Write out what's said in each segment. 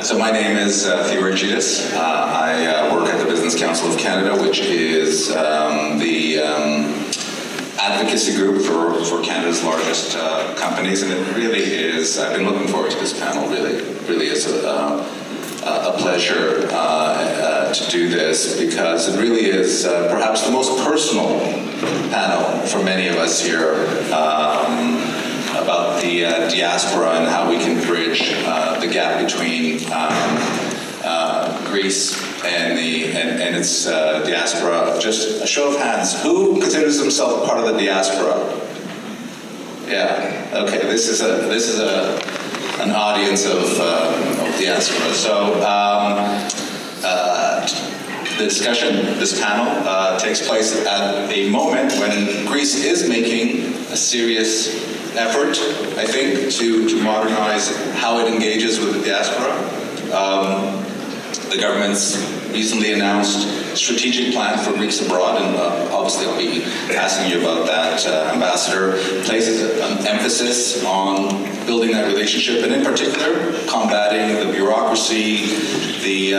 So my name is Theo Argydas. I work at the Business Council of Canada, which is the advocacy group for Canada's largest companies, and it really is, I've been looking forward to this panel, really is a pleasure to do this, because it really is perhaps the most personal panel for many of us here about the diaspora and how we can bridge the gap between Greece and its diaspora. Just a show of hands, who considers himself part of the diaspora? Yeah. Okay. This is an audience of diaspora. So the discussion, this panel, takes place at a moment when Greece is making a serious effort, I think, to modernize how it engages with the diaspora. The government's recently announced strategic plan for Greeks abroad, and obviously I'll be asking you about that, Ambassador, places an emphasis on building that relationship, and in particular, combating the bureaucracy, the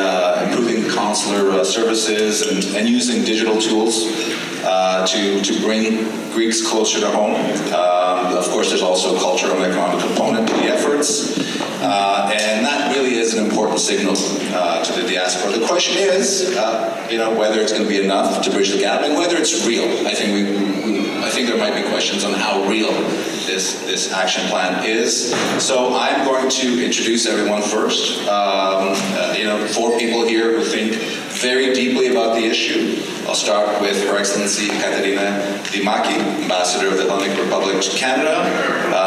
improving consular services, and using digital tools to bring Greeks closer to home. Of course, there's also a cultural and economic component to the efforts, and that really is an important signal to the diaspora. The question is, whether it's going to be enough to bridge the gap, and whether it's real. I think there might be questions on how real this action plan is. So I'm going to introduce everyone first. 4 people here who think very deeply about the issue. I'll start with Her Excellency Katerina Dimaki, Ambassador of the Hellenic Republic to Canada.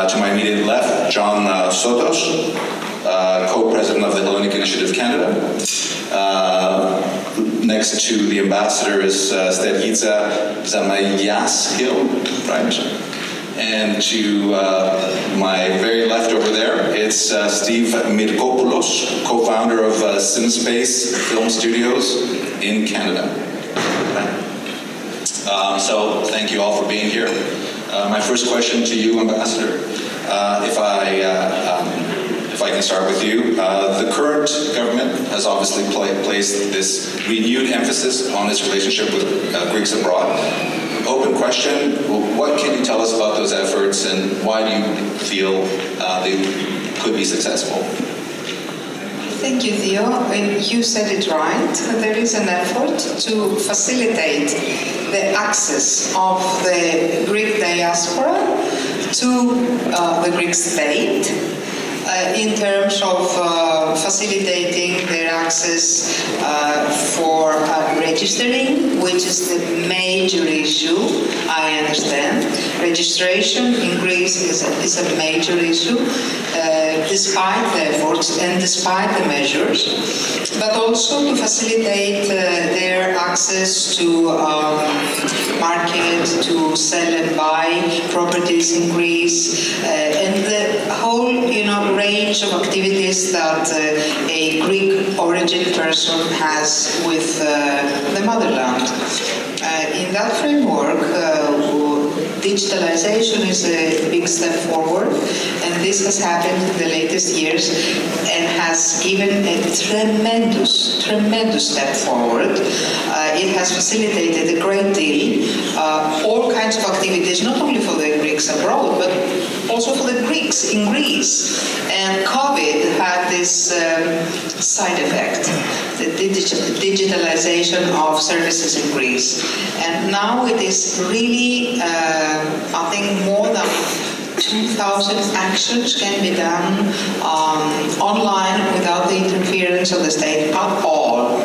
To my immediate left, John Sotos, co-president of the Hellenic Initiative Canada. Next to the ambassador is Stergiza Zamayas-Hill, right? And to my very left over there, it's Steve Mirkopoulos, co-founder of CineSpace Film Studios in Canada. So thank you all for being here. My first question to you, Ambassador, if I can start with you. The current government has obviously placed this renewed emphasis on its relationship with Greeks abroad. Open question, what can you tell us about those efforts, and why do you feel they could be successful? Thank you, Theo. You said it right. There is an effort to facilitate the access of the Greek diaspora to the Greek state, in terms of facilitating their access for registering, which is the major issue, I understand. Registration in Greece is a major issue, despite the efforts and despite the measures, but also to facilitate their access to market, to sell and buy properties in Greece, and the whole, range of activities that a Greek origin person has with the motherland. In that framework, digitalization is a big step forward, and this has happened in the latest years and has given a tremendous step forward. It has facilitated a great deal, all kinds of activities, not only for the Greeks abroad, but also for the Greeks in Greece. And COVID had this side effect, the digitalization of services in Greece. And now it is really, I think, more than 2,000 actions can be done online without the interference of the state at all.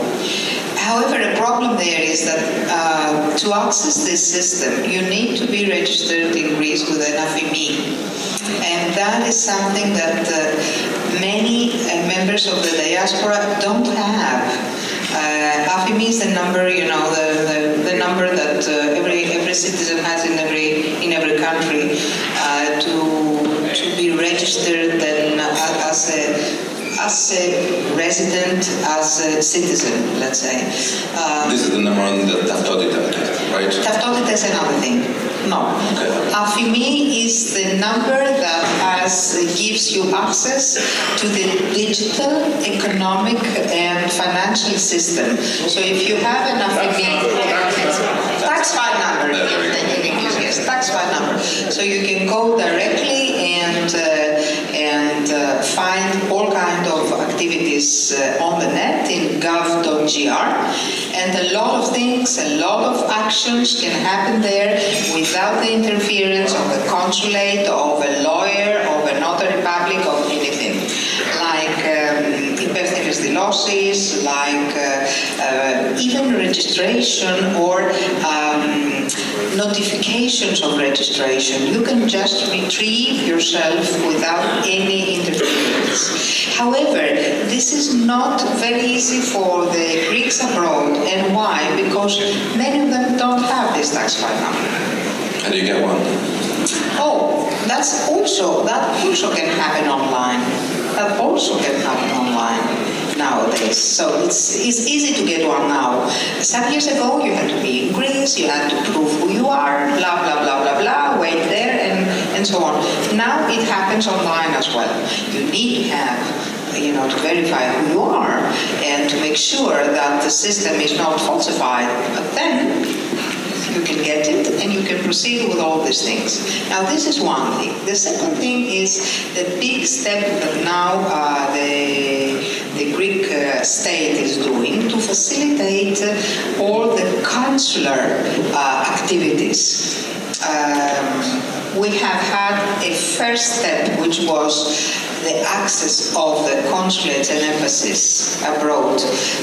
However, a problem there is that to access this system, you need to be registered in Greece with an AFIMI. And that is something that many members of the diaspora don't have. AFIMI is the number, the number that every citizen has in every country to be registered then as a resident, as a citizen, let's say. This is the number on the taftotita, right? Taftotita is another thing. No. Okay. AFIMI is the number that gives you access to the digital, economic, and financial system. So if you have an AFIMI, tax file number, in English, yes, tax file number. So you can go directly and find all kind of activities on the net in gov.gr, and a lot of things, a lot of actions can happen there without the interference of a consulate, of a lawyer, of a notary public, of anything. Like υπεύθυνες δηλώσεις, like even registration or notifications of registration. You can just retrieve yourself without any interference. However, this is not very easy for the Greeks abroad. And why? Because many of them don't have this tax file number. How do you get one? Oh, that also can happen online. That also can happen online nowadays. So it's easy to get one now. Some years ago, you had to be in Greece, you had to prove who you are, blah, blah, blah, blah, blah, wait there, and so on. Now it happens online as well. You need to have, to verify who you are and to make sure that the system is not falsified. But then you can get it and you can proceed with all these things. Now this is one thing. The second thing is the big step that now the Greek state is doing to facilitate all the consular activities. We have had a first step, which was the access of the consulates and embassies abroad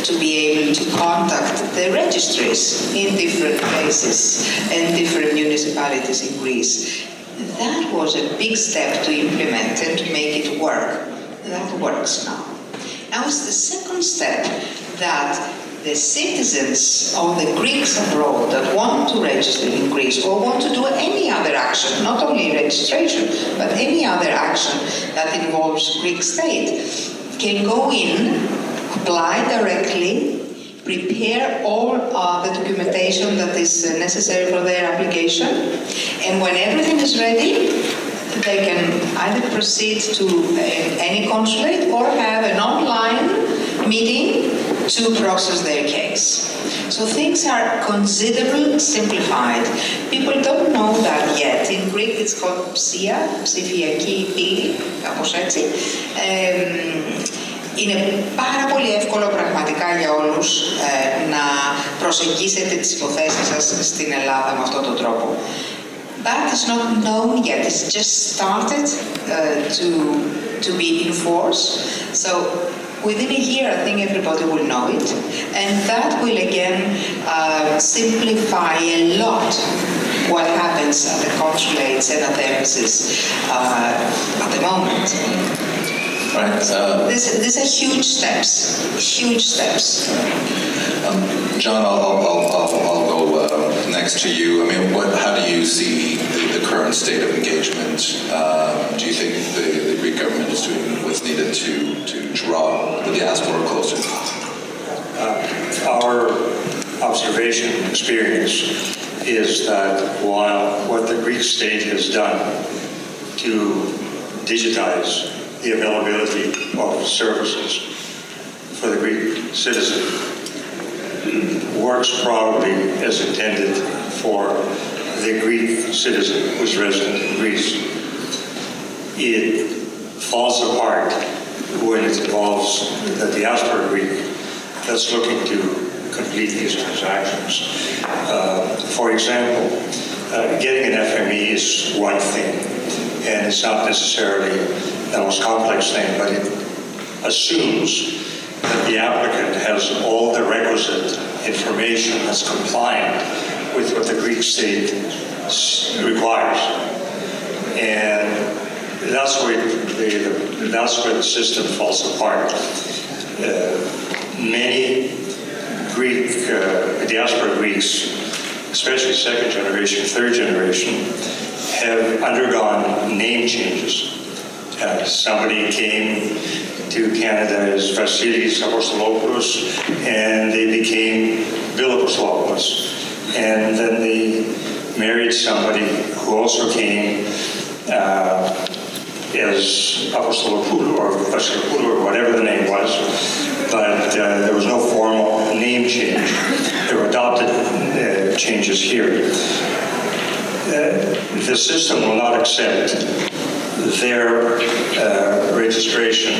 to be able to contact the registries in different places and different municipalities in Greece. That was a big step to implement and to make it work. That works now. Now it's the second step that the citizens of the Greeks abroad that want to register in Greece or want to do any other action, not only registration, but any other action that involves Greek state, can go in, apply directly, prepare all the documentation that is necessary for their application, and when everything is ready, they can either proceed to any consulate or have an online meeting to process their case. So things are considerably simplified. People don't know that yet. In Greek it's called ψία, ψηφιακή πύλη, κάπως έτσι. Είναι πάρα πολύ εύκολο πραγματικά για όλους να προσεγγίσετε τις υποθέσεις σας στην Ελλάδα με αυτόν τον τρόπο. That is not known yet. It's just started to be in force. So within a year, I think everybody will know it. And that will again simplify a lot what happens at the consulates and at the embassies at the moment. Right. These are huge steps. Huge steps. John, I'll go next to you. I mean, how do you see the current state of engagement? Do you think the Greek government is doing what's needed to draw the diaspora closer? Our observation experience is that while what the Greek state has done to digitize the availability of services for the Greek citizen works probably as intended for the Greek citizen who's resident in Greece. It falls apart when it involves the diaspora Greek that's looking to complete these transactions. For example, getting an FME is one thing, and it's not necessarily the most complex thing, but it assumes that the applicant has all the requisite information that's compliant with what the Greek state requires. And that's where the system falls apart. Many Greek, diaspora Greeks, especially second generation, third generation, have undergone name changes. Somebody came to Canada as Vasilis Apostolopoulos, and they became Villapostolopoulos. And then they married somebody who also came as Apostolopoulos or whatever the name was, but there was no formal name change. There were adopted changes here. The system will not accept their registration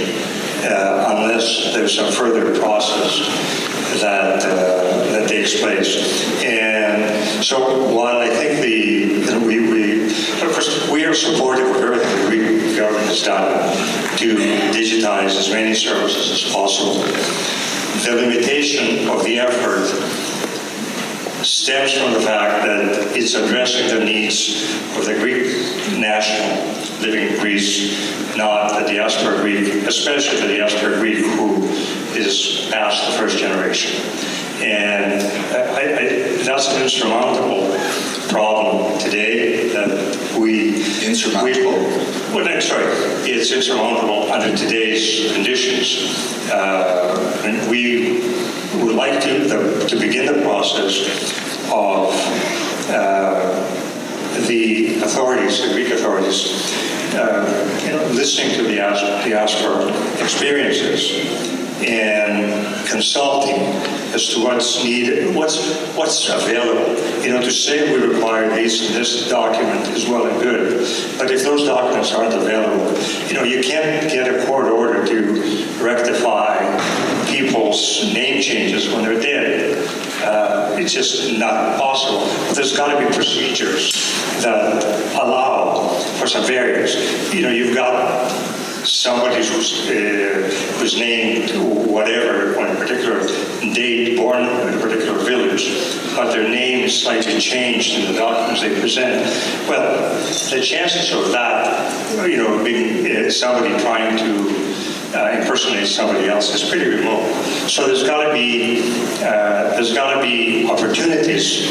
unless there's some further process that takes place. And so while I think we are supportive of everything the Greek government has done to digitize as many services as possible, the limitation of the effort stems from the fact that it's addressing the needs of the Greek national living in Greece, not the diaspora Greek, especially the diaspora Greek who is past the first generation. And that's an insurmountable problem today that we... Insurmountable? It's insurmountable under today's conditions. And we would like to begin the process of the authorities, the Greek authorities, listening to the diaspora experiences and consulting as to what's needed, what's available. To say we require this document is well and good, but if those documents aren't available, you can't get a court order to rectify people's name changes when they're dead. It's just not possible. But there's got to be procedures that allow for some variance. You've got somebody who's named whatever on a particular date, born in a particular village, but their name is slightly changed in the documents they present. Well, the chances of that, being somebody trying to impersonate somebody else is pretty remote. So there's got to be opportunities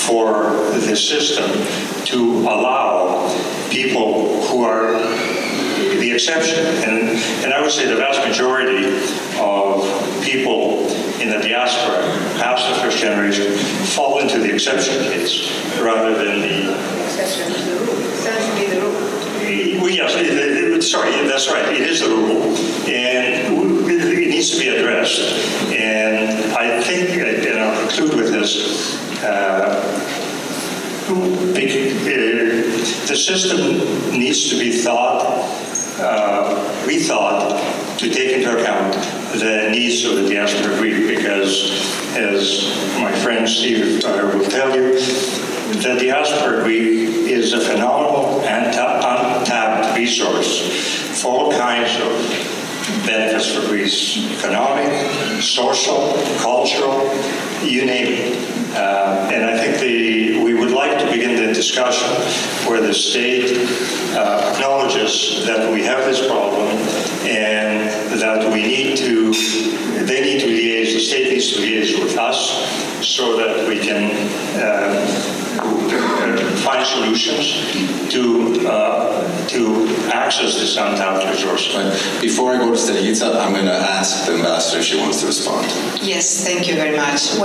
for the system to allow people who are the exception, and I would say the vast majority of people in the diaspora, past the first generation, fall into the exception case rather than the exception to the rule. Essentially the rule. Well, yes, sorry, that's right. It is the rule, and it needs to be addressed. And I think, and I'll conclude with this. The system needs to be rethought to take into account the needs of the diaspora Greek, because, as my friend Steve will tell you, the diaspora Greek is a phenomenal untapped resource for all kinds of benefits for Greece: economic, social, cultural, you name it. And I think we would like to begin the discussion where the state acknowledges that we have this problem and that they need to liaise, the state needs to liaise with us so that we can find solutions to access this untapped resource. Right. Before I go to Stelica, I'm going to ask the ambassador if she wants to respond. Yes, thank you very much.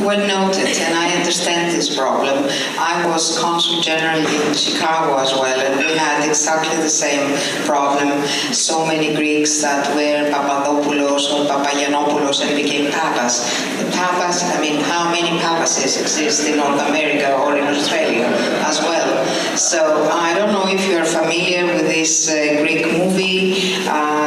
Well noted, and I understand this problem. I was Consul General in Chicago as well, and we had exactly the same problem. So many Greeks that were Papadopoulos or Papagiannopoulos and became Papas. The Papas, how many Papases exist in North America or in Australia as well? So I don't know if you're familiar with this Greek movie,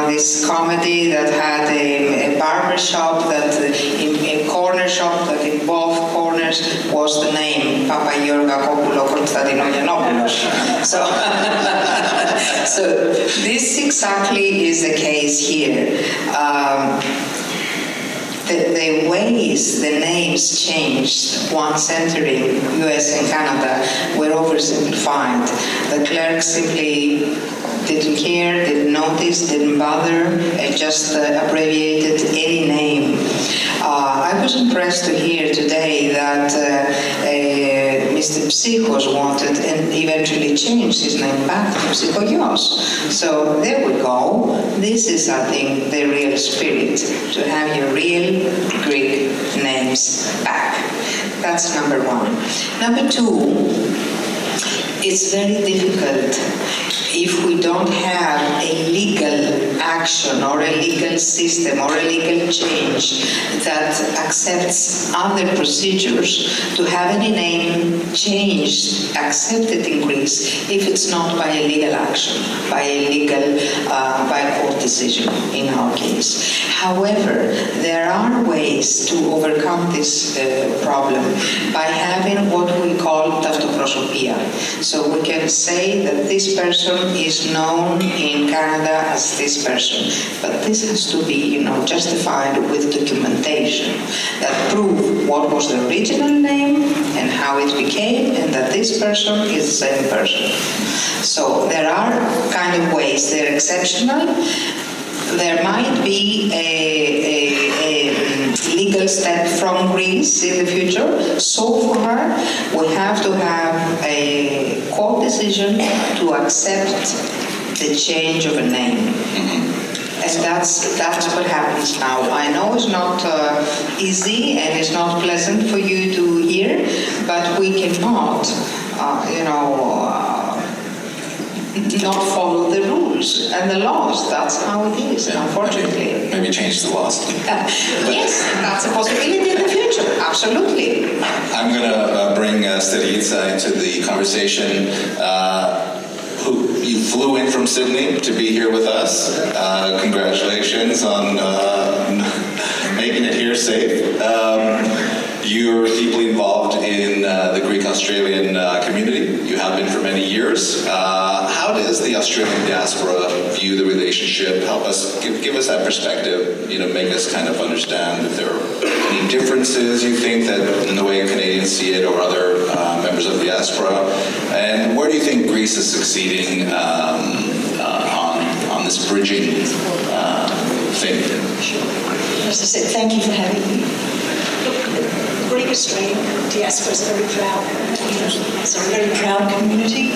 this comedy that had a barber shop that a corner shop that in both corners was the name Papagiorgakopoulos Konstantinos. So this exactly is the case here. The ways the names changed once entering US and Canada were oversimplified. The clerks simply didn't care, didn't notice, didn't bother, just abbreviated any name. I was impressed to hear today that Mr. Psychos wanted and eventually changed his name back to Psychogios. So there we go. This is, I think, the real spirit, to have your real Greek names back. That's number one. Number two, it's very difficult if we don't have a legal action or a legal system or a legal change that accepts other procedures to have any name changed, accepted in Greece, if it's not by a legal action, by a court decision in our case. However, there are ways to overcome this problem by having what we call tautoprosopia. So we can say that this person is known in Canada as this person, but this has to be, justified with documentation that prove what was the original name and how it became, and that this person is the same person. So there are kind of ways. They're exceptional. There might be a legal step from Greece in the future. So far, we have to have a court decision to accept the change of a name. And that's what happens now. I know it's not easy and it's not pleasant for you to hear, but we cannot, not follow the rules and the laws. That's how it is, unfortunately. Maybe change the laws. Yes, that's a possibility in the future, absolutely. I'm going to bring Stelica into the conversation. You flew in from Sydney to be here with us. Congratulations on making it here safe. You're deeply involved in the Greek-Australian community. You have been for many years. How does the Australian diaspora view the relationship? Help us, give us that perspective, make us kind of understand if there are any differences you think that in the way Canadians see it or other members of the diaspora. And where do you think Greece is succeeding on this bridging thing? As I said, thank you for having me. The Greek-Australian diaspora is a very proud community.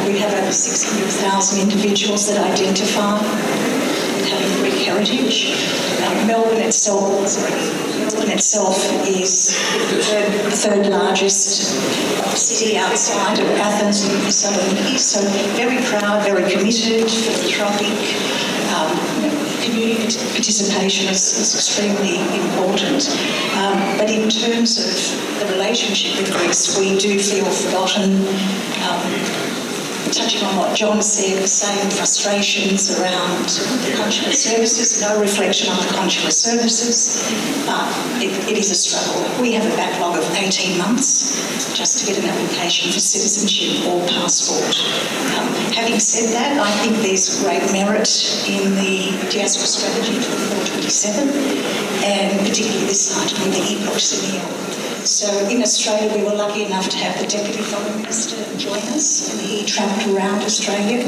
We have over 600,000 individuals that identify with having Greek heritage. Melbourne itself is the third largest city outside of Athens and Thessaloniki. So very proud, very committed, philanthropic. Community participation is extremely important. But in terms of the relationship with Greece, we do feel forgotten. Touching on what John said, the same frustrations around the consular services, no reflection on the consular services, but it is a struggle. We have a backlog of 18 months just to get an application for citizenship or passport. Having said that, I think there's great merit in the diaspora strategy for 427, and particularly this item with the e-proximity. So in Australia, we were lucky enough to have the Deputy Foreign Minister join us, and he travelled around Australia,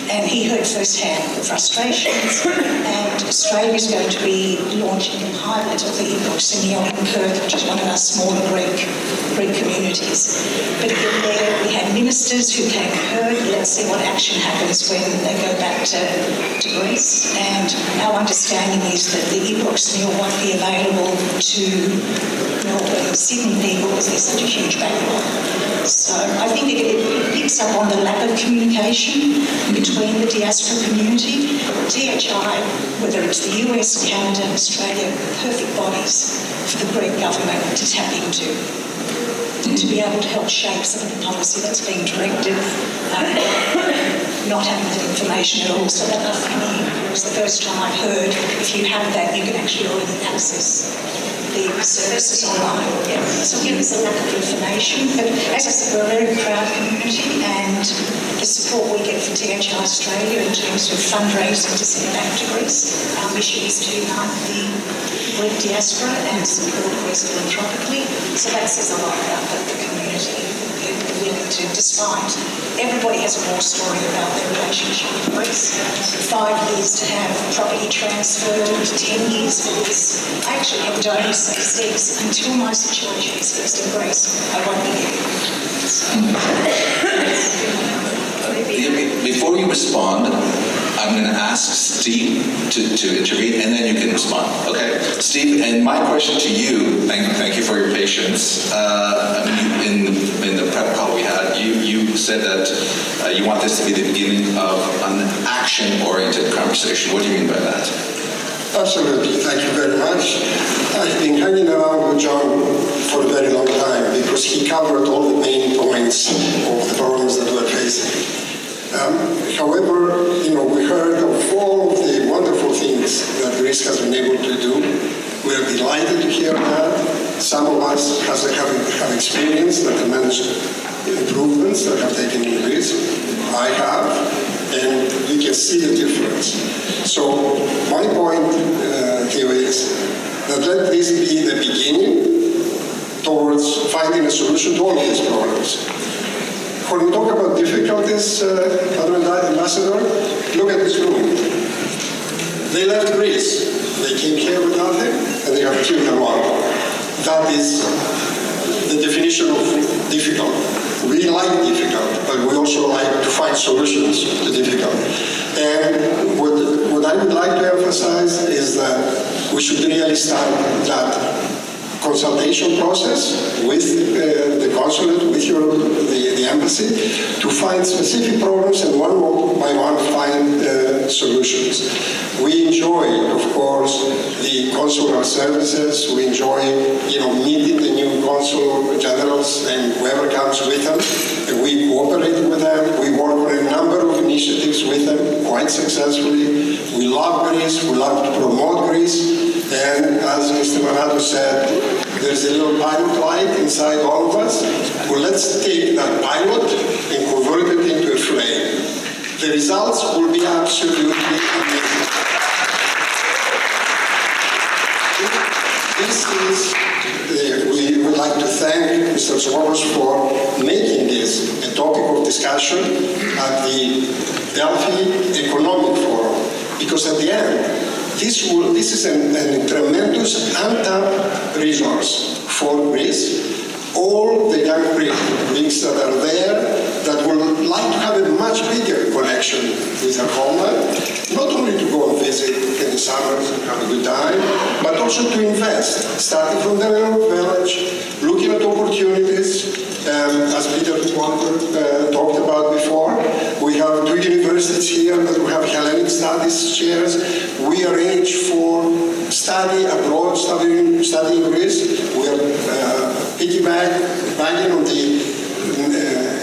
and he heard firsthand the frustrations. And Australia is going to be launching a pilot of the e-proximity in Perth, which is one of our smaller Greek communities. But again, there we had ministers who came and heard. Let's see what action happens when they go back to Greece. And our understanding is that the e-proximity won't be available to Melbourne, Sydney people, because there's such a huge backlog. So I think it picks up on the lack of communication between the diaspora community. DHI, whether it's the US, Canada, Australia, perfect bodies for the Greek government to tap into, to be able to help shape some of the policy that's being directed, not having that information at all. So that was the first time I've heard, if you have that, you can actually already access the services online. Yeah. So again, there's a lack of information, but as I said, we're a very proud community, and the support we get from DHI Australia in terms of fundraising to send back to Greece, our mission is to unite the Greek diaspora and support Greece philanthropically. So that says a lot about the community. We're willing to, despite everybody has a war story about their relationship with Greece. 5 years to have property transferred, 10 years for this. I actually have donors say, Stegs, until my situation is fixed in Greece, I won't be here. Before you respond, I'm going to ask Steve to intervene, and then you can respond. Okay, Steve. And my question to you. Thank you for your patience. In the prep call we had, you said that you want this to be the beginning of an action-oriented conversation. What do you mean by that? Absolutely, thank you very much. I've been hanging around with John for a very long time because he covered all the main points of the problems that we're facing. However, we heard of all of the wonderful things that Greece has been able to do. We are delighted to hear that. Some of us have experienced the tremendous improvements that have taken in Greece. I have, and we can see the difference. So my point here is that let this be the beginning towards finding a solution to all of these problems. When we talk about difficulties, Madam Ambassador, look at this room. They left Greece. They came here with nothing, and they have killed a lot. That is the definition of difficult. We like difficult, but we also like to find solutions to difficult. And what I would like to emphasize is that we should really start that consultation process with the consulate, with the embassy, to find specific problems and one by one find solutions. We enjoy, of course, the consular services. We enjoy, meeting the new consul generals and whoever comes with them. And we cooperate with them. We work on a number of initiatives with them quite successfully. We love Greece. We love to promote Greece. And as Mr. Manato said, there's a little pilot light inside all of us. Well, let's take that pilot and convert it into a flame. The results will be absolutely amazing. We would like to thank Mr. Soros for making this a topic of discussion at the Delphi Economic Forum, because at the end, this is a tremendous untapped resource for Greece. All the young Greeks that are there that would like to have a much bigger connection with their homeland, not only to go and visit in the summers and have a good time, but also to invest, starting from their own village, looking at opportunities. As Peter talked about before, we have 2 universities here that we have Hellenic Studies chairs. We arrange for study abroad, studying Greece. We are piggybacking on the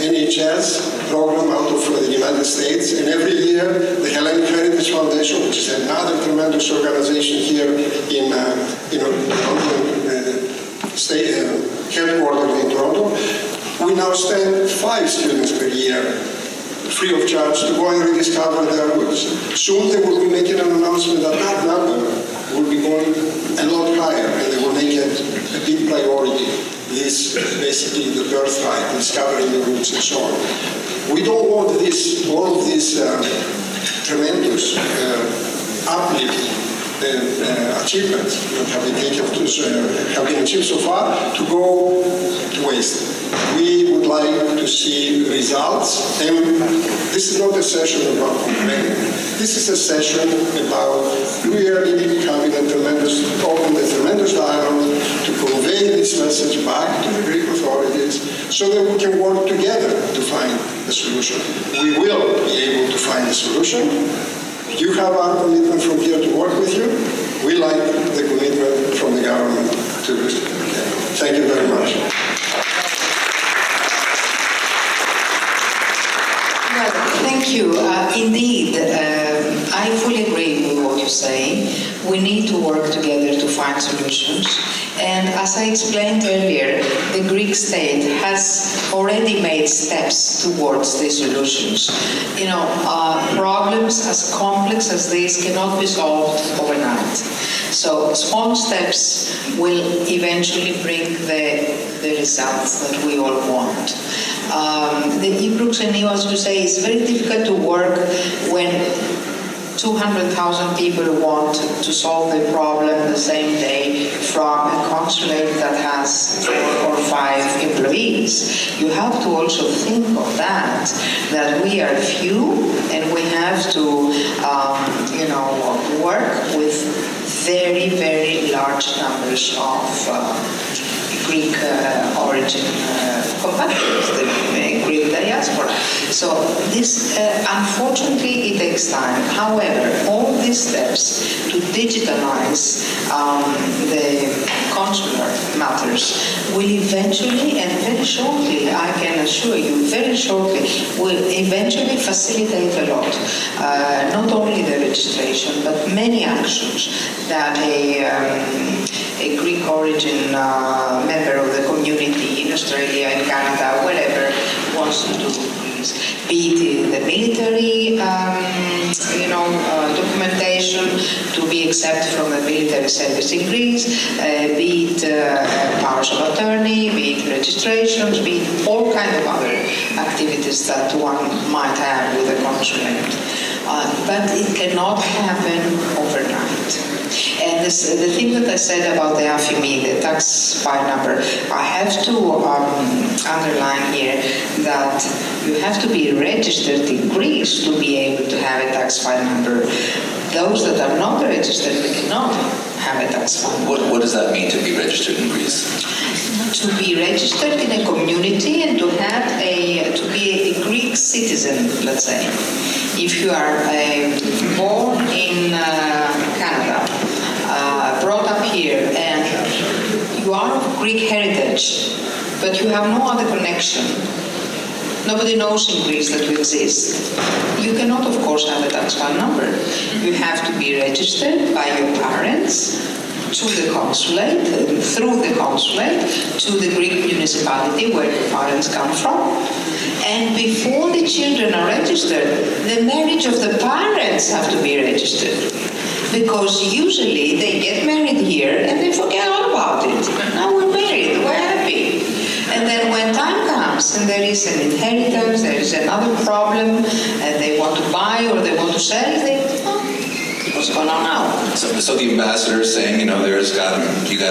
NHS program out of the United States, and every year the Hellenic Heritage Foundation, which is another tremendous organization here in headquartered in Toronto, we now send 5 students per year free of charge to go and rediscover their roots. Soon they will be making an announcement that that number will be going a lot higher, and they will make it a big priority. This basically the birthright, discovering the roots and so on. We don't want all of this tremendous uplift achievements that have been achieved so far to go to waste. We would like to see results, and this is not a session about complaining. This is a session about really having a tremendous dialogue to convey this message back to the Greek authorities so that we can work together to find a solution. We will be able to find a solution. You have our commitment from here to work with you. We like the commitment from the government to do it. Thank you very much. Well, thank you. Indeed, I fully agree with what you say. We need to work together to find solutions. And as I explained earlier, the Greek state has already made steps towards these solutions. Problems as complex as these cannot be solved overnight. So small steps will eventually bring the results that we all want. The Ibrox and EU, as you say, it's very difficult to work when 200,000 people want to solve the problem the same day from a consulate that has 4 or 5 employees. You have to also think of that we are few and we have to, work with very, very large numbers of Greek origin compatriots, the Greek diaspora. So this, unfortunately, it takes time. However, all these steps to digitalize the consular matters will eventually, and very shortly, I can assure you, very shortly, will eventually facilitate a lot. Not only the registration, but many actions that a Greek origin member of the community in Australia, in Canada, wherever, wants to do. Be it in the military, documentation to be accepted from the military service in Greece, be it powers of attorney, be it registrations, be it all kinds of other activities that one might have with a consulate. But it cannot happen overnight. And the thing that I said about the AFIMI, the tax file number, I have to underline here that you have to be registered in Greece to be able to have a tax file number. Those that are not registered, they cannot have a tax file number. What does that mean to be registered in Greece? To be registered in a community and to have to be a Greek citizen, let's say. If you are born in Canada, brought up here, and you are of Greek heritage, but you have no other connection, nobody knows in Greece that you exist, you cannot, of course, have a tax file number. You have to be registered by your parents to the consulate, through the consulate, to the Greek municipality where your parents come from. And before the children are registered, the marriage of the parents have to be registered. Because usually they get married here and they forget all about it. Now we're married, we're happy. And then when time comes and there is an inheritance, there is another problem, and they want to buy or they want to sell, they what's going on now? So the ambassador is saying, you got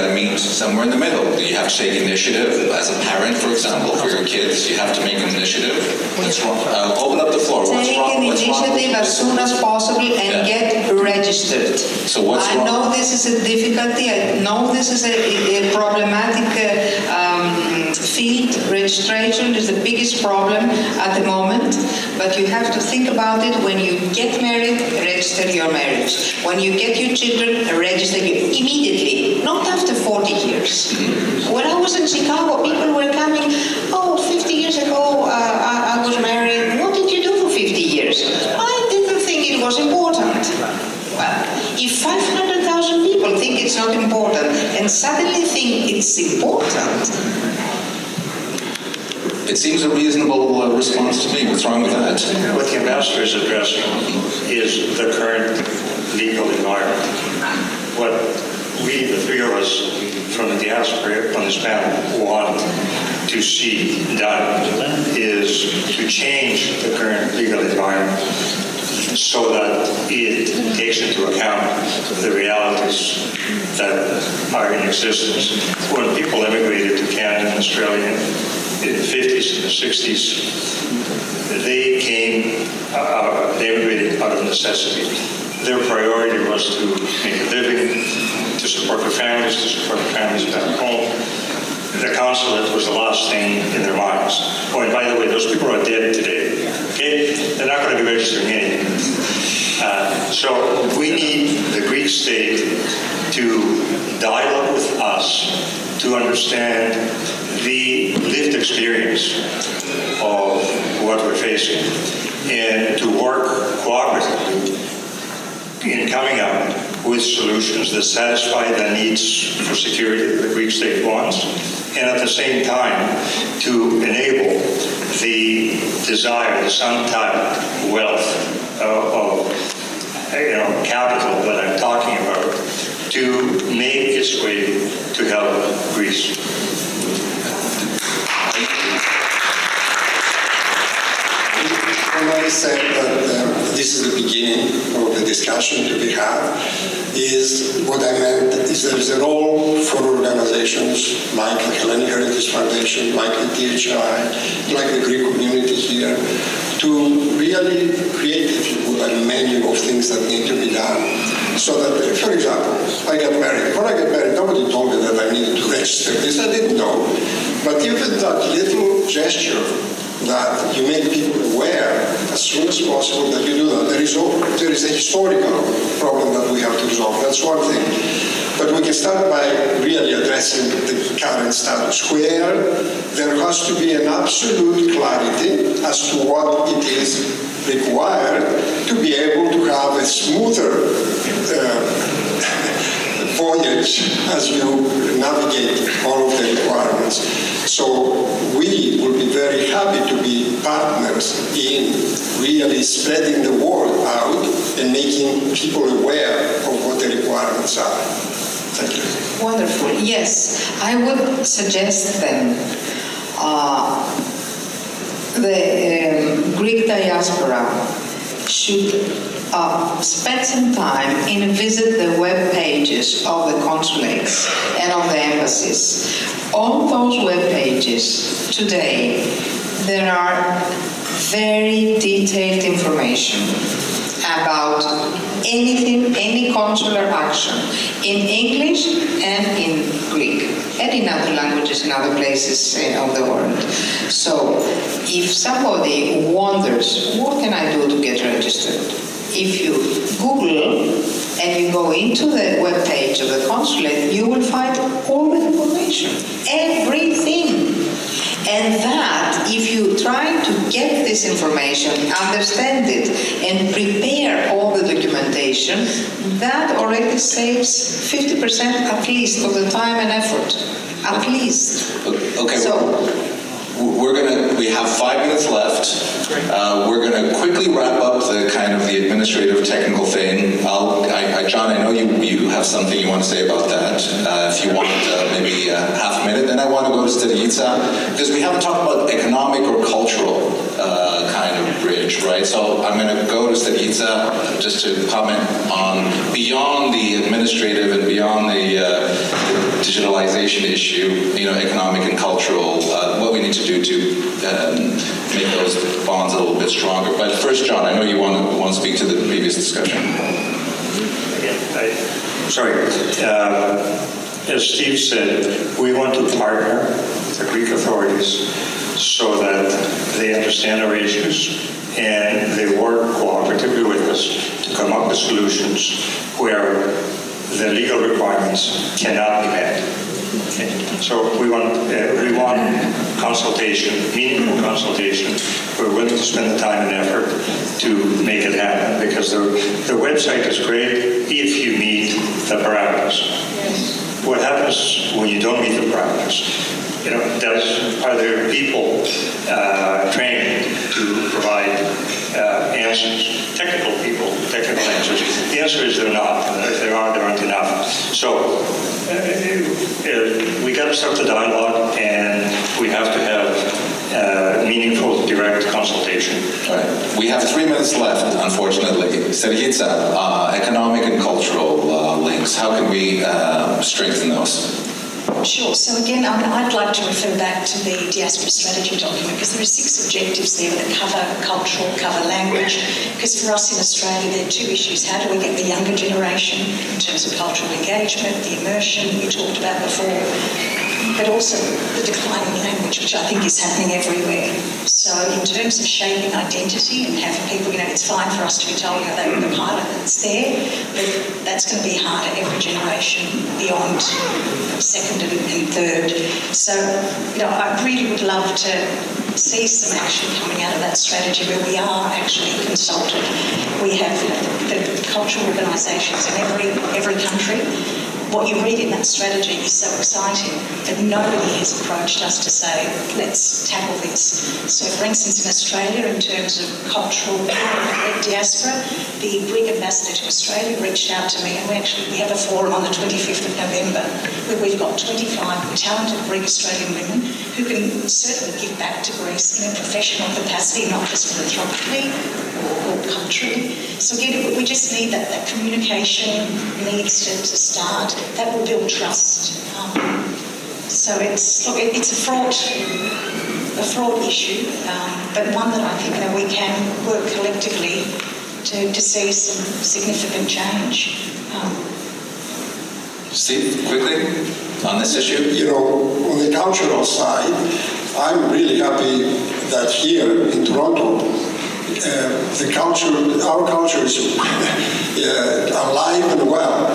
to meet somewhere in the middle. You have to take initiative as a parent, for example, for your kids. You have to make an initiative. What's wrong? Open up the floor. Take an initiative as soon as possible and get registered. So what's wrong? I know this is a difficulty. I know this is a problematic field. Registration is the biggest problem at the moment. But you have to think about it. When you get married, register your marriage. When you get your children, register you immediately, not after 40 years. When I was in Chicago, people were coming, 50 years ago, I was married. What did you do for 50 years? I didn't think it was important. Well, if 500,000 people think it's not important and suddenly think it's important, it seems a reasonable response to me. What's wrong with that? What the ambassador is addressing is the current legal environment. What we, the three of us from the diaspora on this panel, want to see done is to change the current legal environment so that it takes into account the realities that are in existence. When people immigrated to Canada and Australia in the 50s and the 60s, they immigrated out of necessity. Their priority was to make a living, to support their families back home. The consulate was the last thing in their minds. Oh, and by the way, those people are dead today. Okay? They're not going to be registering anything. So we need the Greek state to dialogue with us to understand the lived experience of what we're facing and to work cooperatively in coming up with solutions that satisfy the needs for security that the Greek state wants, and at the same time to enable the desire, this untapped wealth of capital that I'm talking about, to make its way to help Greece. Somebody said that this is the beginning of the discussion to be had, is what I meant is there is a role for organizations like the Hellenic Heritage Foundation, like the THI, like the Greek community here, to really create, if you would, a menu of things that need to be done. So that, for example, I got married. When I got married, nobody told me that I needed to register this. I didn't know. But even that little gesture that you make people aware as soon as possible that you do that, there is a historical problem that we have to resolve. That's one thing. But we can start by really addressing the current status, where there has to be an absolute clarity as to what it is required to be able to have a smoother voyage as you navigate all of the requirements. So we will be very happy to be partners in really spreading the word out and making people aware of what the requirements are. Thank you. Wonderful. Yes, I would suggest then the Greek diaspora should spend some time and visit the web pages of the consulates and of the embassies. On those web pages today, there are very detailed information about anything, any consular action in English and in Greek and in other languages in other places of the world. So if somebody wonders, what can I do to get registered? If you Google and you go into the web page of the consulate, you will find all the information, everything. And that, if you try to get this information, understand it, and prepare all the documentation, that already saves 50% at least of the time and effort. At least. Okay. So, we have 5 minutes left. We're going to quickly wrap up the administrative technical thing. John, I know you have something you want to say about that. If you want maybe half a minute, then I want to go to Stelica, because we haven't talked about economic or cultural kind of bridge, right? So I'm going to go to Stelica just to comment on beyond the administrative and beyond the digitalization issue, economic and cultural, what we need to do to make those bonds a little bit stronger. But first, John, I know you want to speak to the previous discussion. As Steve said, we want to partner with the Greek authorities so that they understand our issues and they work cooperatively with us to come up with solutions where the legal requirements cannot be met. Okay. So we want consultation, meaningful consultation. We're willing to spend the time and effort to make it happen, because the website is great if you meet the parameters. Yes. What happens when you don't meet the parameters? Are there people trained to provide answers, technical people, technical answers? The answer is they're not. If there aren't enough. So we got to start the dialogue, and we have to have meaningful, direct consultation. All right. We have 3 minutes left, unfortunately. Sergica, economic and cultural links. How can we strengthen those? Sure. So again, I'd like to refer back to the diaspora strategy document, because there are 6 objectives there that cover cultural, cover language. Because for us in Australia, there are 2 issues. How do we get the younger generation in terms of cultural engagement, the immersion we talked about before, but also the decline in language, which I think is happening everywhere. So in terms of shaping identity and having people, it's fine for us to be told they were the pilot that's there, but that's going to be harder every generation beyond second and third. So, I really would love to see some action coming out of that strategy where we are actually consulted. We have the cultural organisations in every country. what you read in that strategy is so exciting, but nobody has approached us to say, let's tackle this. So for instance, in Australia, in terms of cultural diaspora, the Greek ambassador to Australia reached out to me, and we have a forum on the 25th of November where we've got 25 talented Greek Australian women who can certainly give back to Greece in a professional capacity, not just philanthropically or culturally. So again, we just need that communication needs to start. That will build trust. So it's a fraught issue, but one that I think we can work collectively to see some significant change. Steve, quickly, on this issue? You know, on the cultural side, I'm really happy that here in Toronto, our culture is alive and well.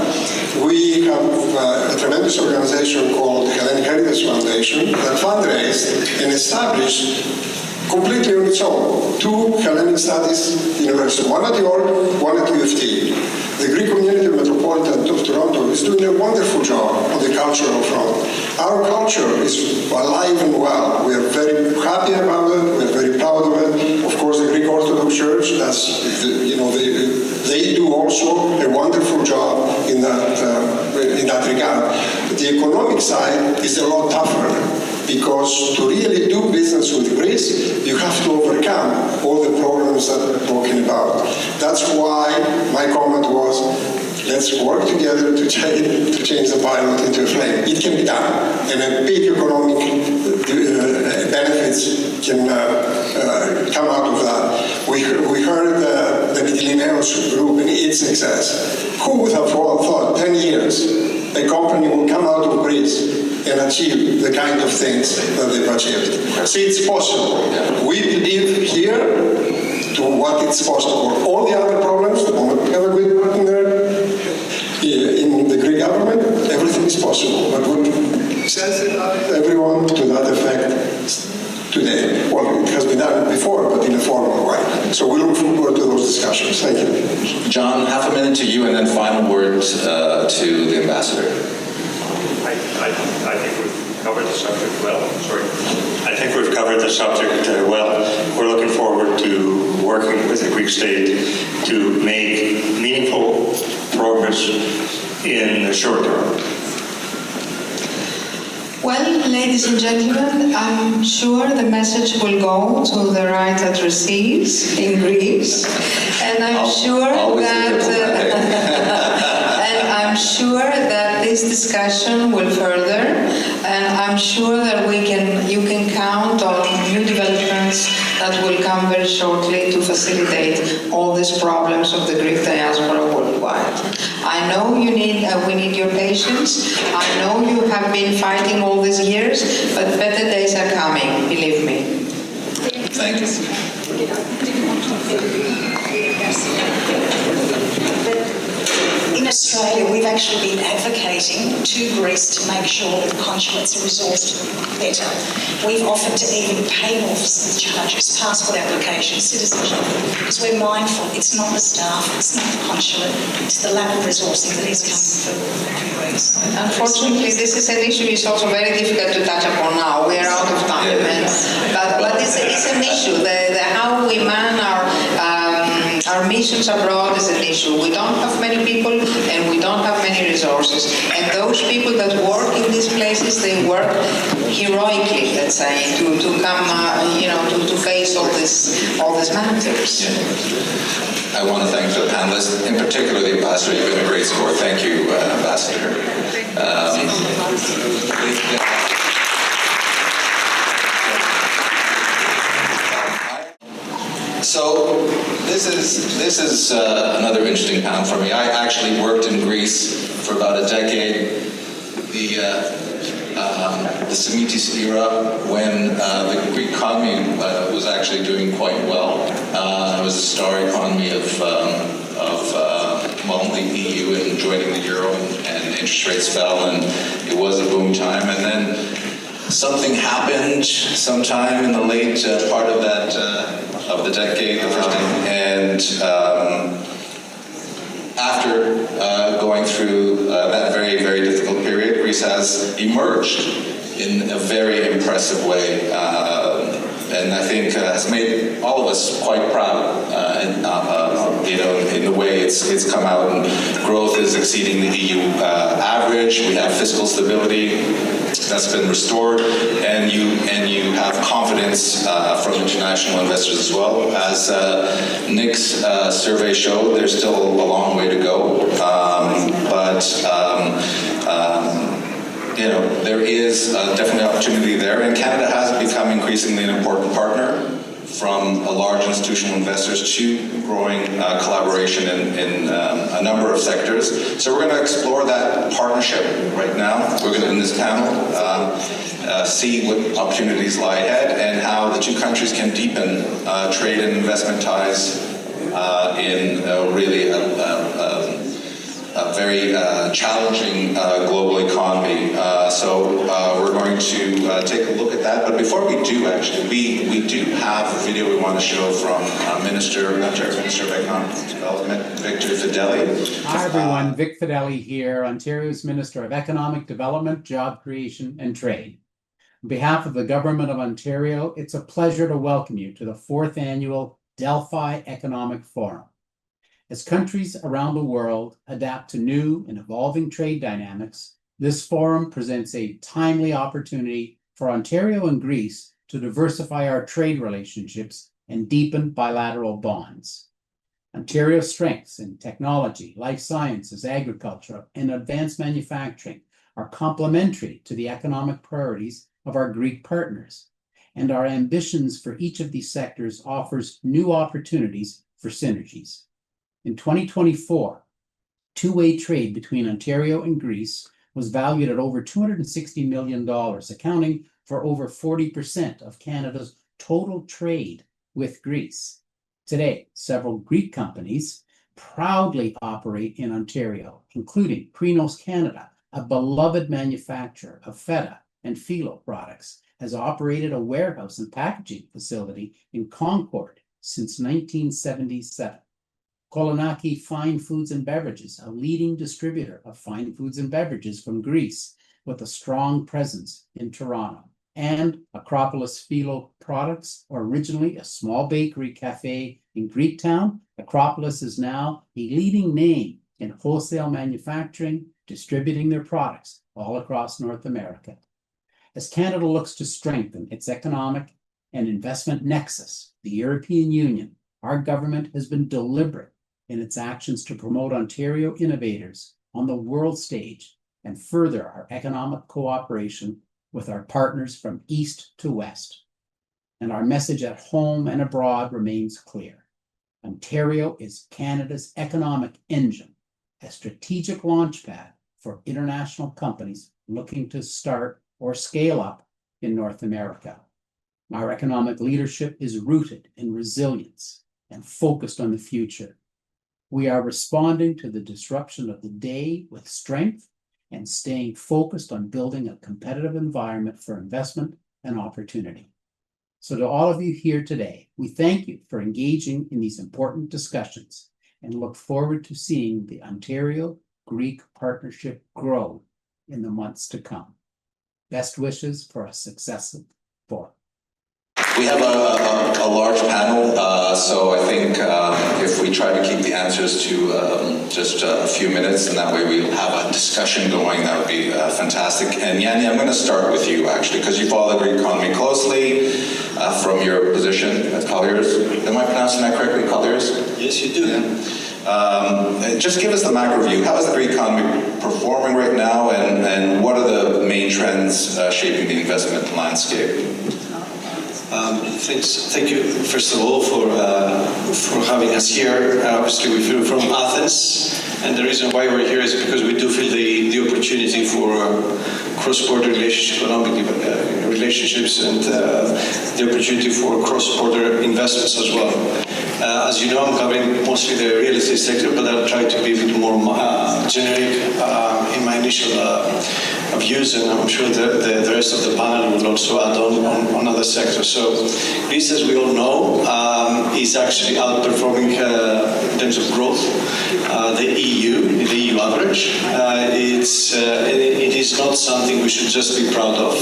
We have a tremendous organization called Hellenic Heritage Foundation that fundraised and established completely on its own 2 Hellenic Studies universities, one at York, one at UFT. The Greek community metropolitan of Toronto is doing a wonderful job on the cultural front. Our culture is alive and well. We are very happy about it. We are very proud of it. Of course, the Greek Orthodox Church, they do also a wonderful job in that regard. But the economic side is a lot tougher, because to really do business with Greece, you have to overcome all the problems that we're talking about. That's why my comment was, let's work together to change the pilot into a flame. It can be done, and a big economic benefits can come out of that. We heard the Mytilineos group and its success. Who would have thought 10 years a company will come out of Greece and achieve the kind of things that they've achieved? See, it's possible. We believe here to what it's possible. All the other problems, the moment we have a good partner in the Greek government, everything is possible. But we sensitize everyone to that effect today. Well, it has been done before, but in a formal way. So we look forward to those discussions. Thank you. John, half a minute to you, and then final words to the ambassador. I think we've covered the subject well. I think we've covered the subject well. We're looking forward to working with the Greek state to make meaningful progress in the short term. Well, ladies and gentlemen, I'm sure the message will go to the right addressees in Greece, and I'm sure that this discussion will further, and I'm sure that you can count on new developments that will come very shortly to facilitate all these problems of the Greek diaspora worldwide. I know we need your patience. I know you have been fighting all these years, but better days are coming, believe me. Thank you. In Australia, we've actually been advocating to Greece to make sure that consulates are resourced better. We've offered to even pay off some charges, passport applications, citizenship, because we're mindful it's not the staff, it's not the consulate, it's the lack of resourcing that is coming from Greece. Unfortunately, this is an issue it's also very difficult to touch upon now. We are out of time. But it's an issue. How we man our missions abroad is an issue. We don't have many people and we don't have many resources. And those people that work in these places, they work heroically, let's say, to come, to face all these matters. I want to thank the panelists, in particular the ambassador. You've been a great support. Thank you, Ambassador. So this is another interesting panel for me. I actually worked in Greece for about a decade. The Semitis era, when the Greek economy was actually doing quite well. It was a star economy of the EU and joining the euro, and interest rates fell, and it was a boom time. And then something happened sometime in the late part of that of the decade, and after going through that very, very difficult Greece has emerged in a very impressive way, and I think has made all of us quite proud. In the way it's come out, and growth is exceeding the EU average. We have fiscal stability that's been restored, and you have confidence from international investors as well. As Nick's survey showed, there's still a long way to go, but there is definitely opportunity there, and Canada has become increasingly an important partner, from large institutional investors to growing collaboration in a number of sectors. So we're going to explore that partnership right now. We're going to, in this panel, see what opportunities lie ahead and how the two countries can deepen trade and investment ties in really a very challenging global economy. So we're going to take a look at that. But before we do, actually, we do have a video we want to show from Ontario Minister of Economic Development, Victor Fedeli. Hi, everyone. Vic Fedeli here, Ontario's Minister of Economic Development, Job Creation and Trade. On behalf of the Government of Ontario, it's a pleasure to welcome you to the 4th Annual Delphi Economic Forum. As countries around the world adapt to new and evolving trade dynamics, this forum presents a timely opportunity for Ontario and Greece to diversify our trade relationships and deepen bilateral bonds. Ontario's strengths in technology, life sciences, agriculture, and advanced manufacturing are complementary to the economic priorities of our Greek partners, and our ambitions for each of these sectors offers new opportunities for synergies. In 2024, two-way trade between Ontario and Greece was valued at over $260 million, accounting for over 40% of Canada's total trade with Greece. Today, several Greek companies proudly operate in Ontario, including Prinos Canada, a beloved manufacturer of feta and phyllo products, has operated a warehouse and packaging facility in Concord since 1977. Kolonaki Fine Foods and Beverages, a leading distributor of fine foods and beverages from Greece with a strong presence in Toronto. And Acropolis Phyllo Products, originally a small bakery cafe in Greektown, Acropolis is now a leading name in wholesale manufacturing, distributing their products all across North America. As Canada looks to strengthen its economic and investment nexus, the European Union, our government has been deliberate in its actions to promote Ontario innovators on the world stage and further our economic cooperation with our partners from east to west. And our message at home and abroad remains clear. Ontario is Canada's economic engine, a strategic launchpad for international companies looking to start or scale up in North America. Our economic leadership is rooted in resilience and focused on the future. We are responding to the disruption of the day with strength and staying focused on building a competitive environment for investment and opportunity. So to all of you here today, we thank you for engaging in these important discussions and look forward to seeing the Ontario-Greek partnership grow in the months to come. Best wishes for a successful forum. We have a large panel, so I think if we try to keep the answers to just a few minutes, and that way we'll have a discussion going, that would be fantastic. And Yanni, I'm going to start with you, actually, because you follow the Greek economy closely from your position at Colliers. Am I pronouncing that correctly, Colliers? Yes, you do. Yeah. Just give us the macro view. How is the Greek economy performing right now, and what are the main trends shaping the investment landscape? Thank you, first of all, for having us here. Obviously, we feel from Athens, and the reason why we're here is because we do feel the opportunity for cross-border economic relationships and the opportunity for cross-border investments as well. As you know, I'm covering mostly the real estate sector, but I'll try to be a bit more generic in my initial views, and I'm sure the rest of the panel will also add on other sectors. So Greece, as we all know, is actually outperforming in terms of growth the EU average. It is is not something we should just be proud of.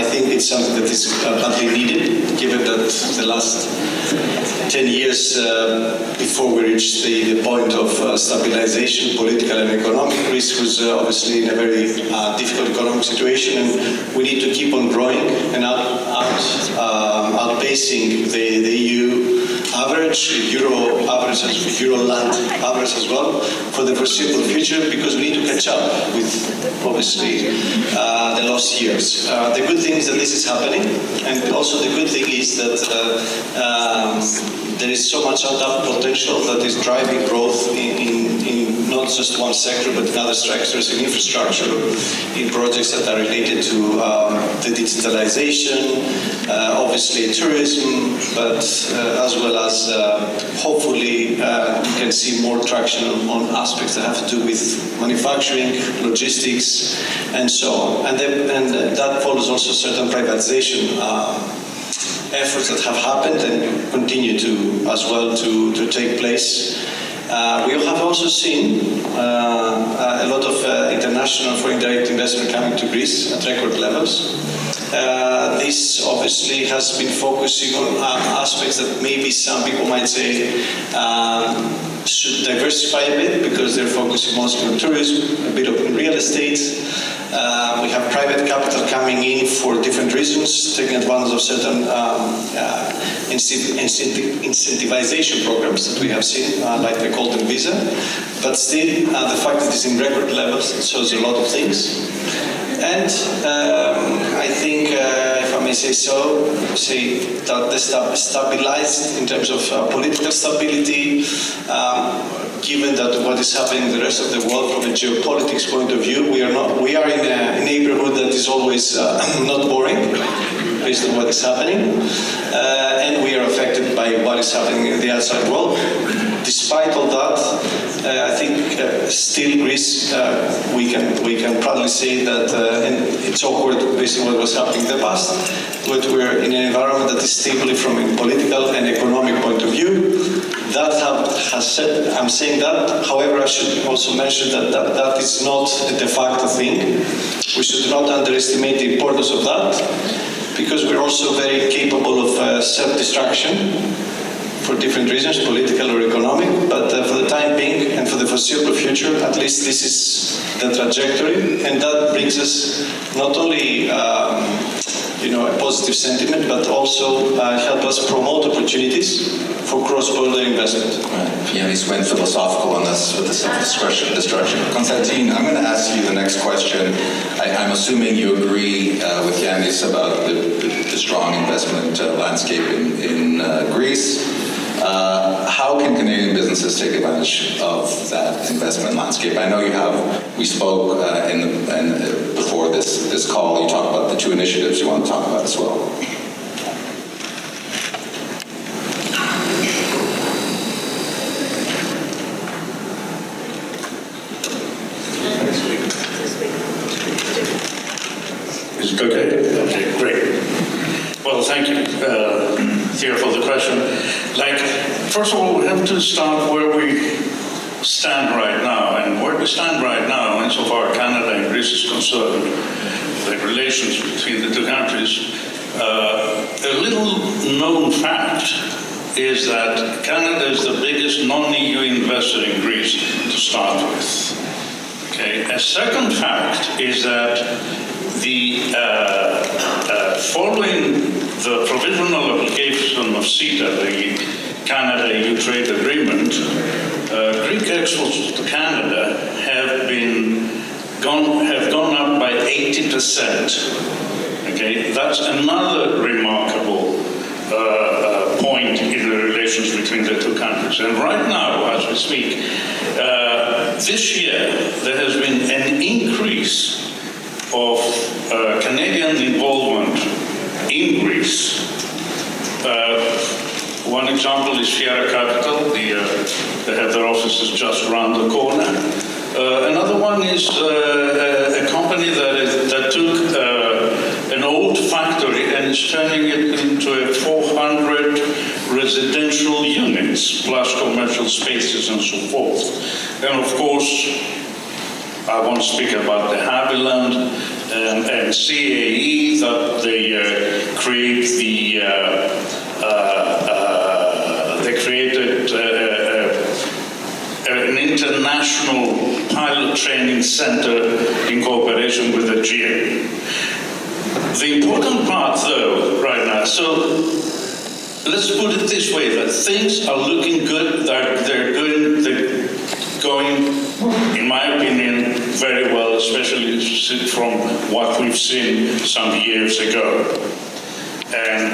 I think it's something that is badly needed, given that the last 10 years before we reached the point of stabilization, political and economic, Greece was obviously in a very difficult economic situation, and we need to keep on growing and outpacing the EU average, Euro average, Euroland average as well, for the foreseeable future, because we need to catch up with, obviously, the lost years. The good thing is that this is happening, and also the good thing is that there is so much untapped potential that is driving growth in not just one sector, but in other sectors, in infrastructure, in projects that are related to the digitalization, obviously tourism, but as well as hopefully you can see more traction on aspects that have to do with manufacturing, logistics, and so on. And that follows also certain privatization efforts that have happened and continue to as well to take place. We have also seen a lot of international foreign direct investment coming to Greece at record levels. This obviously has been focusing on aspects that maybe some people might say should diversify a bit, because they're focusing mostly on tourism, a bit of real estate. We have private capital coming in for different reasons, taking advantage of certain incentivization programs that we have seen, like the Golden Visa. But still, the fact that it's in record levels, it shows a lot of things. And I think, if I may say so, that the stabilized in terms of political stability, given that what is happening in the rest of the world from a geopolitics point of view, we are in a neighborhood that is always not boring, based on what is happening, and we are affected by what is happening in the outside world. Despite all that, I think still Greece, we can proudly say that, and it's awkward based on what was happening in the past, but we're in an environment that is stable from a political and economic point of view. That has said, I'm saying that, however, I should also mention that is not a de facto thing. We should not underestimate the importance of that, because we're also very capable of self-destruction for different reasons, political or economic, but for the time being and for the foreseeable future, at least this is the trajectory, and that brings us not only a positive sentiment, but also help us promote opportunities for cross-border investment. Yanis went philosophical on this with the self-destruction. Konstantin, I'm going to ask you the next question. I'm assuming you agree with Yanis about the strong investment landscape in Greece. How can Canadian businesses take advantage of that investment landscape? I know you have. We spoke before this call. You talked about the two initiatives you want to talk about as well. Is it okay? Okay, great. Well, thank you, Theo, for the question. First of all, we have to start where we stand right now. And where we stand right now, insofar Canada and Greece is concerned, the relations between the two countries, a little known fact is that Canada is the biggest non-EU investor in Greece to start with. Okay. A second fact is that following the provisional application of CETA, the Canada-EU trade agreement, Greek exports to Canada have gone up by 80%. Okay, that's another remarkable point in the relations between the two countries. And right now, as we speak, this year there has been an increase of Canadian involvement in Greece. One example is Fiera Capital. They have their offices just around the corner. Another one is a company that took an old factory and is turning it into 400 residential units, plus commercial spaces and so forth. And of course, I won't speak about the Havilland and CAE that they created an international pilot training center in cooperation with the GA. The important part, though, right now, so let's put it this way, that things are looking good, they're going, in my opinion, very well, especially from what we've seen some years ago. And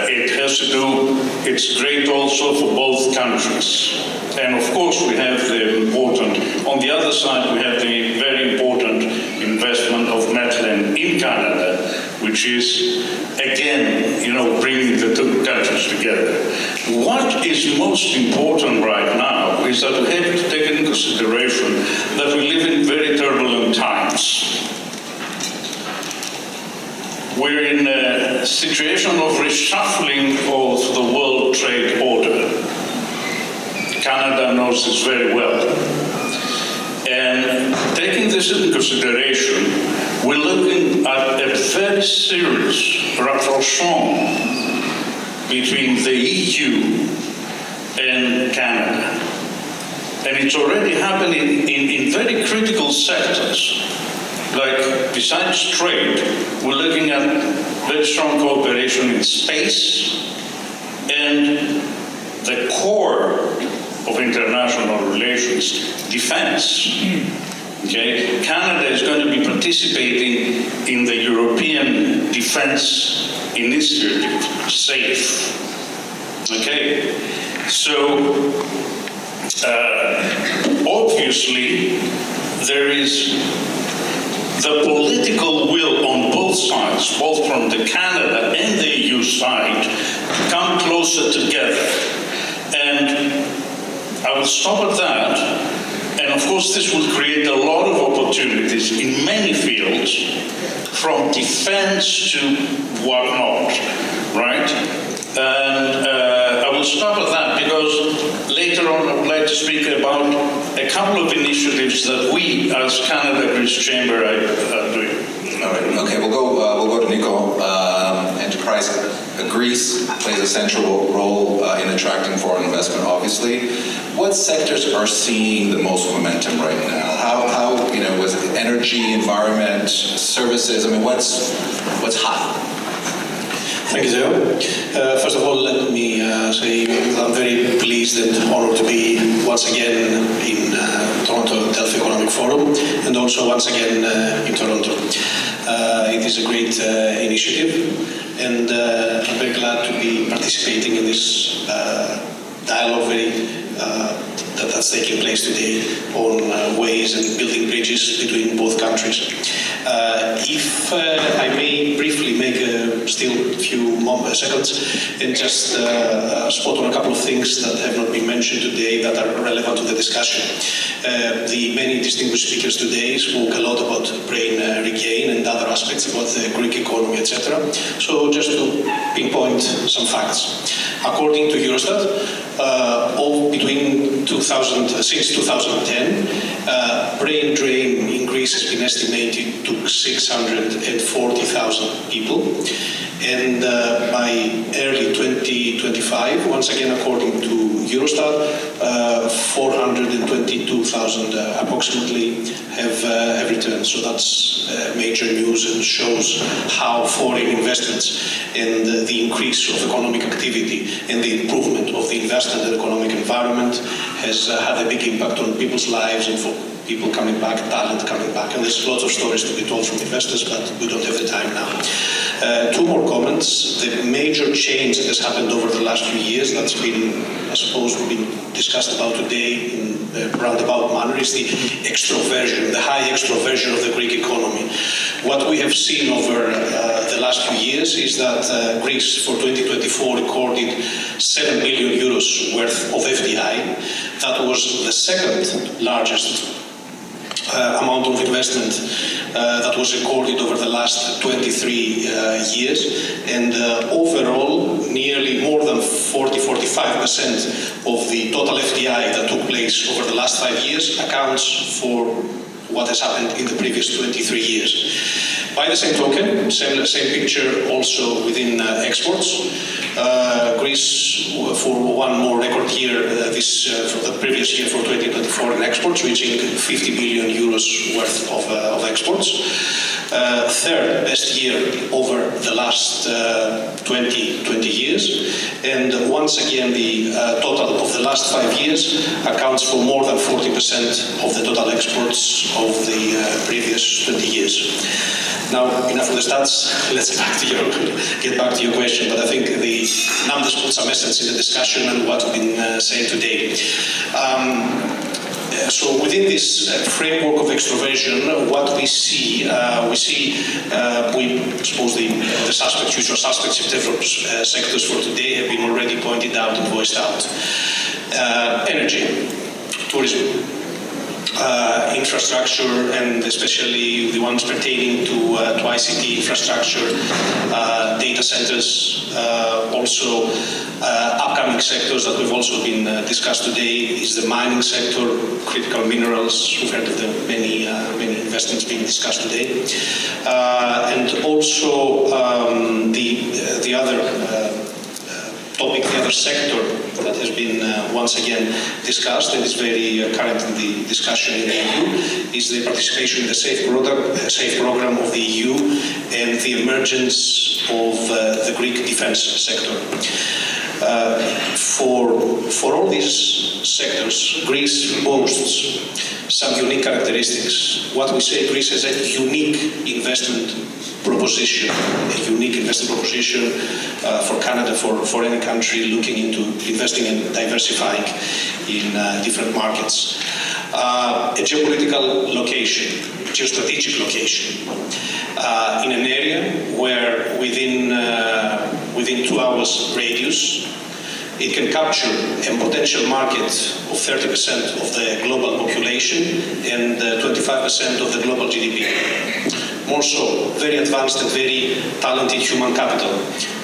it has to do, it's great also for both countries. And of course we have the important, on the other side we have the very important investment of Methlen in Canada, which is, again, bringing the two countries together. What is most important right now is that we have to take into consideration that we live in very turbulent times. We're in a situation of reshuffling of the world trade order. Canada knows this very well. And taking this into consideration, we're looking at a very serious rapprochement between the EU and Canada. And it's already happening in very critical sectors. Like, besides trade, we're looking at very strong cooperation in space, and the core of international relations, defense. Okay? Canada is going to be participating in the European Defense Initiative, SAFE. Okay? So, obviously, there is the political will on both sides, both from the Canada and the EU side, to come closer together. And I will stop at that. And of course, this will create a lot of opportunities in many fields, from defense to whatnot, right? And I will stop at that because later on I would like to speak about a couple of initiatives that we, as Canada Greece Chamber, are doing. All right. Okay. We'll go to Nico. Enterprise Greece plays a central role in attracting foreign investment. Obviously, what sectors are seeing the most momentum right now? How was it energy, environment, services? I mean, what's hot? Thank you, Theo. First of all, let me say I'm very pleased and honored to be once again in Toronto Delphi Economic Forum, and also once again in Toronto. It is a great initiative, and I'm very glad to be participating in this dialogue that's taking place today on ways and building bridges between both countries. If I may briefly make still a few seconds and just spot on a couple of things that have not been mentioned today that are relevant to the discussion. The many distinguished speakers today spoke a lot about brain regain and other aspects about the Greek economy, etc. So just to pinpoint some facts. According to Eurostat, since 2010, brain drain in Greece has been estimated to 640,000 people. And by early 2025, once again according to Eurostat, 422,000 approximately have returned. So that's major news and shows how foreign investments and the increase of economic activity and the improvement of the investment and economic environment has had a big impact on people's lives and for people coming back, talent coming back. And there's lots of stories to be told from investors, but we don't have the time now. Two more comments. The major change that has happened over the last few years that's been, I suppose, been discussed about today in a roundabout manner is the extroversion, the high extroversion of the Greek economy. What we have seen over the last few years is that Greece for 2024 recorded 7 billion euros worth of FDI. That was the second largest amount of investment that was recorded over the last 23 years, and overall nearly more than 40-45% of the total FDI that took place over the last 5 years accounts for what has happened in the previous 23 years. By the same token, same picture also within exports. Greece, for one more record year, for the previous year, for 2024 in exports, reaching 50 billion euros worth of exports. Third best year over the last 20 years. And once again, the total of the last 5 years accounts for more than 40% of the total exports of the previous 20 years. Now, enough of the stats, let's get back to your question, but I think the numbers put some essence in the discussion and what's been said today. So within this framework of extroversion, what we see, we suppose the suspects, usual suspects in different sectors for today have been already pointed out and voiced out. Energy, tourism, infrastructure, and especially the ones pertaining to ICT infrastructure, data centers, also upcoming sectors that we've also been discussed today is the mining sector, critical minerals. We've heard of the many investments being discussed today, and also the other topic, the other sector that has been once again discussed and is very current in the discussion in the EU is the participation in the SAFE program of the EU and the emergence of the Greek defense sector. For all these sectors, Greece boasts some unique characteristics. What we say, Greece has a unique investment proposition, for Canada, for any country looking into investing and diversifying in different markets. A geopolitical location, geostrategic location, in an area where within 2 hours radius, it can capture a potential market of 30% of the global population and 25% of the global GDP. More so, very advanced and very talented human capital,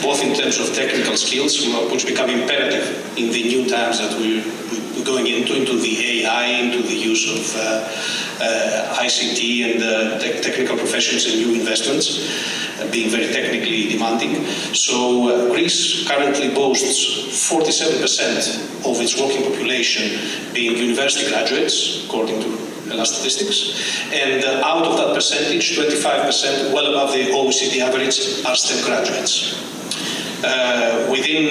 both in terms of technical skills, which become imperative in the new times that we're going into the AI, into the use of ICT and technical professions and new investments, being very technically demanding. So Greece currently boasts 47% of its working population being university graduates, according to the last statistics, and out of that percentage, 25%, well above the OECD average, are STEM graduates. Within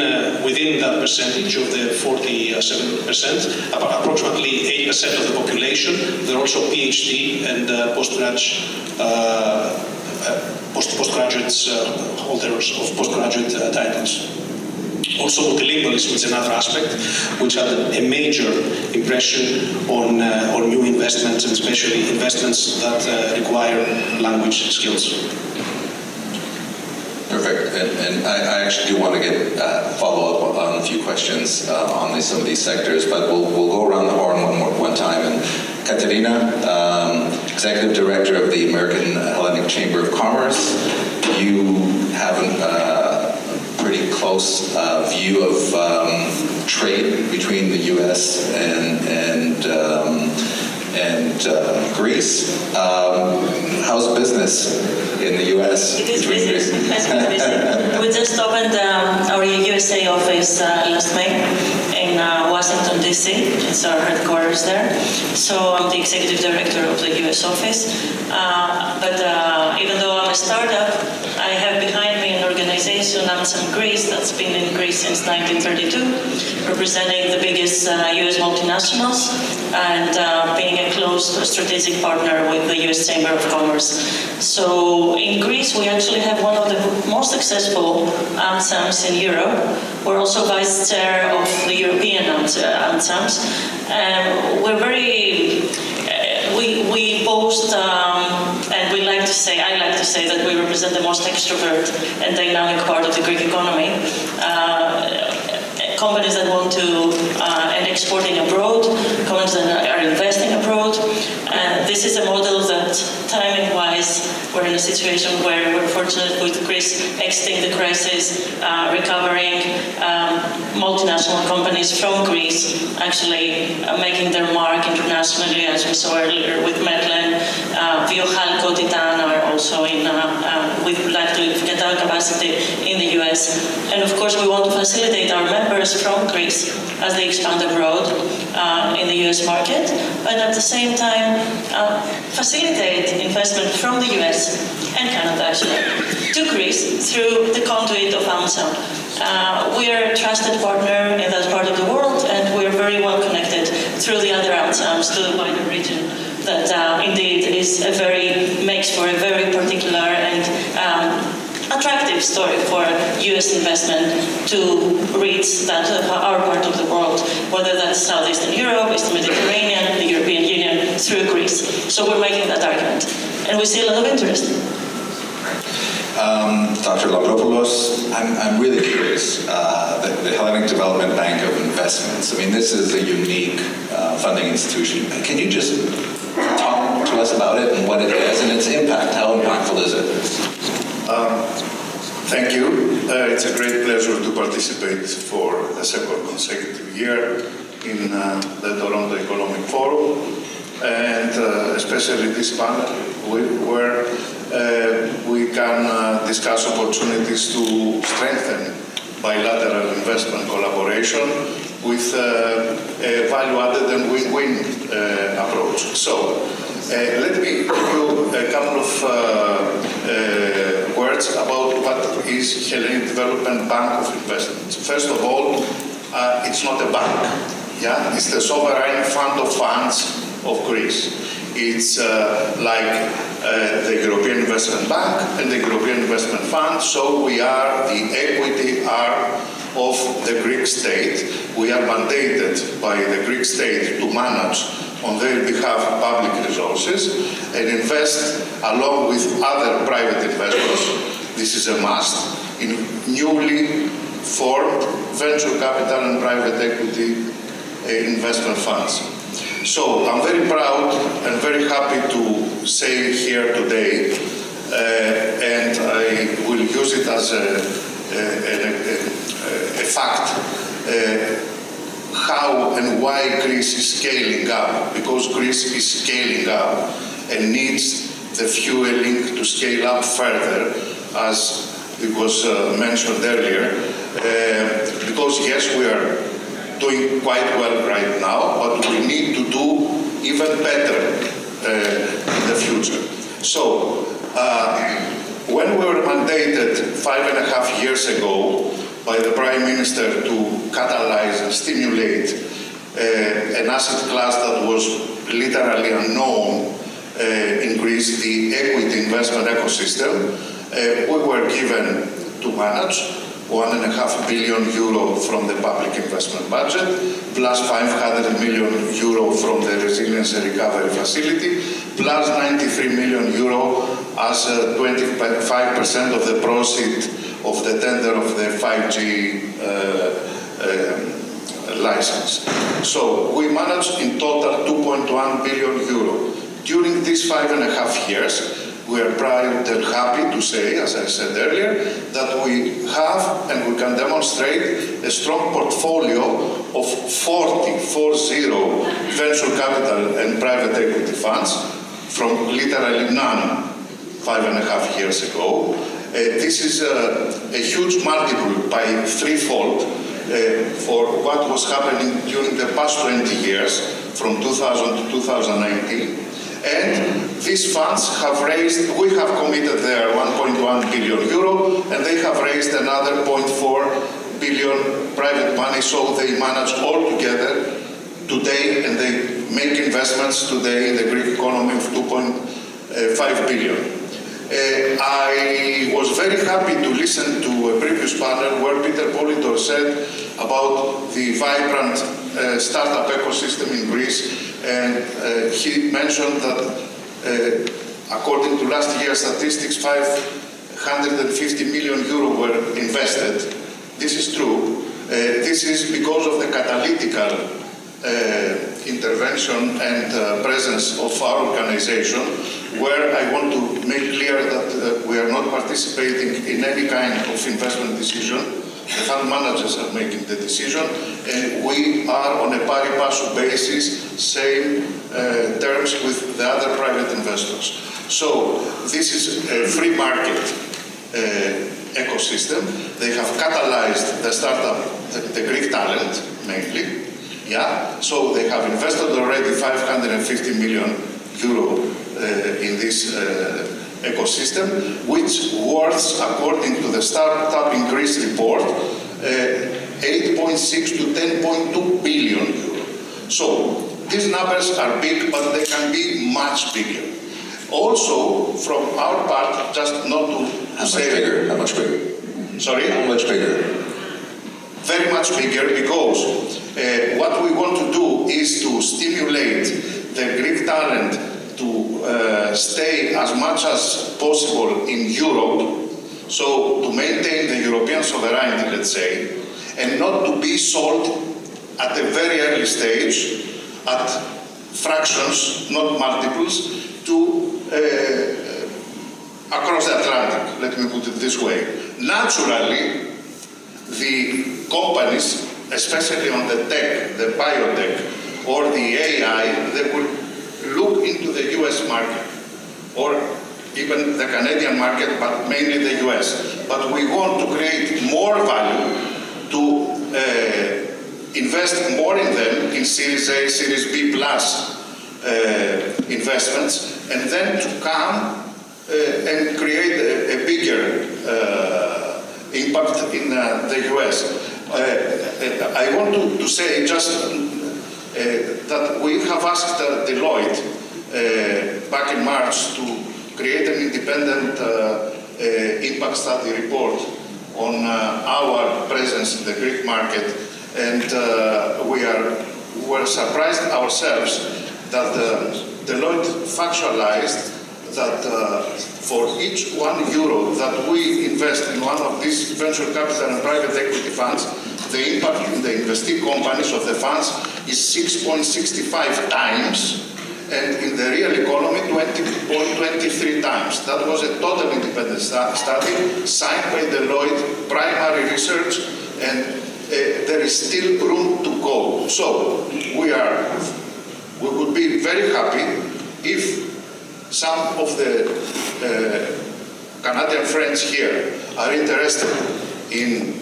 that percentage of the 47%, approximately 8% of the population, they're also PhD and postgraduates, holders of postgraduate titles. Also, multilingualism is another aspect which had a major impression on new investments, and especially investments that require language skills. Perfect. And I actually do want to get follow up on a few questions on some of these sectors, but we'll go around the horn one time. And Katerina, Executive Director of the American Hellenic Chamber of Commerce, you have a pretty close view of trade between the U.S. and Greece. How's business in the U.S.? It is busy. We just opened our USA office last May in Washington, D.C. It's our headquarters there. So I'm the executive director of the U.S. office. But even though I'm a startup, I have behind me an organization, AMSAM Greece, that's been in Greece since 1932, representing the biggest U.S. multinationals and being a close strategic partner with the U.S. Chamber of Commerce. So in Greece, we actually have one of the most successful AMSAMs in Europe. We're also vice chair of the European AMSAMs. We're very, we boast, and we like to say, I like to say that we represent the most extrovert and dynamic part of the Greek economy. Companies that want to, and exporting abroad, companies that are investing abroad, abroad. And this is a model that, timing-wise, we're in a situation where we're fortunate with Greece exiting the crisis, recovering, multinational companies from Greece actually making their mark internationally, as we saw earlier with Metlen, Viohalco, Titan are also with likely get our capacity in the US. And of course, we want to facilitate our members from Greece as they expand abroad in the US market, but at the same time, facilitate investment from the US and Canada actually to Greece through the conduit of AMSA. We are a trusted partner in that part of the world, and we are very well connected through the other AMSAs to the wider region. That indeed makes for a very particular and attractive story for U.S. investment to reach our part of the world, whether that's Southeastern Europe, Eastern Mediterranean, the European Union, through Greece. So we're making that argument, and we see a lot of interest. Dr. Lavropoulos, I'm really curious. The Hellenic Development Bank of Investments, I mean, this is a unique funding institution. Can you just talk to us about it and what it is and its impact? How impactful is it? Thank you. It's a great pleasure to participate for the second consecutive year in the Toronto Economic Forum, and especially this panel where we can discuss opportunities to strengthen bilateral investment collaboration with a value-added and win-win approach. So, let me give you a couple of words about what is Hellenic Development Bank of Investments. First of all, it's not a bank. Yeah, it's the sovereign fund of funds of Greece. It's like the European Investment Bank and the European Investment Fund, so we are the equity arm of the Greek state. We are mandated by the Greek state to manage on their behalf public resources and invest along with other private investors, this is a must, in newly formed venture capital and private equity investment funds. So I'm very proud and very happy to say here today, and I will use it as a fact, how and why Greece is scaling up, because Greece is scaling up and needs the fueling to scale up further, as it was mentioned earlier, because yes, we are doing quite well right now, but we need to do even better in the future. So, when we were mandated 5.5 years ago by the Prime Minister to catalyze and stimulate an asset class that was literally unknown in Greece, the equity investment ecosystem, we were given to manage 1.5 billion euro from the public investment budget, plus 500 million euro from the Resilience and Recovery Facility, plus 93 million euro as 25% of the proceeds of the tender of the 5G license. So we managed in total 2.1 billion euro. During these 5.5 years, we are proud and happy to say, as I said earlier, that we have and we can demonstrate a strong portfolio of 40 venture capital and private equity funds from literally none 5.5 years ago. This is a huge multiple by threefold for what was happening during the past 20 years, from 2000 to 2019. And these funds have raised, we have committed there 1.1 billion euro, and they have raised another 0.4 billion private money, so they manage all together today, and they make investments today in the Greek economy of 2.5 billion. I was very happy to listen to a previous panel where Peter Politor said about the vibrant startup ecosystem in Greece, and he mentioned that according to last year's statistics, 550 million euro were invested. This is true. This is because of the catalytical intervention and presence of our organization, where I want to make clear that we are not participating in any kind of investment decision. The fund managers are making the decision, and we are on a pari passu basis, same terms with the other private investors. So this is a free market ecosystem. They have catalyzed the startup, the Greek talent mainly. Yeah, so they have invested already 550 million euro in this ecosystem, which worth, according to the Startup in Greece report, 8.6 to 10.2 billion euro. So these numbers are big, but they can be much bigger. Also, from our part, just not to say... How much bigger? Sorry? How much bigger? Very much bigger, because what we want to do is to stimulate the Greek talent to stay as much as possible in Europe, so to maintain the European sovereignty, let's say, and not to be sold at a very early stage at fractions, not multiples, to across the Atlantic, let me put it this way. Naturally, the companies, especially on the tech, the biotech, or the AI, they will look into the US market, or even the Canadian market, but mainly the US. But we want to create more value, to invest more in them, in Series A, Series B plus investments, and then to come and create a bigger impact in the US. I want to say just that we have asked Deloitte back in March to create an independent impact study report on our presence in the Greek market, and we're surprised ourselves that Deloitte factualized that for each €1 that we invest in one of these venture capital and private equity funds, the impact in the investee companies of the funds is 6.65 times, and in the real economy 20.23 times. That was a total independent study signed by Deloitte, primary research, and there is still room to go. So we would be very happy if some of the Canadian friends here are interested in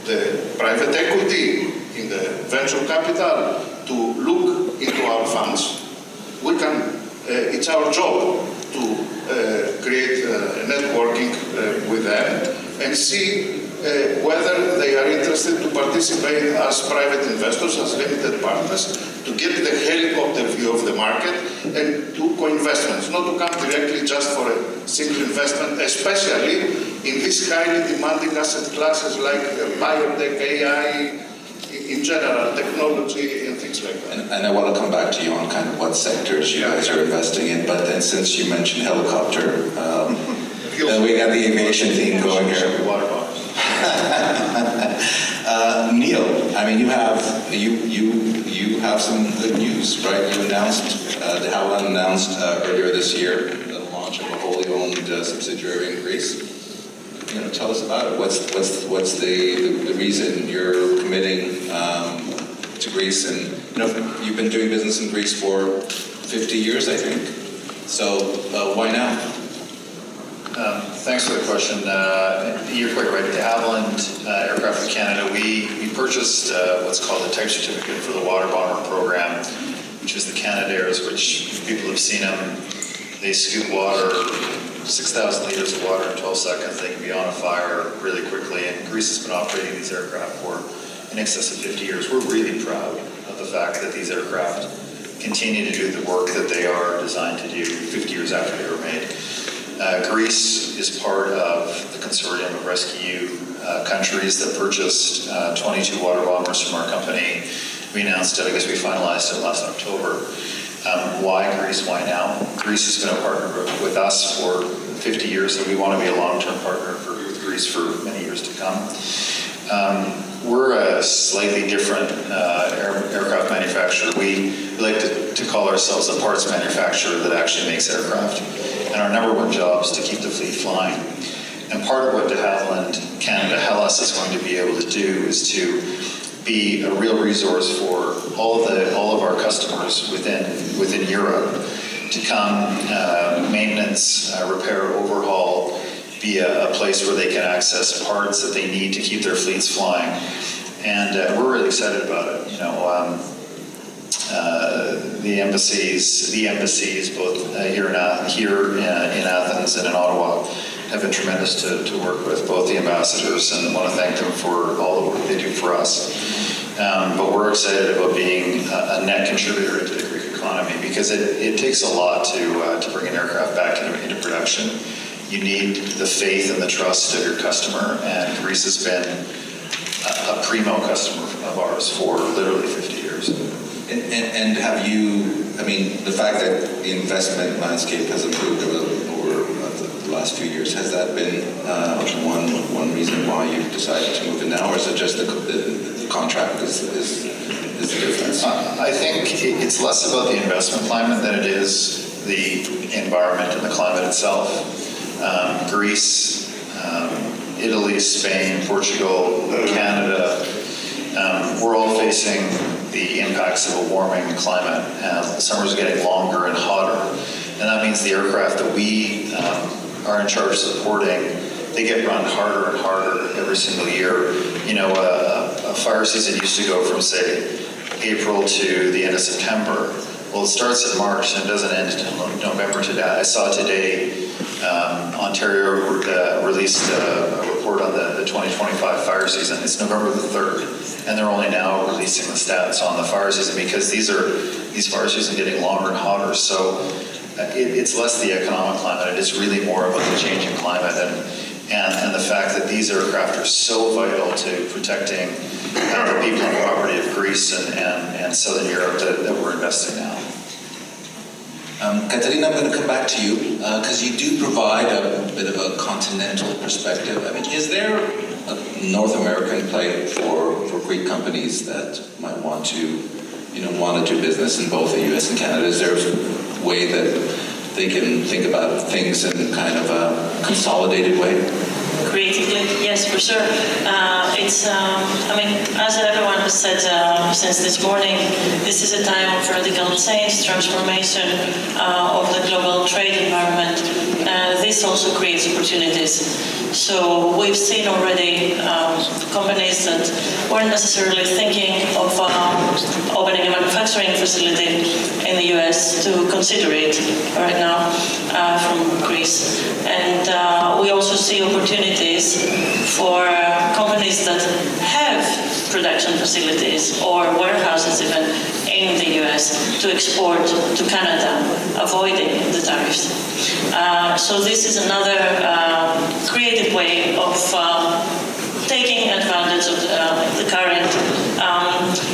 the private equity, in the venture capital, to look into our funds. We can, it's our job to create networking with them and see whether they are interested to participate as private investors, as limited partners, to get the helicopter view of the market and do co-investments, not to come directly just for a single investment, especially in these highly demanding asset classes like biotech, AI, in general, technology and things like that. And I want to come back to you on kind of what sectors you guys are investing in, but then since you mentioned helicopter, then we got the aviation theme going here. Neil, I mean, you have some good news, right? You announced, the Howland announced earlier this year the launch of a wholly owned subsidiary in Greece. You know, tell us about it. What's the reason you're committing to Greece? And you know, you've been doing business in Greece for 50 years, I think. So why now? Thanks for the question. You're quite right. The Howland Aircraft of Canada, we purchased what's called the Type Certificate for the Water Bomber Program, which is the Canadairs, which people have seen them. They scoop water, 6,000 liters of water in 12 seconds. They can be on a fire really quickly. And Greece has been operating these aircraft for in excess of 50 years. We're really proud of the fact that these aircraft continue to do the work that they are designed to do 50 years after they were made. Greece is part of the consortium of rescue countries that purchased 22 water bombers from our company. We announced it, I guess we finalized it last October. Why Greece? Why now? Greece has been a partner with us for 50 years, and we want to be a long-term partner with Greece for many years to come. We're a slightly different aircraft manufacturer. We like to call ourselves a parts manufacturer that actually makes aircraft. And our number one job is to keep the fleet flying. And part of what de Havilland Canada Hellas is going to be able to do is to be a real resource for all of our customers within Europe to come, maintenance, repair, overhaul, be a place where they can access parts that they need to keep their fleets flying. And we're really excited about it. You know, the embassies, both here in Athens and in Ottawa, have been tremendous to work with, both the ambassadors, and I want to thank them for all the work they do for us. But we're excited about being a net contributor into the Greek economy, because it takes a lot to bring an aircraft back into production. You need the faith and the trust of your customer, and Greece has been a primo customer of ours for literally 50 years. And have you, I mean, the fact that the investment landscape has improved over the last few years, has that been one reason why you've decided to move in now, or is it just the contract is the difference? I think it's less about the investment climate than it is the environment and the climate itself. Greece, Italy, Spain, Portugal, Canada, we're all facing the impacts of a warming climate. Summers are getting longer and hotter, and that means the aircraft that we are in charge of supporting, they get run harder and harder every single year. You know, a fire season used to go from, say, April to the end of September. Well, it starts in March and it doesn't end until November today. I saw today Ontario released a report on the 2025 fire season. It's November the 3rd, and they're only now releasing the stats on the fire season, because these fire seasons are getting longer and hotter. So it's less the economic climate. It is really more about the changing climate and the fact that these aircraft are so vital to protecting the people and property of Greece and Southern Europe that we're investing now. Katerina, I'm going to come back to you, because you do provide a bit of a continental perspective. I mean, is there a North American play for Greek companies that might want to do business in both the U.S. and Canada? Is there a way that they can think about things in kind of a consolidated way? Creatively, yes, for sure. I mean, as everyone has said since this morning, this is a time of radical change, transformation of the global trade environment. This also creates opportunities. So we've seen already companies that weren't necessarily thinking of opening a manufacturing facility in the US to consider it right now from Greece. And we also see opportunities for companies that have production facilities or warehouses even in the US to export to Canada, avoiding the tariffs. So this is another creative way of taking advantage of the current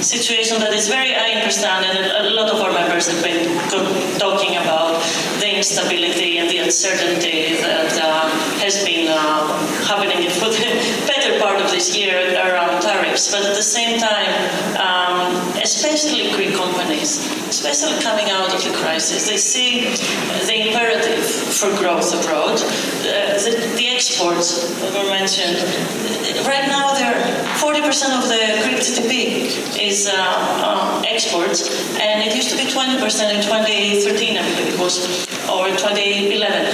situation that is very, I understand, and a lot of our members have been talking about the instability and the uncertainty that has been happening for the better part of this year around tariffs. But at the same time, especially Greek companies, especially coming out of the crisis, they see the imperative for growth abroad. The exports that were mentioned, right now, 40% of the Greek GDP is exports, and it used to be 20% in 2013, I believe it was, or 2011.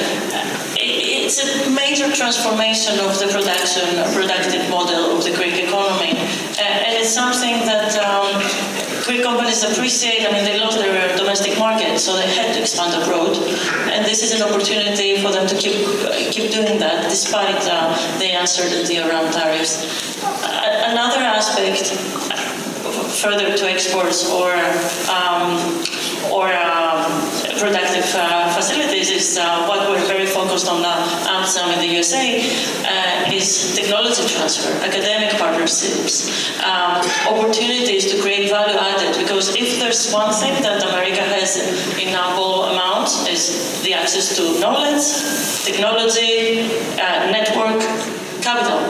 It's a major transformation of the productive model of the Greek economy, and it's something that Greek companies appreciate. I mean, they lost their domestic market, so they had to expand abroad, and this is an opportunity for them to keep doing that despite the uncertainty around tariffs. Another aspect, further to exports or productive facilities, is what we're very focused on now in the USA, is technology transfer, academic partnerships, opportunities to create value added, because if there's one thing that America has in ample amounts is the access to knowledge, technology, network, capital.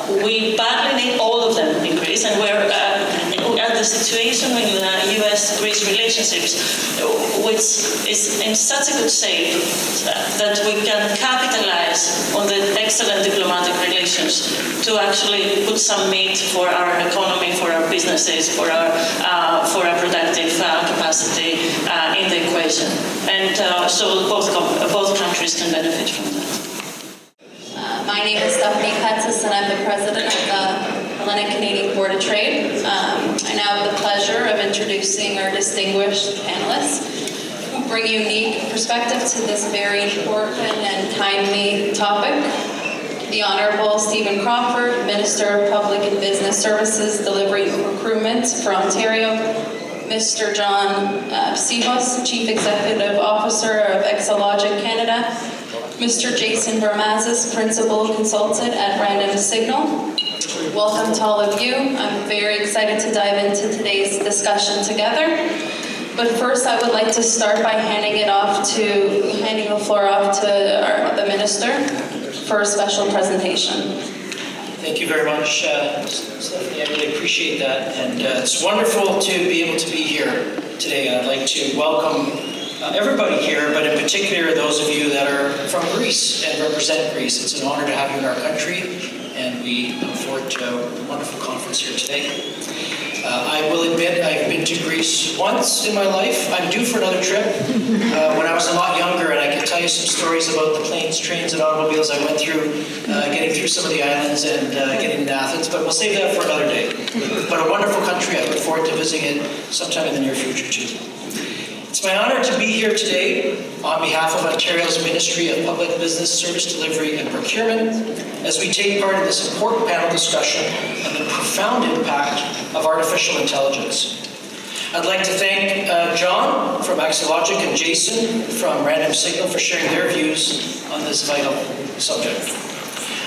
we badly need all of them in Greece, and we're at the situation in the US-Greece relationships, which is in such a good shape that we can capitalize on the excellent diplomatic relations to actually put some meat for our economy, for our businesses, for our productive capacity in the equation. And so both countries can benefit from that. My name is Delphi, and I'm the president of the Hellenic Canadian Board of Trade. I now have the pleasure of introducing our distinguished panelists who bring a unique perspective to this very important and timely topic. The Honourable Stephen Crawford, Minister of Public and Business Services, Delivery and Recruitment for Ontario. Mr. John Sivos, Chief Executive Officer of Exalogic Canada. Mr. Jason Vermazis, Principal Consultant at Random Signal. Welcome to all of you. I'm very excited to dive into today's discussion together. But first, I would like to start by handing the floor off to the Minister for a special presentation. Thank you very much, Stephanie. I really appreciate that. And it's wonderful to be able to be here today. I'd like to welcome everybody here, but in particular those of you that are from Greece and represent Greece. It's an honor to have you in our country, and we look forward to a wonderful conference here today. I will admit I've been to Greece once in my life. I'm due for another trip. When I was a lot younger, and I can tell you some stories about the planes, trains, and automobiles I went through, getting through some of the islands and getting into Athens, but we'll save that for another day. But a wonderful country. I look forward to visiting it sometime in the near future, too. It's my honor to be here today on behalf of Ontario's Ministry of Public Business Service Delivery and Procurement as we take part in this important panel discussion on the profound impact of artificial intelligence. I'd like to thank John from Exalogic and Jason from Random Signal for sharing their views on this vital subject.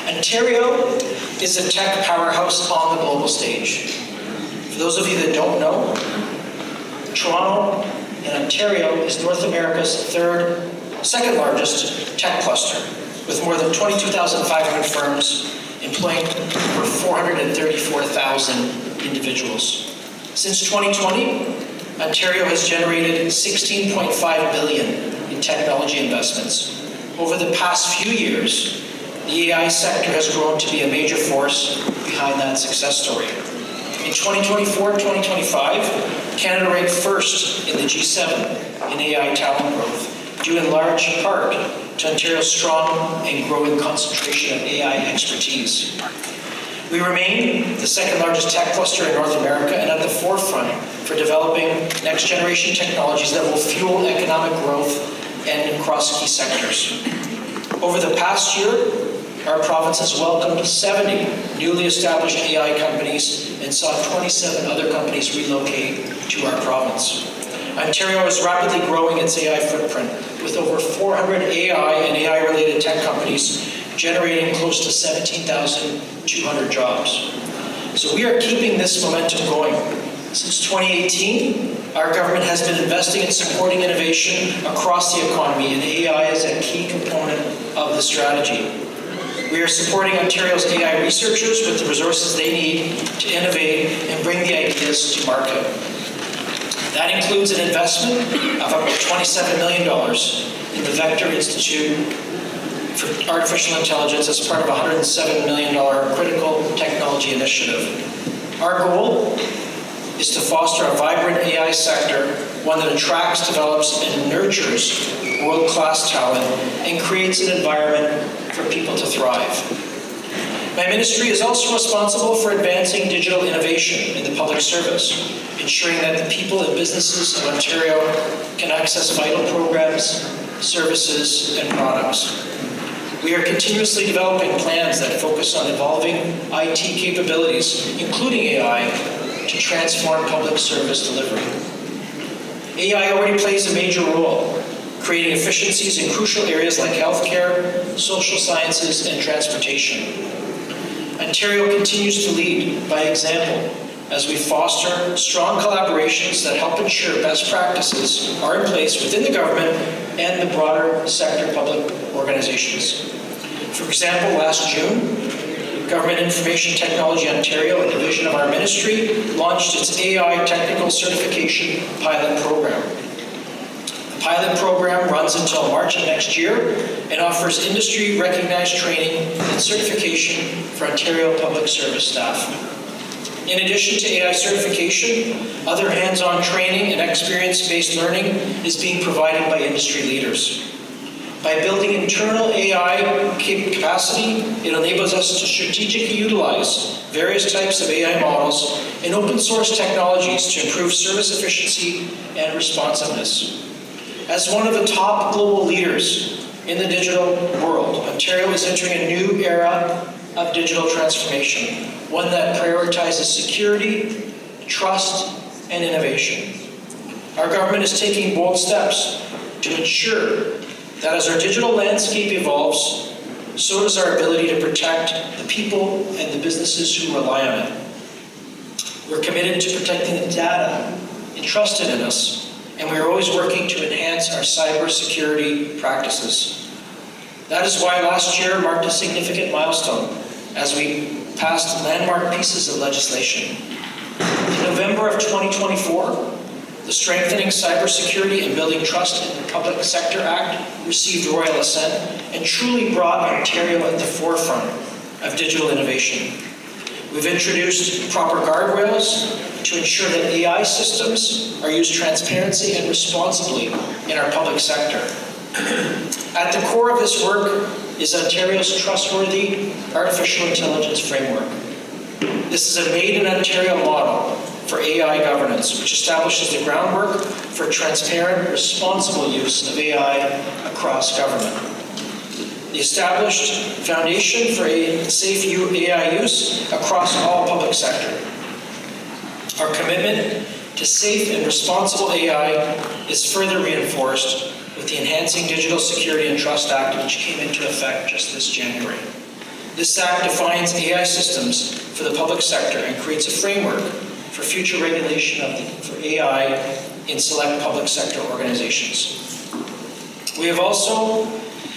Ontario is a tech powerhouse on the global stage. For those of you that don't know, Toronto and Ontario is North America's second largest tech cluster, with more than 22,500 firms employing over 434,000 individuals. Since 2020, Ontario has generated $16.5 billion in technology investments. Over the past few years, the AI sector has grown to be a major force behind that success story. In 2024-2025, Canada ranked first in the G7 in AI talent growth, due in large part to Ontario's strong and growing concentration of AI expertise. We remain the second largest tech cluster in North America and at the forefront for developing next generation technologies that will fuel economic growth and across key sectors. Over the past year, our province has welcomed 70 newly established AI companies and saw 27 other companies relocate to our province. Ontario is rapidly growing its AI footprint, with over 400 AI and AI-related tech companies generating close to 17,200 jobs. So we are keeping this momentum going. Since 2018, our government has been investing in supporting innovation across the economy, and AI is a key component of the strategy. We are supporting Ontario's AI researchers with the resources they need to innovate and bring the ideas to market. That includes an investment of up to $27 million in the Vector Institute for Artificial Intelligence as part of a $107 million critical technology initiative. Our goal is to foster a vibrant AI sector, one that attracts, develops, and nurtures world-class talent and creates an environment for people to thrive. My ministry is also responsible for advancing digital innovation in the public service, ensuring that the people and businesses of Ontario can access vital programs, services, and products. We are continuously developing plans that focus on evolving IT capabilities, including AI, to transform public service delivery. AI already plays a major role, creating efficiencies in crucial areas like healthcare, social sciences, and transportation. Ontario continues to lead by example as we foster strong collaborations that help ensure best practices are in place within the government and the broader sector public organizations. For example, last June, Government Information Technology Ontario, a division of our ministry, launched its AI Technical Certification Pilot Program. The pilot program runs until March of next year and offers industry-recognized training and certification for Ontario Public Service staff. In addition to AI certification, other hands-on training and experience-based learning is being provided by industry leaders. By building internal AI capacity, it enables us to strategically utilize various types of AI models and open source technologies to improve service efficiency and responsiveness. As one of the top global leaders in the digital world, Ontario is entering a new era of digital transformation, one that prioritizes security, trust, and innovation. Our government is taking bold steps to ensure that as our digital landscape evolves, so does our ability to protect the people and the businesses who rely on it. We're committed to protecting the data entrusted in us, and we are always working to enhance our cybersecurity practices. That is why last year marked a significant milestone as we passed landmark pieces of legislation. In November of 2024, the Strengthening Cybersecurity and Building Trust in the Public Sector Act received royal assent and truly brought Ontario at the forefront of digital innovation. We've introduced proper guardrails to ensure that AI systems are used transparently and responsibly in our public sector. At the core of this work is Ontario's trustworthy artificial intelligence framework. This is a made-in-Ontario model for AI governance, which establishes the groundwork for transparent, responsible use of AI across government. The established foundation for a safe AI use across all public sector. Our commitment to safe and responsible AI is further reinforced with the Enhancing Digital Security and Trust Act, which came into effect just this January. This act defines AI systems for the public sector and creates a framework for future regulation for AI in select public sector organizations. We have also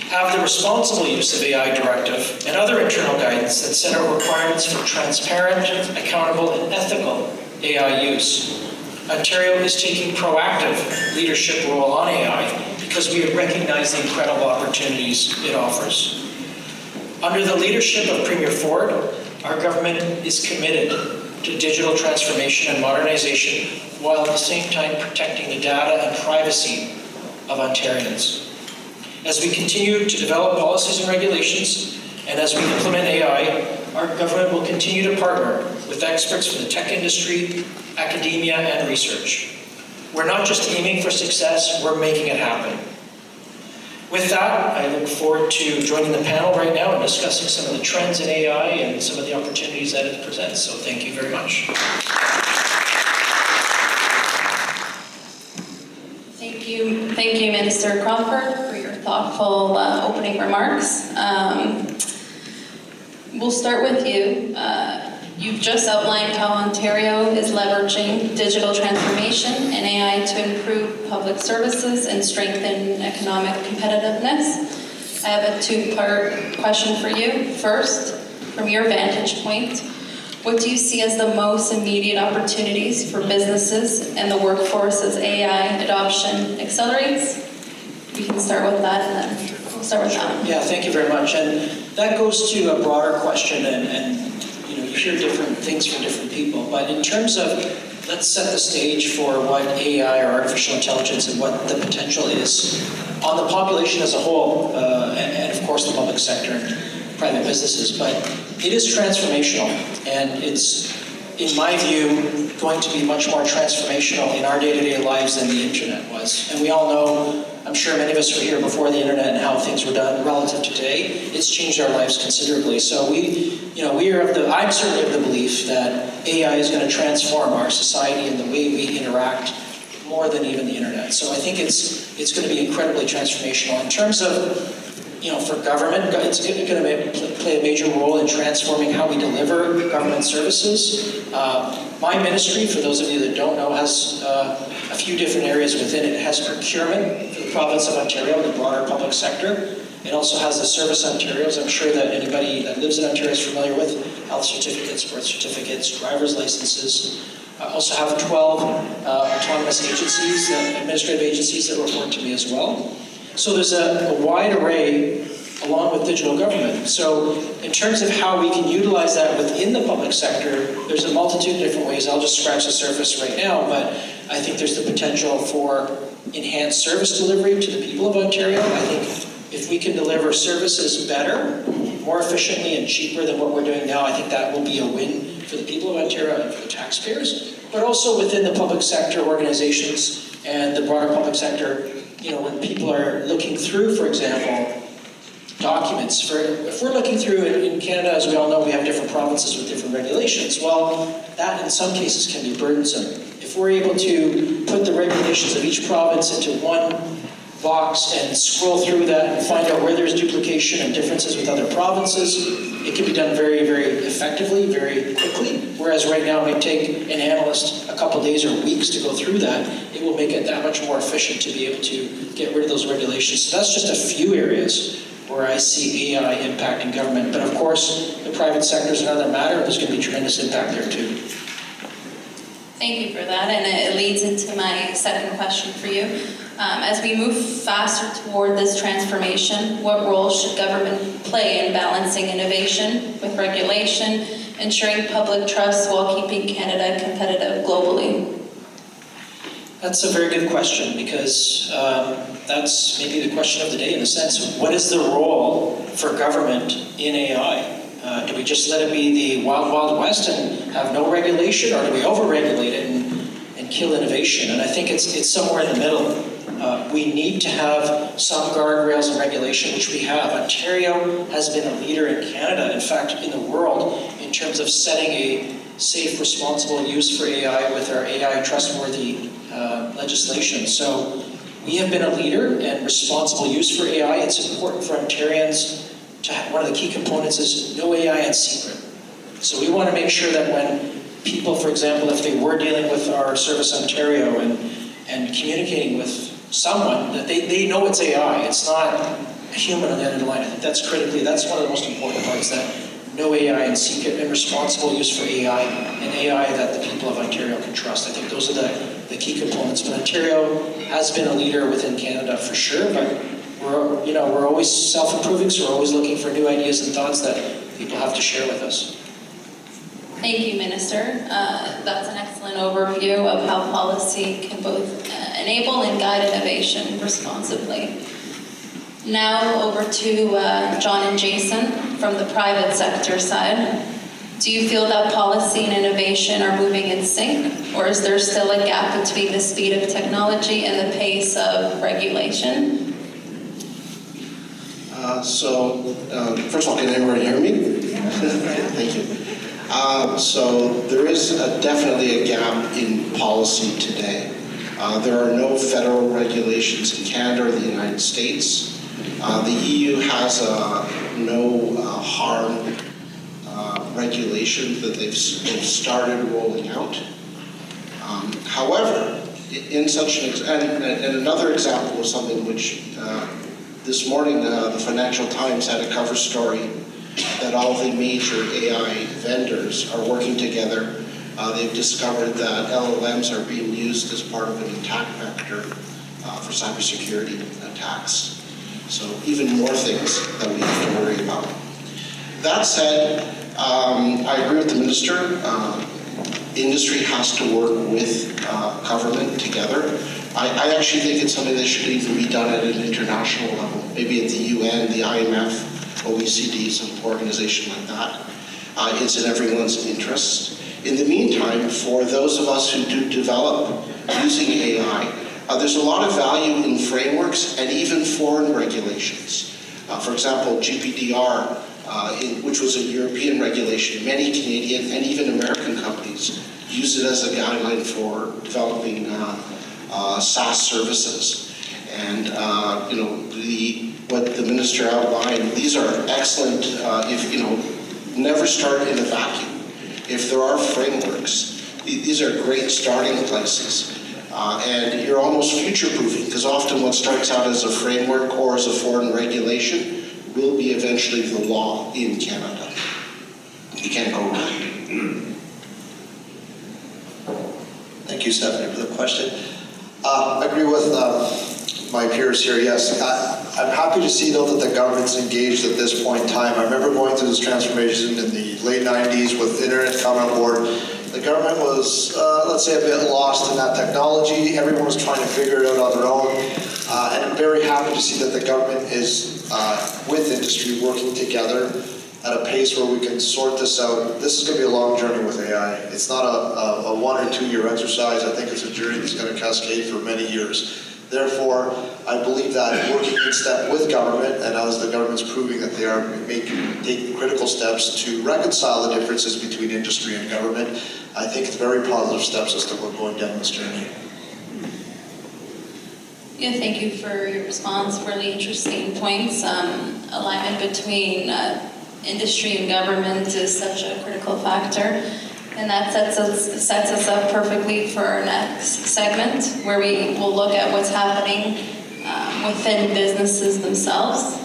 have the responsible use of AI directive and other internal guidance that set out requirements for transparent, accountable, and ethical AI use. Ontario is taking proactive leadership role on AI because we recognize the incredible opportunities it offers. Under the leadership of Premier Ford, our government is committed to digital transformation and modernization while at the same time protecting the data and privacy of Ontarians. As we continue to develop policies and regulations, and as we implement AI, our government will continue to partner with experts from the tech industry, academia, and research. We're not just aiming for success, we're making it happen. With that, I look forward to joining the panel right now and discussing some of the trends in AI and some of the opportunities that it presents. So thank you very much. Thank you, Minister Crawford, for your thoughtful opening remarks. We'll start with you. You've just outlined how Ontario is leveraging digital transformation and AI to improve public services and strengthen economic competitiveness. I have a two-part question for you. First, from your vantage point, what do you see as the most immediate opportunities for businesses and the workforce as AI adoption accelerates? We can start with that, and then we'll start with that. Yeah, thank you very much. And that goes to a broader question, and you hear different things from different people. But in terms of, let's set the stage for what AI or artificial intelligence and what the potential is on the population as a whole, and of course the public sector and private businesses. But it is transformational, and it's, in my view, going to be much more transformational in our day-to-day lives than the internet was. And we all know, I'm sure many of us were here before the internet and how things were done relative to today. It's changed our lives considerably. So I'm certainly of the belief that AI is going to transform our society and the way we interact more than even the internet. So I think it's going to be incredibly transformational. In terms of for government, it's going to play a major role in transforming how we deliver government services. My ministry, for those of you that don't know, has a few different areas within it. It has procurement for the province of Ontario, the broader public sector. It also has the Service Ontarios. I'm sure that anybody that lives in Ontario is familiar with health certificates, birth certificates, driver's licenses. I also have 12 autonomous agencies, administrative agencies that report to me as well. So there's a wide array along with digital government. So in terms of how we can utilize that within the public sector, there's a multitude of different ways. I'll just scratch the surface right now, but I think there's the potential for enhanced service delivery to the people of Ontario. I think if we can deliver services better, more efficiently and cheaper than what we're doing now, I think that will be a win for the people of Ontario and for the taxpayers, but also within the public sector organizations and the broader public sector. When people are looking through, for example, documents, if we're looking through in Canada, as we all know, we have different provinces with different regulations. Well, that in some cases can be burdensome. If we're able to put the regulations of each province into one box and scroll through that and find out where there's duplication and differences with other provinces, it can be done very, very effectively, very quickly. Whereas right now it may take an analyst a couple days or weeks to go through that. It will make it that much more efficient to be able to get rid of those regulations. So that's just a few areas where I see AI impacting government. But of course, the private sector is another matter. There's going to be tremendous impact there too. Thank you for that, and it leads into my second question for you. As we move faster toward this transformation, what role should government play in balancing innovation with regulation, ensuring public trust while keeping Canada competitive globally? That's a very good question, because that's maybe the question of the day in a sense. What is the role for government in AI? Do we just let it be the wild, wild west and have no regulation, or do we over-regulate it and kill innovation? And I think it's somewhere in the middle. We need to have some guardrails and regulation, which we have. Ontario has been a leader in Canada, in fact, in the world, in terms of setting a safe, responsible use for AI with our AI trustworthy legislation. So we have been a leader in responsible use for AI. It's important for Ontarians to have, one of the key components is no AI in secret. So we want to make sure that when people, for example, if they were dealing with our Service Ontario and communicating with someone, that they know it's AI. It's not a human on the end of the line. I think that's one of the most important parts, that no AI in secret and responsible use for AI, and AI that the people of Ontario can trust. I think those are the key components. But Ontario has been a leader within Canada for sure, but we're always self-improving, so we're always looking for new ideas and thoughts that people have to share with us. Thank you, Minister. That's an excellent overview of how policy can both enable and guide innovation responsibly. Now over to John and Jason from the private sector side. Do you feel that policy and innovation are moving in sync, or is there still a gap between the speed of technology and the pace of regulation? First of all, can everyone hear me? Thank you. So there is definitely a gap in policy today. There are no federal regulations in Canada or the United States. The EU has no harm regulation that they've started rolling out. However, in such and another example of something which this morning the Financial Times had a cover story that all the major AI vendors are working together. They've discovered that LLMs are being used as part of an attack vector for cybersecurity attacks. So even more things that we have to worry about. That said, I agree with the Minister. Industry has to work with government together. I actually think it's something that should even be done at an international level, maybe at the UN, the IMF, OECD, some organization like that. It's in everyone's interest. In the meantime, for those of us who do develop using AI, there's a lot of value in frameworks and even foreign regulations. For example, GPDR, which was a European regulation, many Canadian and even American companies use it as a guideline for developing SaaS services. And what the minister outlined, these are excellent, never start in a vacuum. If there are frameworks, these are great starting places. And you're almost future-proofing, because often what starts out as a framework or as a foreign regulation will be eventually the law in Canada. You can't go wrong. Thank you, Stephanie, for the question. I agree with my peers here. Yes, I'm happy to see, though, that the government's engaged at this point in time. I remember going through this transformation in the late 90s with internet coming on board. The government was, let's say, a bit lost in that technology. Everyone was trying to figure it out on their own. And I'm very happy to see that the government is, with industry, working together at a pace where we can sort this out. This is going to be a long journey with AI. It's not a 1 or 2 year exercise. I think it's a journey that's going to cascade for many years. Therefore, I believe that working in step with government, and as the government's proving that they are taking critical steps to reconcile the differences between industry and government, I think it's very positive steps as to we're going down this journey. Yeah, thank you for your response. Really interesting points. Alignment between industry and government is such a critical factor. And that sets us up perfectly for our next segment, where we will look at what's happening within businesses themselves.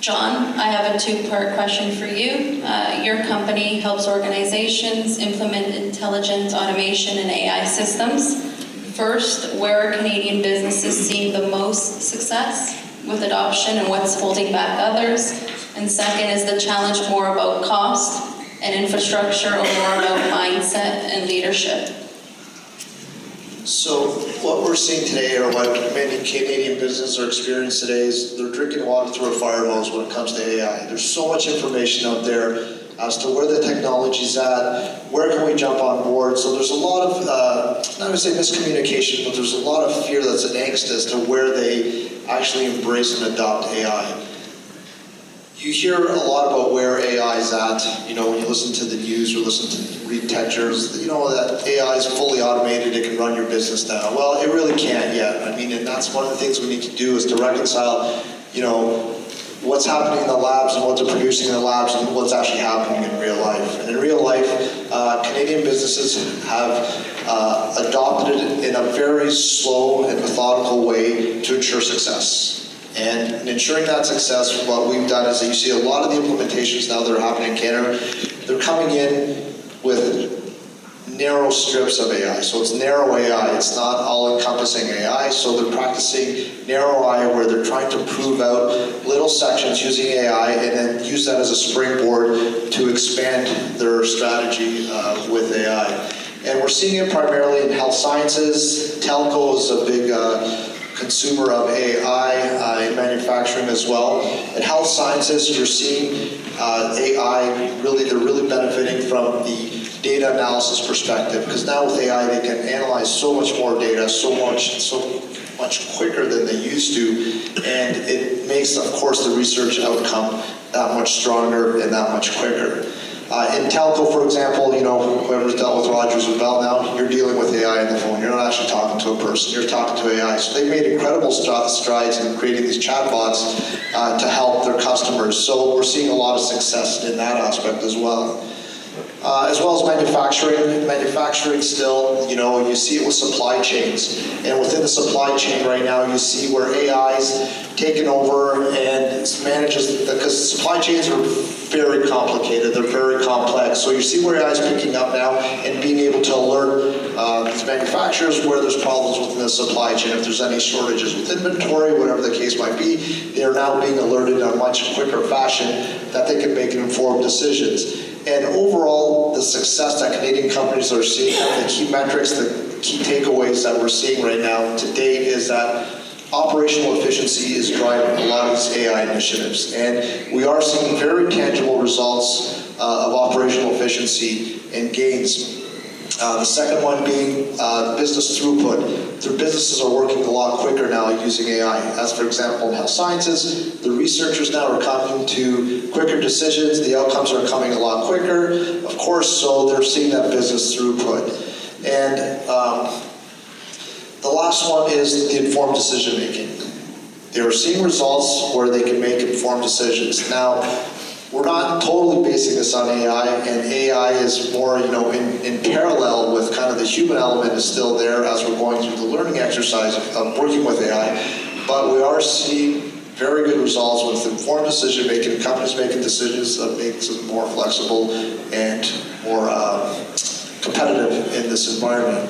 John, I have a two-part question for you. Your company helps organizations implement intelligent automation and AI systems. First, where are Canadian businesses seeing the most success with adoption, and what's holding back others? And second, is the challenge more about cost and infrastructure, or more about mindset and leadership? So what we're seeing today, or what many Canadian businesses are experiencing today, is they're drinking water through a fire hose when it comes to AI. There's so much information out there as to where the technology's at, where can we jump on board. So there's a lot of, not going to say miscommunication, but there's a lot of fear that's an angst as to where they actually embrace and adopt AI. You hear a lot about where AI is at, when you listen to the news or listen to read tech journals, that AI is fully automated, it can run your business now. Well, it really can't yet. And that's one of the things we need to do, is to reconcile, what's happening in the labs and what they're producing in the labs and what's actually happening in real life. And in real life, Canadian businesses have adopted it in a very slow and methodical way to ensure success. And in ensuring that success, what we've done is that you see a lot of the implementations now that are happening in Canada, they're coming in with narrow strips of AI. So it's narrow AI, it's not all-encompassing AI. So they're practicing narrow AI, where they're trying to prove out little sections using AI and then use that as a springboard to expand their strategy with AI. And we're seeing it primarily in health sciences. Telco is a big consumer of AI in manufacturing as well. In health sciences, you're seeing AI, they're really benefiting from the data analysis perspective, because now with AI they can analyze so much more data, so much quicker than they used to, and it makes, of course, the research outcome that much stronger and that much quicker. In telco, for example, whoever's dealt with Rogers or Bell now, you're dealing with AI on the phone. You're not actually talking to a person, you're talking to AI. So they've made incredible strides in creating these chatbots to help their customers. So we're seeing a lot of success in that aspect as well. As well as manufacturing. Manufacturing still, you see it with supply chains. And within the supply chain right now, you see where AI's taken over and manages, because supply chains are very complicated, they're very complex. So you see where AI is picking up now and being able to alert these manufacturers where there's problems within the supply chain. If there's any shortages with inventory, whatever the case might be, they are now being alerted in a much quicker fashion that they can make informed decisions. And overall, the success that Canadian companies are seeing, the key metrics, the key takeaways that we're seeing right now to date is that operational efficiency is driving a lot of these AI initiatives. And we are seeing very tangible results of operational efficiency and gains. The second one being business throughput. Their businesses are working a lot quicker now using AI. As for example, in health sciences, the researchers now are coming to quicker decisions. The outcomes are coming a lot quicker, of course, so they're seeing that business throughput. And the last one is the informed decision making. They are seeing results where they can make informed decisions. Now, we're not totally basing this on AI, and AI is more, in parallel with kind of the human element is still there as we're going through the learning exercise of working with AI, but we are seeing very good results with informed decision making, companies making decisions that makes it more flexible and more competitive in this environment.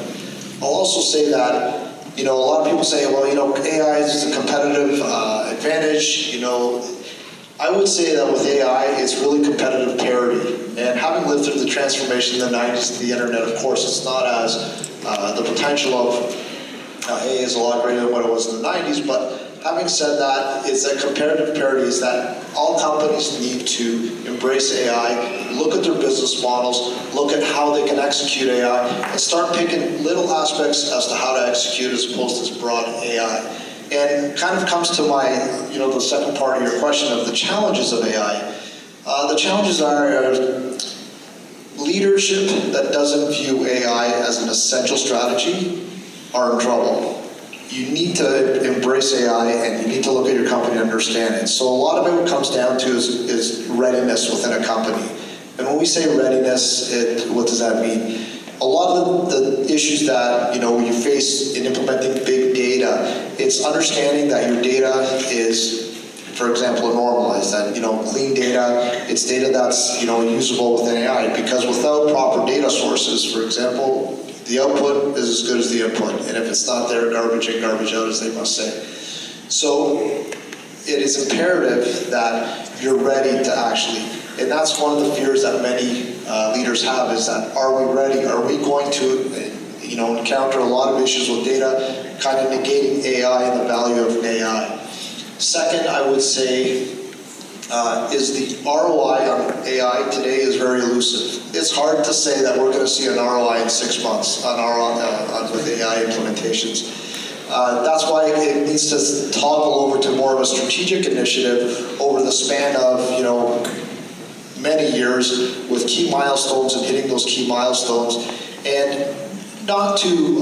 I'll also say that, a lot of people say, well, AI is a competitive advantage, I would say that with AI, it's really competitive parity. And having lived through the transformation in the 90s to the internet, of course, it's not as, the potential of AI is a lot greater than what it was in the 90s, but having said that, it's that comparative parity is that all companies need to embrace AI, look at their business models, look at how they can execute AI, and start picking little aspects as to how to execute as opposed to this broad AI. And kind of comes to my, the second part of your question of the challenges of AI. The challenges are leadership that doesn't view AI as an essential strategy are in trouble. You need to embrace AI and you need to look at your company and understand it. So a lot of it what comes down to is readiness within a company. And when we say readiness, what does that mean? A lot of the issues that you face in implementing big data, it's understanding that your data is, for example, normalized, that clean data, it's data that's usable within AI. Because without proper data sources, for example, the output is as good as the input, and if it's not there, garbage in, garbage out, as they must say. So it is imperative that you're ready to actually, and that's one of the fears that many leaders have, is that are we ready? Are we going to encounter a lot of issues with data, kind of negating AI and the value of AI? Second, I would say, is the ROI on AI today is very elusive. It's hard to say that we're going to see an ROI in 6 months with AI implementations. That's why it needs to toggle over to more of a strategic initiative over the span of many years with key milestones and hitting those key milestones, and not to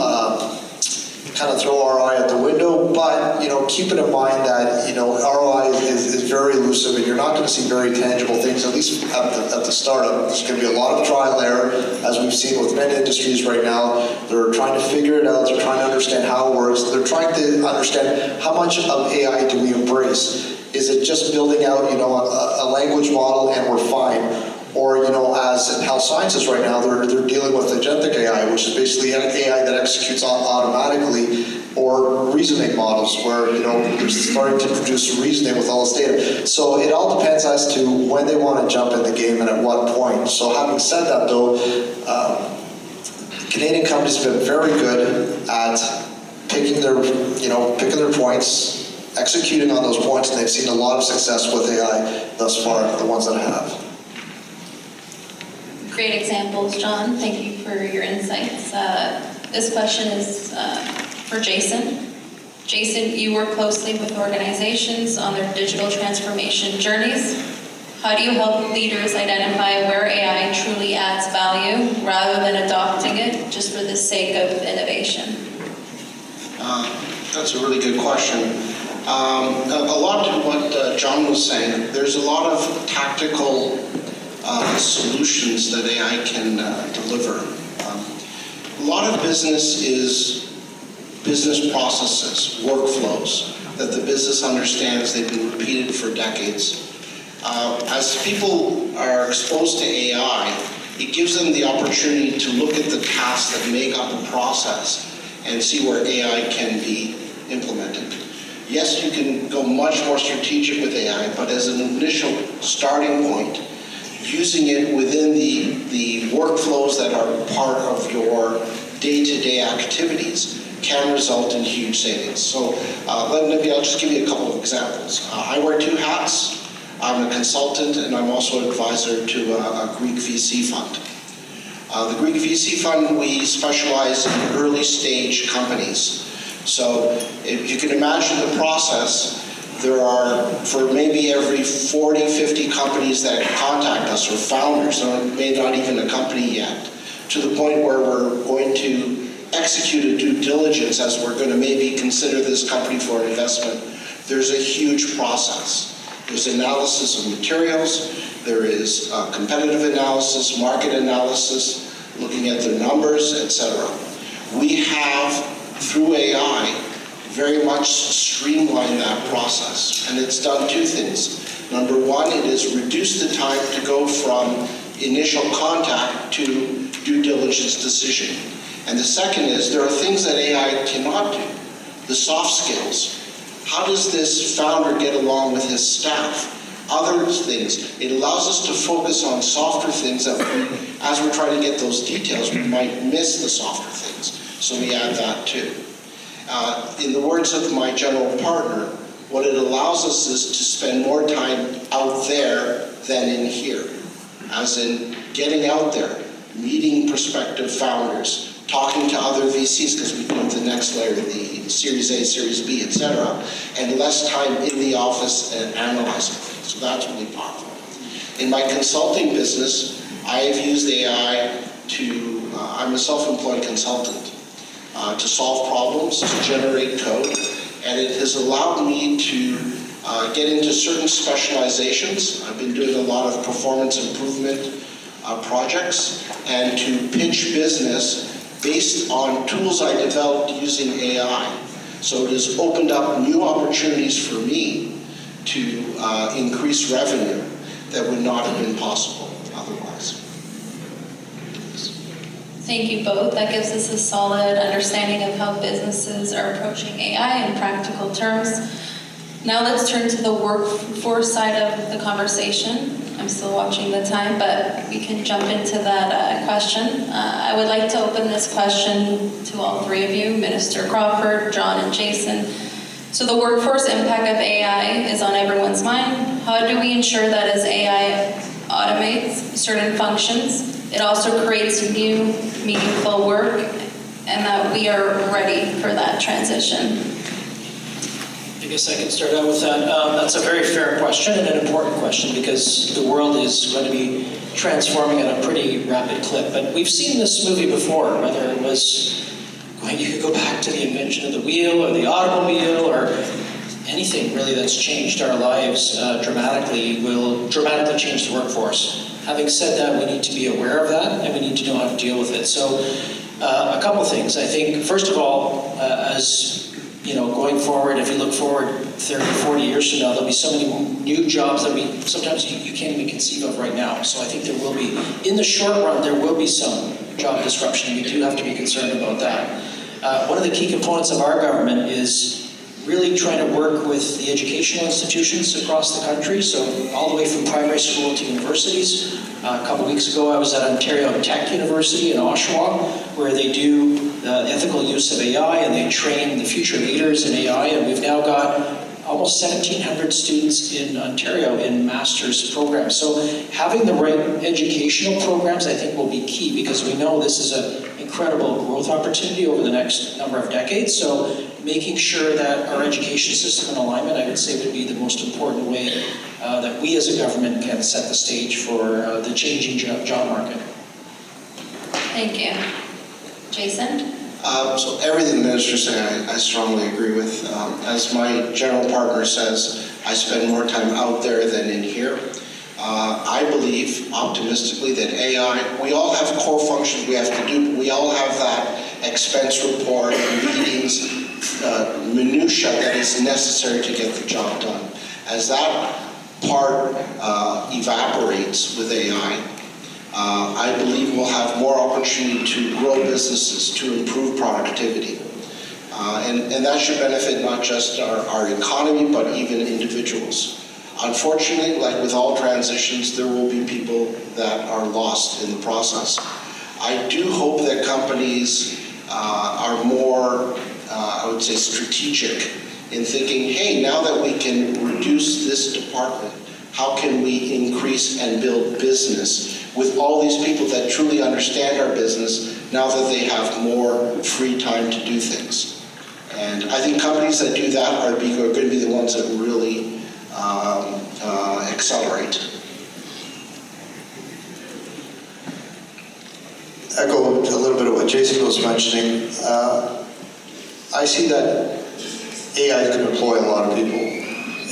kind of throw ROI out the window, but keeping in mind that ROI is very elusive, and you're not going to see very tangible things, at least at the startup. There's going to be a lot of trial and error, as we've seen with many industries right now. They're trying to figure it out. They're trying to understand how it works. They're trying to understand how much of AI do we embrace. Is it just building out a language model and we're fine? Or, as in health sciences right now, they're dealing with agentic AI, which is basically AI that executes automatically, or reasoning models where, they're starting to produce reasoning with all this data. So it all depends as to when they want to jump in the game and at what point. So having said that, though, Canadian companies have been very good at picking their points, executing on those points, and they've seen a lot of success with AI thus far, the ones that have. Great examples, John. Thank you for your insights. This question is for Jason. Jason, you work closely with organizations on their digital transformation journeys. How do you help leaders identify where AI truly adds value rather than adopting it just for the sake of innovation? That's a really good question. A lot of what John was saying, there's a lot of tactical solutions that AI can deliver. A lot of business is business processes, workflows that the business understands. They've been repeated for decades. As people are exposed to AI, it gives them the opportunity to look at the tasks that make up a process and see where AI can be implemented. Yes, you can go much more strategic with AI, but as an initial starting point, using it within the workflows that are part of your day-to-day activities can result in huge savings. So maybe I'll just give you a couple of examples. I wear two hats. I'm a consultant, and I'm also an advisor to a Greek VC fund. The Greek VC fund, we specialize in early stage companies. So if you can imagine the process, there are, for maybe every 40, 50 companies that contact us, or founders, or may not even a company yet, to the point where we're going to execute a due diligence as we're going to maybe consider this company for an investment. there's a huge process. There's analysis of materials, there is competitive analysis, market analysis, looking at their numbers, etc. We have, through AI, very much streamlined that process, and it's done two things. Number one, it has reduced the time to go from initial contact to due diligence decision. And the second is, there are things that AI cannot do. The soft skills. How does this founder get along with his staff? Other things. It allows us to focus on softer things that as we're trying to get those details, we might miss the softer things. So we add that too. In the words of my general partner, what it allows us is to spend more time out there than in here. As in getting out there, meeting prospective founders, talking to other VCs, because we do the next layer, the Series A, Series B, etc., and less time in the office and analyzing things. So that's really powerful. In my consulting business, I have used AI to, I'm a self-employed consultant, to solve problems, to generate code, and it has allowed me to get into certain specializations. I've been doing a lot of performance improvement projects, and to pitch business based on tools I developed using AI. So it has opened up new opportunities for me to increase revenue that would not have been possible otherwise. Thank you both. That gives us a solid understanding of how businesses are approaching AI in practical terms. Now let's turn to the workforce side of the conversation. I'm still watching the time, but we can jump into that question. I would like to open this question to all three of you, Minister Crawford, John, and Jason. So the workforce impact of AI is on everyone's mind. How do we ensure that as AI automates certain functions, it also creates new, meaningful work, and that we are ready for that transition? I guess I can start out with that. That's a very fair question and an important question because the world is going to be transforming at a pretty rapid clip. But we've seen this movie before, whether it was, you could go back to the invention of the wheel or the automobile or anything really that's changed our lives dramatically will dramatically change the workforce. Having said that, we need to be aware of that and we need to know how to deal with it. So a couple things. I think, first of all, as you know, going forward, if you look forward 30, 40 years from now, there'll be so many new jobs that we sometimes you can't even conceive of right now. So I think there will be, in the short run, there will be some job disruption. We do have to be concerned about that. One of the key components of our government is really trying to work with the educational institutions across the country, so all the way from primary school to universities. A couple weeks ago, I was at Ontario Tech University in Oshawa, where they do the ethical use of AI and they train the future leaders in AI, and we've now got almost 1,700 students in Ontario in master's programs. So having the right educational programs, I think, will be key because we know this is an incredible growth opportunity over the next number of decades. So making sure that our education system in alignment, I would say, would be the most important way that we as a government can set the stage for the changing job market. Thank you. Jason? So everything the minister said, I strongly agree with. As my general partner says, I spend more time out there than in here. I believe optimistically that AI, we all have core functions we have to do, but we all have that expense report, meetings, minutia that is necessary to get the job done. As that part evaporates with AI, I believe we'll have more opportunity to grow businesses, to improve productivity. And that should benefit not just our economy, but even individuals. Unfortunately, like with all transitions, there will be people that are lost in the process. I do hope that companies are more, I would say, strategic in thinking, hey, now that we can reduce this department, how can we increase and build business with all these people that truly understand our business now that they have more free time to do things? And I think companies that do that are going to be the ones that really accelerate. Echo a little bit of what Jason was mentioning. I see that AI can employ a lot of people.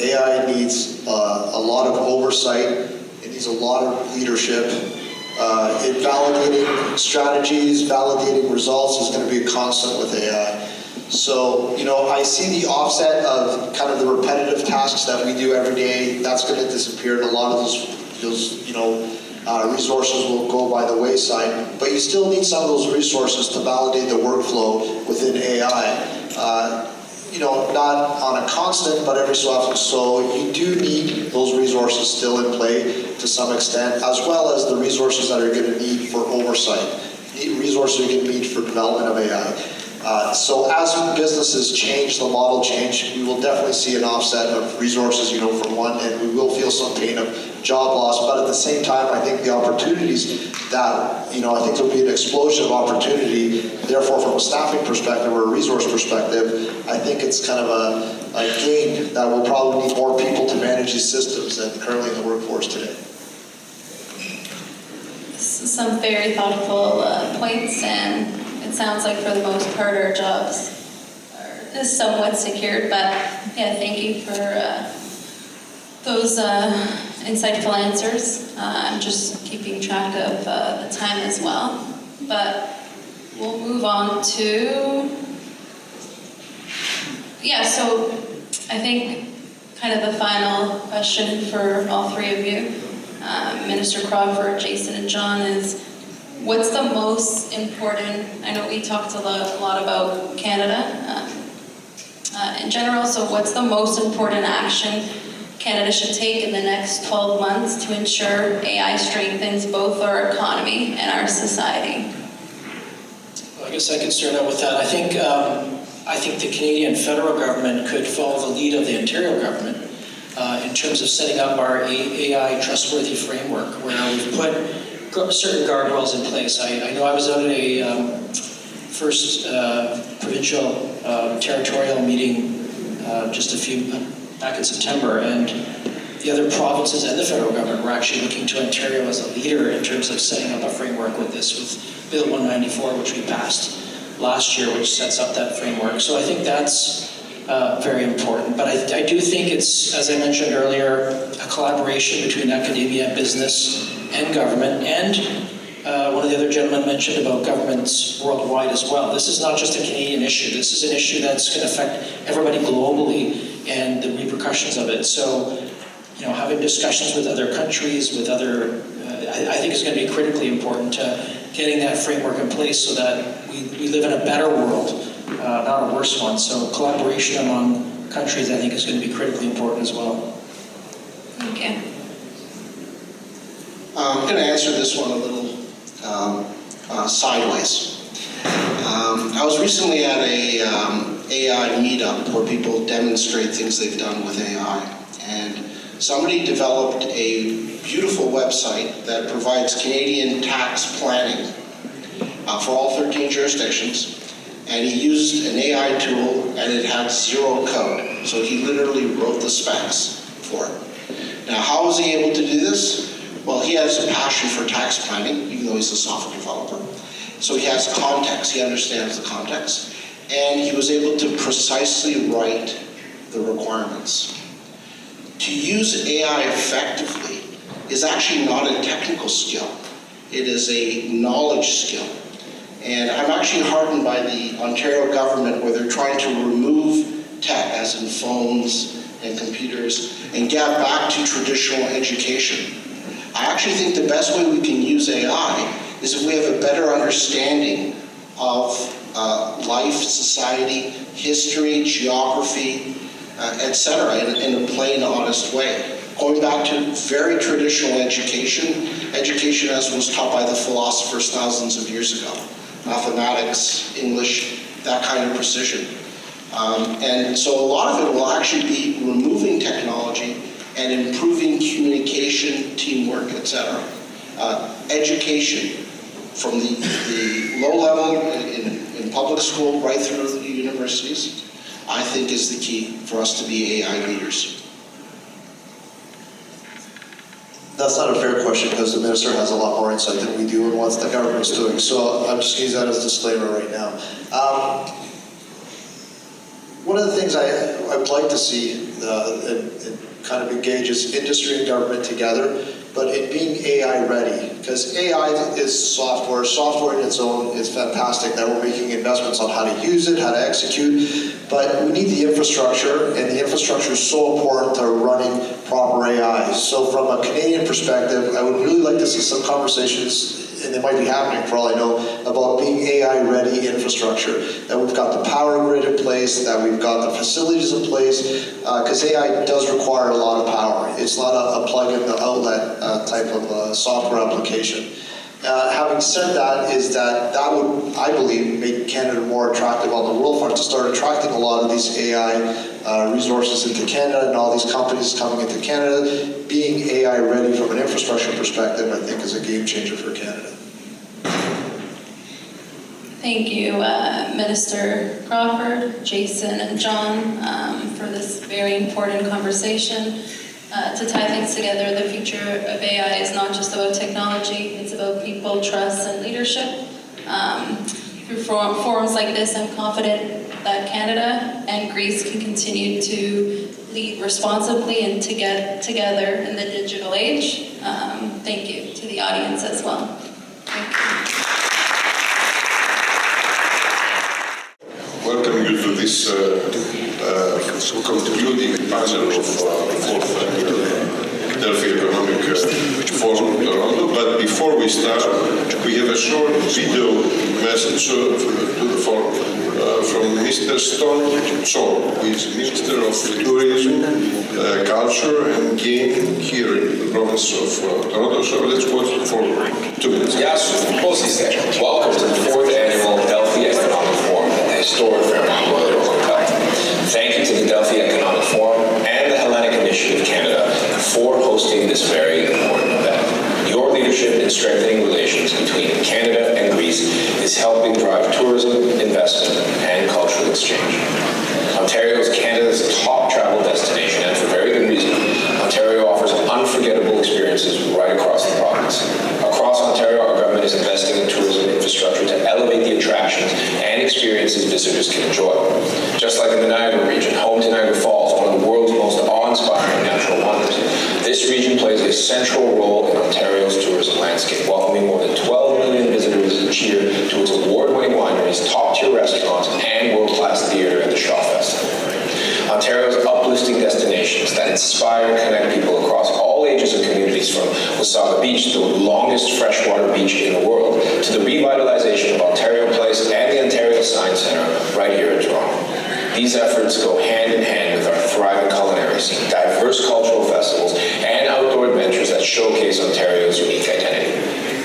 AI needs a lot of oversight. It needs a lot of leadership. In validating strategies, validating results is going to be a constant with AI. So, I see the offset of kind of the repetitive tasks that we do every day. That's going to disappear, and a lot of those resources will go by the wayside. But you still need some of those resources to validate the workflow within AI. Not on a constant, but every so often. So you do need those resources still in play to some extent, as well as the resources that are going to need for oversight, resources you're going to need for development of AI. So as businesses change, the model change, we will definitely see an offset of resources, from one, and we will feel some pain of job loss. But at the same time, I think the opportunities that, I think there'll be an explosion of opportunity. Therefore, from a staffing perspective or a resource perspective, I think it's kind of a gain that we'll probably need more people to manage these systems than currently in the workforce today. Some very thoughtful points, and it sounds like for the most part our jobs are somewhat secured, but yeah, thank you for those insightful answers. I'm just keeping track of the time as well, but we'll move on to, so I think kind of the final question for all three of you, Minister Crawford, Jason, and John, is what's the most important, I know we talked a lot about Canada in general, so what's the most important action Canada should take in the next 12 months to ensure AI strengthens both our economy and our society? Well, I guess I could start out with that. I think the Canadian federal government could follow the lead of the Ontario government in terms of setting up our AI trustworthy framework, where we've put certain guardrails in place. I know I was out at a first provincial territorial meeting back in September, and the other provinces and the federal government were actually looking to Ontario as a leader in terms of setting up a framework with this, with Bill 194, which we passed last year, which sets up that framework. So I think that's very important. But I do think it's, as I mentioned earlier, a collaboration between academia, business, and government. And one of the other gentlemen mentioned about governments worldwide as well. This is not just a Canadian issue. This is an issue that's going to affect everybody globally and the repercussions of it. So, having discussions with other countries, with other, I think is going to be critically important to getting that framework in place so that we live in a better world, not a worse one. So collaboration among countries, I think, is going to be critically important as well. Okay. I'm going to answer this one a little sideways. I was recently at a AI meetup where people demonstrate things they've done with AI, and somebody developed a beautiful website that provides Canadian tax planning for all 13 jurisdictions, and he used an AI tool and it had zero code, so he literally wrote the specs for it. Now, how was he able to do this? Well, he has a passion for tax planning, even though he's a software developer. So he has context, he understands the context, and he was able to precisely write the requirements. To use AI effectively is actually not a technical skill. It is a knowledge skill. And I'm actually heartened by the Ontario government where they're trying to remove tech, as in phones and computers, and get back to traditional education. I actually think the best way we can use AI is if we have a better understanding of life, society, history, geography, etc., in a plain, honest way. Going back to very traditional education as was taught by the philosophers thousands of years ago. Mathematics, English, that kind of precision. And so a lot of it will actually be removing technology and improving communication, teamwork, etc. Education, from the low level in public school right through the universities, I think is the key for us to be AI leaders. That's not a fair question because the minister has a lot more insight than we do and what the government's doing. So I'm just going to use that as a disclaimer right now. one of the things I would like to see and kind of engages industry and government together, but in being AI ready, because AI is software. Software in its own is fantastic, that we're making investments on how to use it, how to execute, but we need the infrastructure, and the infrastructure is so important to running proper AI. So from a Canadian perspective, I would really like to see some conversations, and they might be happening for all I know, about being AI-ready infrastructure, that we've got the power grid in place, that we've got the facilities in place, because AI does require a lot of power. It's not a plug-in-the-outlet type of software application. Having said that, that would, I believe, make Canada more attractive on the world front to start attracting a lot of these AI resources into Canada, and all these companies coming into Canada. Being AI ready from an infrastructure perspective, I think, is a game changer for Canada. Thank you, Minister Crawford, Jason, and John, for this very important conversation. To tie things together, the future of AI is not just about technology, it's about people, trust, and leadership. Through forums like this, I'm confident that Canada and Greece can continue to lead responsibly and to get together in the digital age. Thank you to the audience as well. Thank you. Welcome you to this concluding panel of fourth Delphi Economic Forum Toronto. But before we start, we have a short video message to the forum from Mr. Stone Cho, who is Minister of Tourism, Culture and Game here in the province of Toronto. So let's watch it for 2 minutes. Yes, welcome to the 4th Annual Delphi Economic Forum at the historic Fairmont Royal Hotel. Thank you to the Delphi Economic Forum and the Hellenic Initiative Canada for hosting this very important event. Your leadership in strengthening relations between Canada and Greece is helping drive tourism, investment, and cultural exchange. Ontario is Canada's top travel destination, and for very good reason. Ontario offers unforgettable experiences right across the province. Across Ontario, our government is investing in tourism infrastructure to elevate the attractions and experiences visitors can enjoy. Just like in the Niagara region, home to Niagara Falls, one of the world's most awe-inspiring natural wonders, this region plays a central role in Ontario's tourism landscape, welcoming more than 12 million visitors each year to its award-winning wineries, top-tier restaurants, and world-class theater at the Shaw Festival. Ontario's uplifting destinations that inspire and connect people across all ages and communities, from Wasaga Beach, the longest freshwater beach in the world, to the revitalization of Ontario Place and the Ontario Science Centre right here in Toronto. These efforts go hand in hand with our thriving culinary scene, diverse cultural festivals, and outdoor adventures that showcase Ontario's unique identity.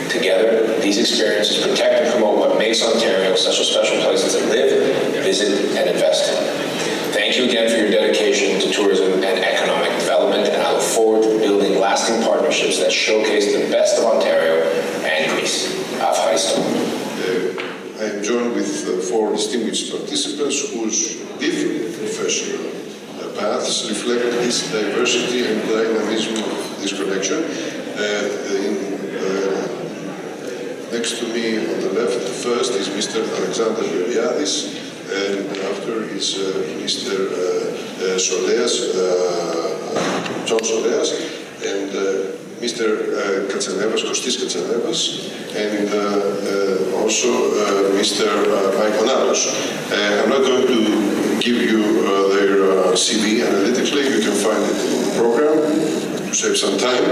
Together, these experiences protect and promote what makes Ontario such a special place to live, visit, and invest in. Thank you again for your dedication to tourism and economic development, and I look forward to building lasting partnerships that showcase the best of Ontario and Greece. I am joined with 4 distinguished participants whose different professional paths reflect this diversity and dynamism of this connection. Next to me on the left, first is Mr. Alexander Georgiadis, and after is Mr. Soleas, John Soleas, and Mr. Katsanevas, Kostis Katsanevas, and also Mr. Mike Onatos. I'm not going to give you their CV analytically, you can find it in the program to save some time,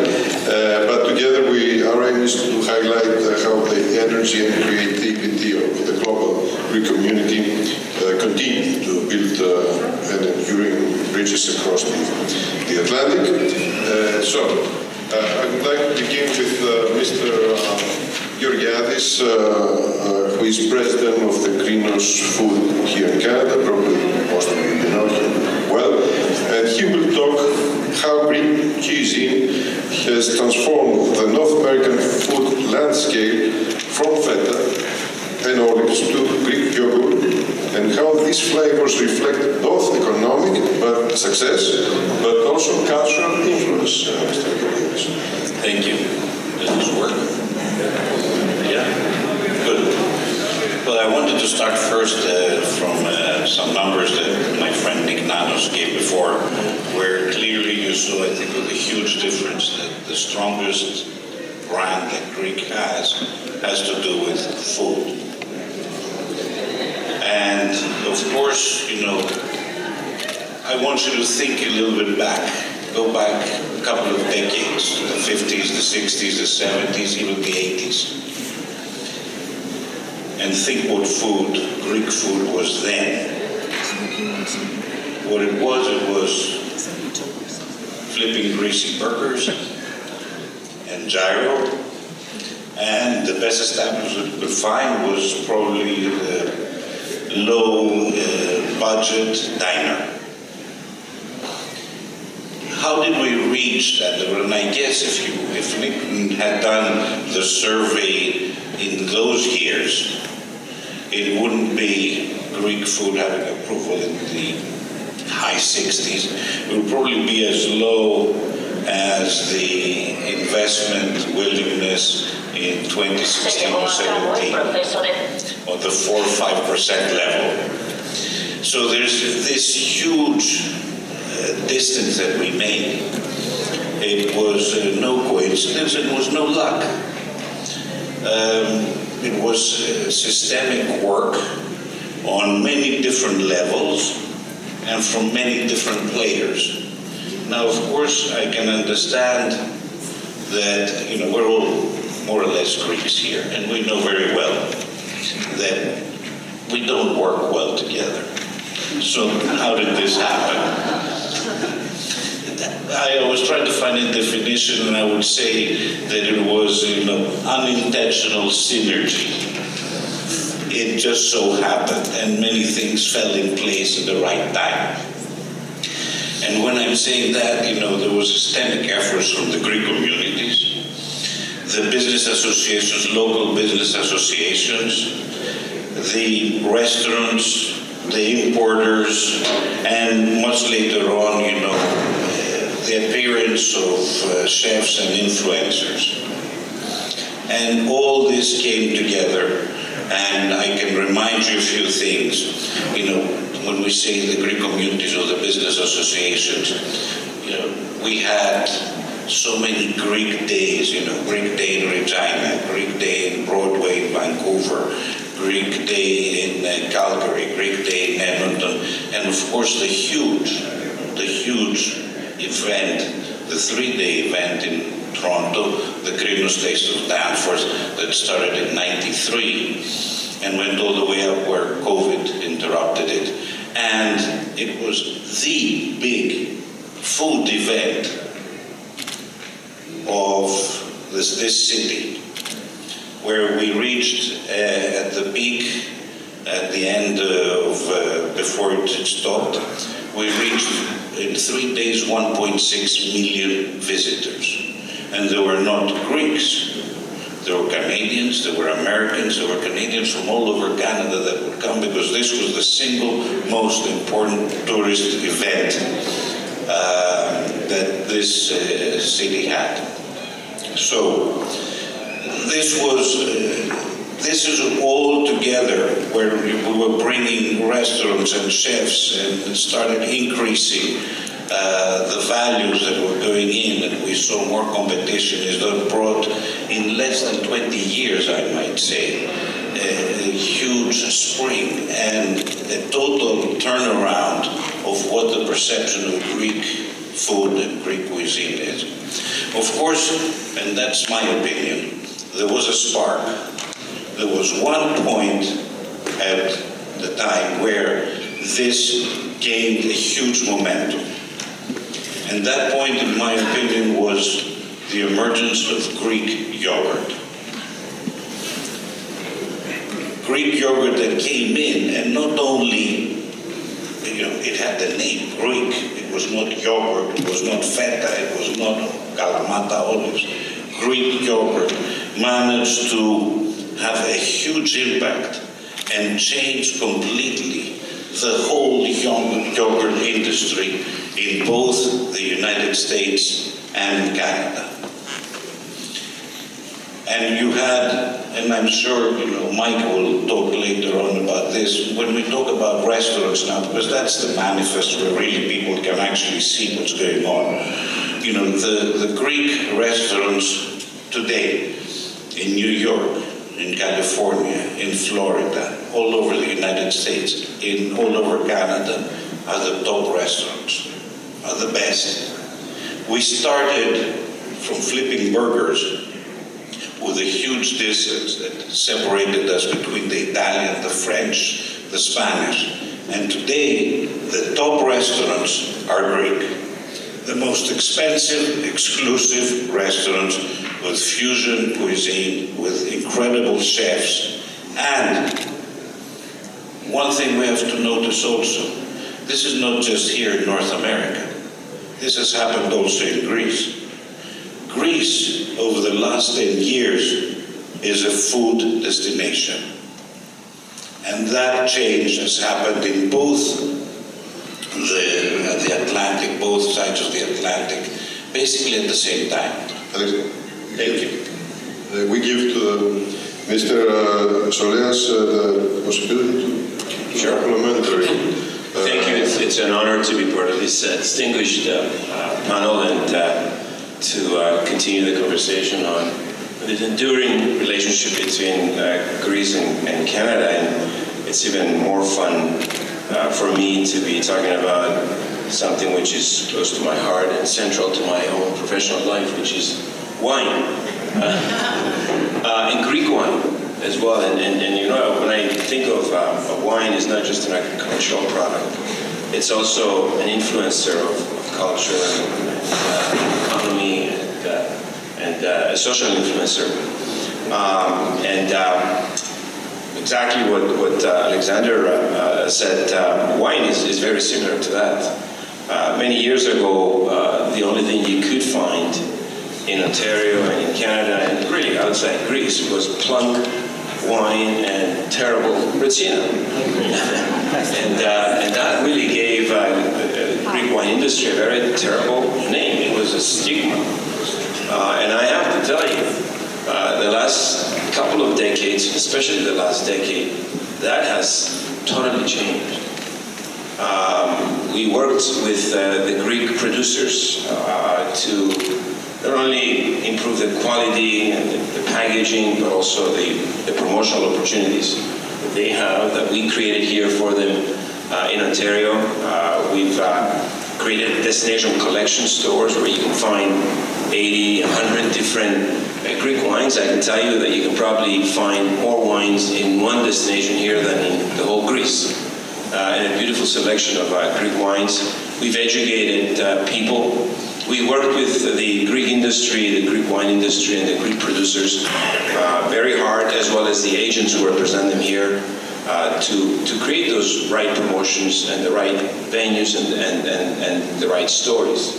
but together our aim is to highlight how the energy and creativity of the global Greek community continue to build and enduring bridges across the Atlantic. I would like to begin with Mr. Georgiadis, who is president of the Greenhouse Food here in Canada. Probably most of you know him well. And he will talk how Greek cuisine has transformed the North American food landscape from feta and olives to Greek yogurt, and how these flavors reflect both economic success, but also cultural influence. Mr. Georgiadis. Thank you. Does this work? Yeah? Good. Well, I wanted to start first from some numbers that my friend Nick Nanos gave before, where clearly you saw, I think, with a huge difference that the strongest brand that Greek has to do with food. And of course, you know, I want you to think a little bit back. Go back a couple of decades, the 50s, the 60s, the 70s, even the 80s. And think what food, Greek food, was then. What it was flipping greasy burgers and gyro. And the best establishment we could find was probably the low budget diner. How did we reach that? And I guess if Nick had done the survey in those years, it wouldn't be Greek food having approval in the high 60s. It would probably be as low as the investment willingness in 2016 or 17, or the 4 or 5% level. So there's this huge distance that we made. It was no coincidence, it was no luck. It was systemic work on many different levels and from many different players. Now, of course, I can understand that, you know, we're all more or less Greeks here, and we know very well that we don't work well together. So how did this happen? I was trying to find a definition, and I would say that it was, you know, unintentional synergy. It just so happened, and many things fell in place at the right time. And when I'm saying that, you know, there was systemic efforts from the Greek communities, the business associations, local business associations, the restaurants, the importers, and much later on, you know, the appearance of chefs and influencers. And all this came together, and I can remind you a few things. You know, when we say the Greek communities or the business associations, you know, we had so many Greek days, you know, Greek Day in Regina, Greek Day in Broadway in Vancouver, Greek Day in Calgary, Greek Day in Edmonton, and of course the huge event, the 3-day event in Toronto, the Krinos Taste of Danforth, that started in '93 and went all the way up where COVID interrupted it. And it was the big food event of this city, where we reached at the peak, at the end of, before it stopped, we reached in 3 days 1.6 million visitors. And they were not Greeks. There were Canadians, there were Americans, there were Canadians from all over Canada that would come, because this was the single most important tourist event that this city had. So this is all together where we were bringing restaurants and chefs and started increasing the values that were going in, and we saw more competition. Is that brought in less than 20 years, I might say, a huge spring and a total turnaround of what the perception of Greek food and Greek cuisine is. Of course, and that's my opinion, there was a spark. There was one point at the time where this gained a huge momentum. And that point, in my opinion, was the emergence of Greek yogurt. Greek yogurt that came in, and not only, you know, it had the name Greek. It was not yogurt, it was not feta, it was not Kalamata olives. Greek yogurt managed to have a huge impact and change completely the whole yogurt industry in both the United States and Canada. And you had, and I'm sure Mike will talk later on about this, when we talk about restaurants now, because that's the manifest where really people can actually see what's going on. The Greek restaurants today in New York, in California, in Florida, all over the United States, all over Canada, are the top restaurants, are the best. We started from flipping burgers with a huge distance that separated us between the Italian, the French, the Spanish. And today, the top restaurants are Greek. The most expensive, exclusive restaurants with fusion cuisine, with incredible chefs. And one thing we have to notice also, this is not just here in North America. This has happened also in Greece. Greece, over the last 10 years, is a food destination. And that change has happened in both the Atlantic, both sides of the Atlantic, basically at the same time. Thank you. We give to Mr. Soleas the possibility to Sure. complementary. Thank you. It's an honor to be part of this distinguished panel and to continue the conversation on the enduring relationship between Greece and Canada. And it's even more fun for me to be talking about something which is close to my heart and central to my own professional life, which is wine. And Greek wine as well. And when I think of wine, it's not just an agricultural product. It's also an influencer of culture and economy and a social influencer. Exactly what Alexander said, wine is very similar to that. Many years ago, the only thing you could find in Ontario and in Canada and really outside Greece was plunk wine and terrible Retsina. and that really gave the Greek wine industry a very terrible name. It was a stigma. And I have to tell you, the last couple of decades, especially the last decade, that has totally changed. We worked with the Greek producers to not only improve the quality and the packaging, but also the promotional opportunities that they have that we created here for them in Ontario. We've created destination collection stores where you can find 80, 100 different Greek wines. I can tell you that you can probably find more wines in one destination here than in the whole Greece. And a beautiful selection of Greek wines. We've educated people. We worked with the Greek industry, the Greek wine industry, and the Greek producers very hard, as well as the agents who represent them here, to create those right promotions and the right venues and the right stories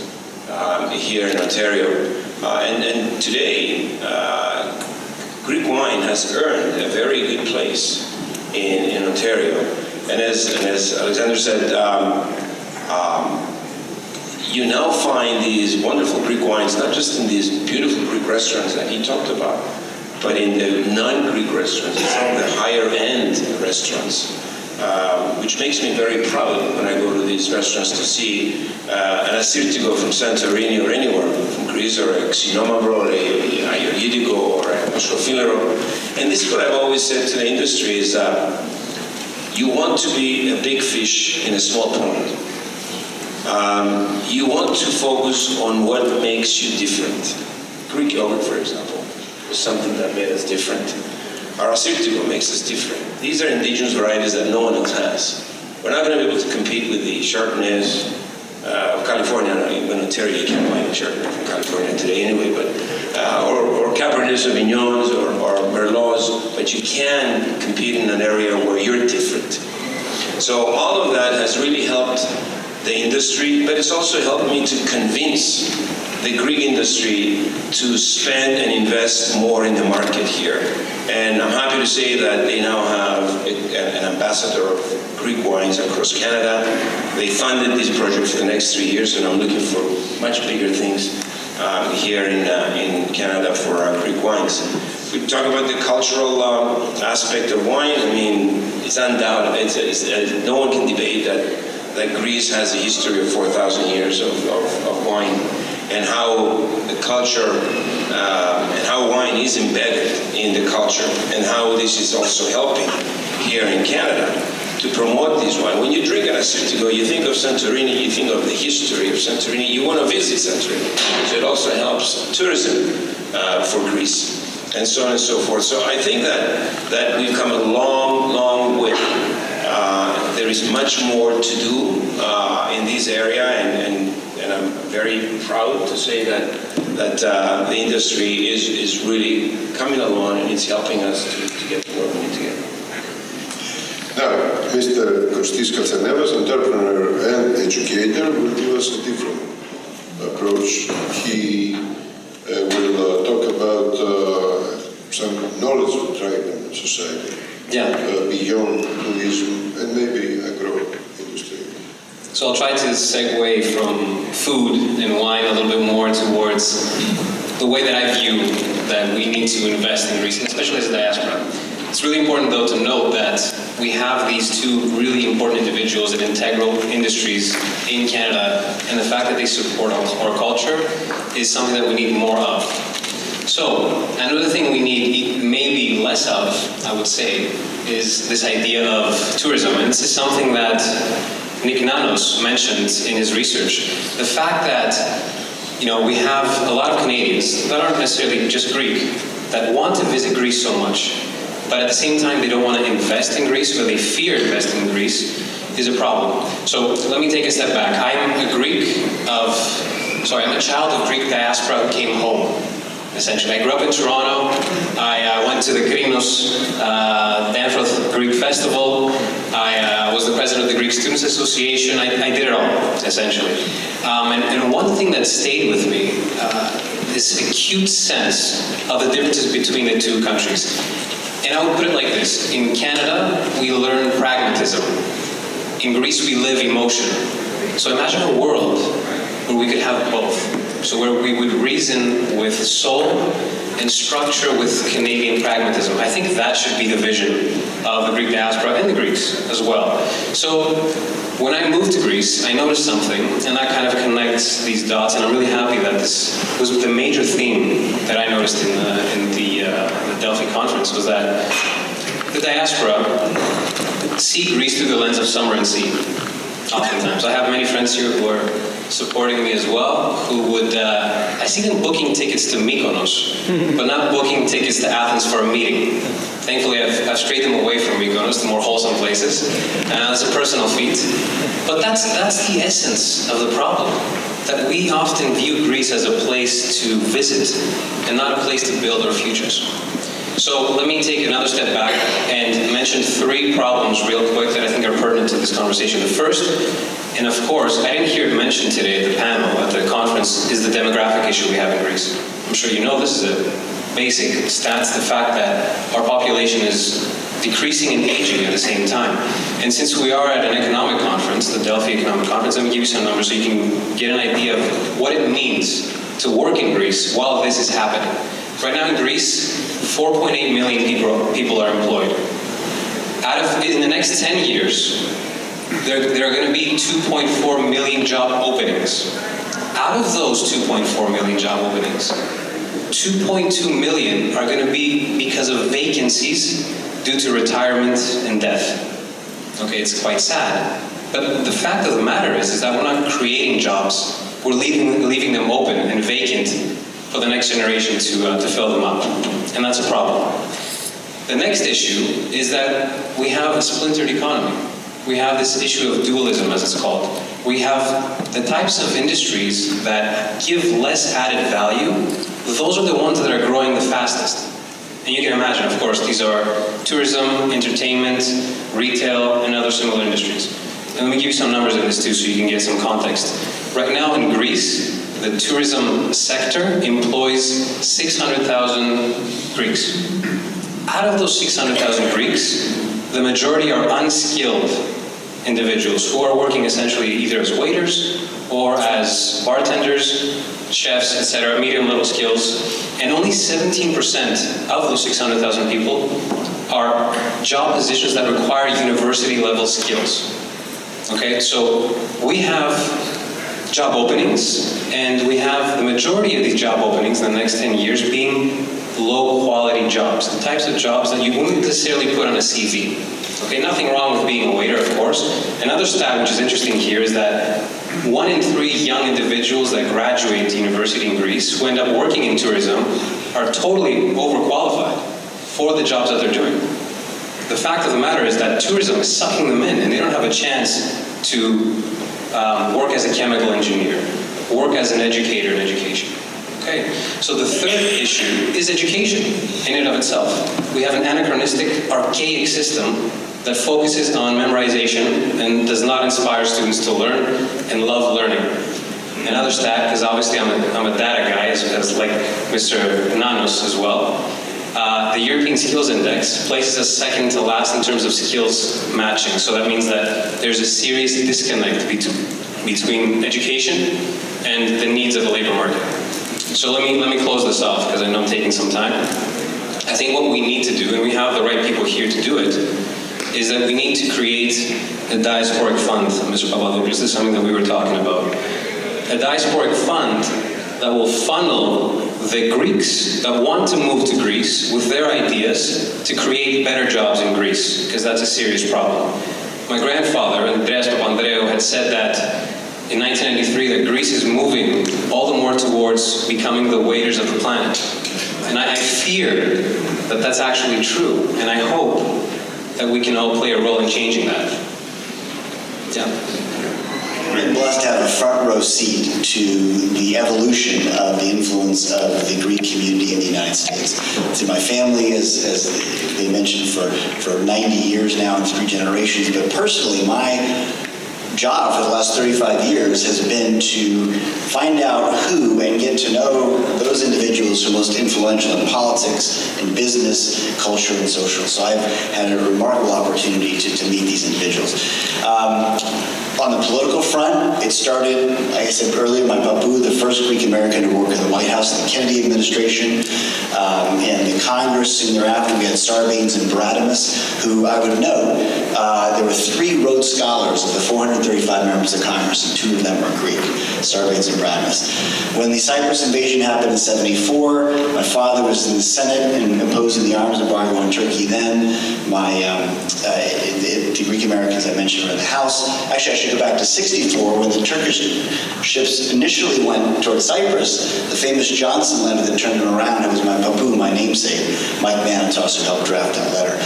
here in Ontario. And today, Greek wine has earned a very good place in Ontario. And as Alexander said, you now find these wonderful Greek wines, not just in these beautiful Greek restaurants that he talked about, but in the non-Greek restaurants, some of the higher-end restaurants, which makes me very proud when I go to these restaurants to see an Assyrtiko from Santorini or anywhere from Greece, or a Xinomavro, or a Ayurvedico, or a Moschofilero. And this is what I've always said to the industry is you want to be a big fish in a small pond. You want to focus on what makes you different. Greek yogurt, for example, was something that made us different. Our Assyrtiko makes us different. These are indigenous varieties that no one else has. We're not going to be able to compete with the Chardonnays of California. In Ontario, you can't buy a Chardonnay from California today anyway, but or Cabernet Sauvignons or Merlots, but you can compete in an area where you're different. So all of that has really helped the industry, but it's also helped me to convince the Greek industry to spend and invest more in the market here. And I'm happy to say that they now have an ambassador of Greek wines across Canada. They funded this project for the next 3 years, and I'm looking for much bigger things here in Canada for Greek wines. We talk about the cultural aspect of wine. I mean, it's undoubted. No one can debate that Greece has a history of 4,000 years of wine, and how the culture and how wine is embedded in the culture, and how this is also helping here in Canada to promote this wine. When you drink an Assyrtiko, you think of Santorini, you think of the history of Santorini, you want to visit Santorini. So it also helps tourism for Greece, and so on and so forth. So I think that we've come a long, long way. There is much more to do in this area, and I'm very proud to say that the industry is really coming along, and it's helping us to get more money together. Now, Mr. Kostis Katsanevas, entrepreneur and educator, will give us a different approach. He will talk about some knowledge of tribal society beyond tourism and maybe agro-industry. So I'll try to segue from food and wine a little bit more towards the way that I view that we need to invest in Greece, especially as a diaspora. It's really important, though, to note that we have these two really important individuals in integral industries in Canada, and the fact that they support our culture is something that we need more of. So, another thing we need maybe less of, I would say, is this idea of tourism. And this is something that Nick Nanos mentioned in his research. The fact that, we have a lot of Canadians that aren't necessarily just Greek, that want to visit Greece so much, but at the same time they don't want to invest in Greece, or they fear investing in Greece, is a problem. So let me take a step back. I'm a child of Greek diaspora who came home, essentially. I grew up in Toronto. I went to the Krinos Danforth Greek Festival. I was the president of the Greek Students Association. I did it all, essentially. And one thing that stayed with me, this acute sense of the differences between the two countries. And I would put it like this. In Canada, we learn pragmatism. In Greece, we live emotion. So imagine a world where we could have both. So where we would reason with soul and structure with Canadian pragmatism. I think that should be the vision of the Greek diaspora and the Greeks as well. So when I moved to Greece, I noticed something, and that kind of connects these dots, and I'm really happy that this was the major theme that I noticed in the Delphi conference, was that the diaspora see Greece through the lens of summer and sea, oftentimes. I have many friends here who are supporting me as well, who would, I see them booking tickets to Mykonos, but not booking tickets to Athens for a meeting. Thankfully, I've strayed them away from Mykonos to more wholesome places, and that's a personal feat. But that's the essence of the problem, that we often view Greece as a place to visit and not a place to build our futures. So let me take another step back and mention three problems real quick that I think are pertinent to this conversation. The first, and of course, I didn't hear it mentioned today at the panel, at the conference, is the demographic issue we have in Greece. I'm sure you know this is a basic stats, the fact that our population is decreasing and aging at the same time. And since we are at an economic conference, the Delphi Economic Conference, let me give you some numbers so you can get an idea of what it means to work in Greece while this is happening. Right now in Greece, 4.8 million people are employed. In the next 10 years, there are going to be 2.4 million job openings. Out of those 2.4 million job openings, 2.2 million are going to be because of vacancies due to retirement and death. Okay, it's quite sad. But the fact of the matter is that we're not creating jobs. We're leaving them open and vacant for the next generation to fill them up. And that's a problem. The next issue is that we have a splintered economy. We have this issue of dualism, as it's called. We have the types of industries that give less added value. Those are the ones that are growing the fastest. And you can imagine, of course, these are tourism, entertainment, retail, and other similar industries. And let me give you some numbers in this too so you can get some context. Right now in Greece, the tourism sector employs 600,000 Greeks. Out of those 600,000 Greeks, the majority are unskilled individuals who are working essentially either as waiters or as bartenders chefs, etc., medium-level skills, and only 17% of those 600,000 people are job positions that require university-level skills. Okay, so we have job openings, and we have the majority of these job openings in the next 10 years being low-quality jobs, the types of jobs that you wouldn't necessarily put on a CV. Okay, nothing wrong with being a waiter, of course. Another stat which is interesting here is that 1 in 3 young individuals that graduate university in Greece who end up working in tourism are totally overqualified for the jobs that they're doing. The fact of the matter is that tourism is sucking them in, and they don't have a chance to work as a chemical engineer, work as an educator in education. Okay, so the third issue is education in and of itself. We have an anachronistic, archaic system that focuses on memorization and does not inspire students to learn and love learning. Another stat, because obviously I'm a data guy, as like Mr. Nanos as well. The European Skills Index places us second to last in terms of skills matching. So that means that there's a serious disconnect between education and the needs of the labor market. So let me close this off, because I know I'm taking some time. I think what we need to do, and we have the right people here to do it, is that we need to create a diasporic fund, Mr. Papadopoulos. This is something that we were talking about. A diasporic fund that will funnel the Greeks that want to move to Greece with their ideas to create better jobs in Greece, because that's a serious problem. My grandfather, Andreas Papandreou, had said that in 1993 that Greece is moving all the more towards becoming the waiters of the planet. And I fear that that's actually true, and I hope that we can all play a role in changing that. Yeah. We're blessed to have a front row seat to the evolution of the influence of the Greek community in the United States. So my family is, as they mentioned, for 90 years now and 3 generations, but personally my job for the last 35 years has been to find out who and get to know those individuals who are most influential in politics, in business, culture, and social. So I've had a remarkable opportunity to meet these individuals. On the political front, it started, like I said earlier, my papu, the first Greek American to work in the White House in the Kennedy administration, and the Congress. Soon thereafter, we had Sarbanes and Baradamus, who I would note, there were 3 Rhodes Scholars of the 435 members of Congress, and 2 of them were Greek, Sarbanes and Baradamus. When the Cyprus invasion happened in '74, my father was in the Senate and opposing the arms embargo on Turkey then. The Greek Americans I mentioned were in the House. Actually, I should go back to '64 when the Turkish ships initially went toward Cyprus. The famous Johnson letter that turned them around, it was my papu, my namesake, Mike Manitos, who helped draft that letter.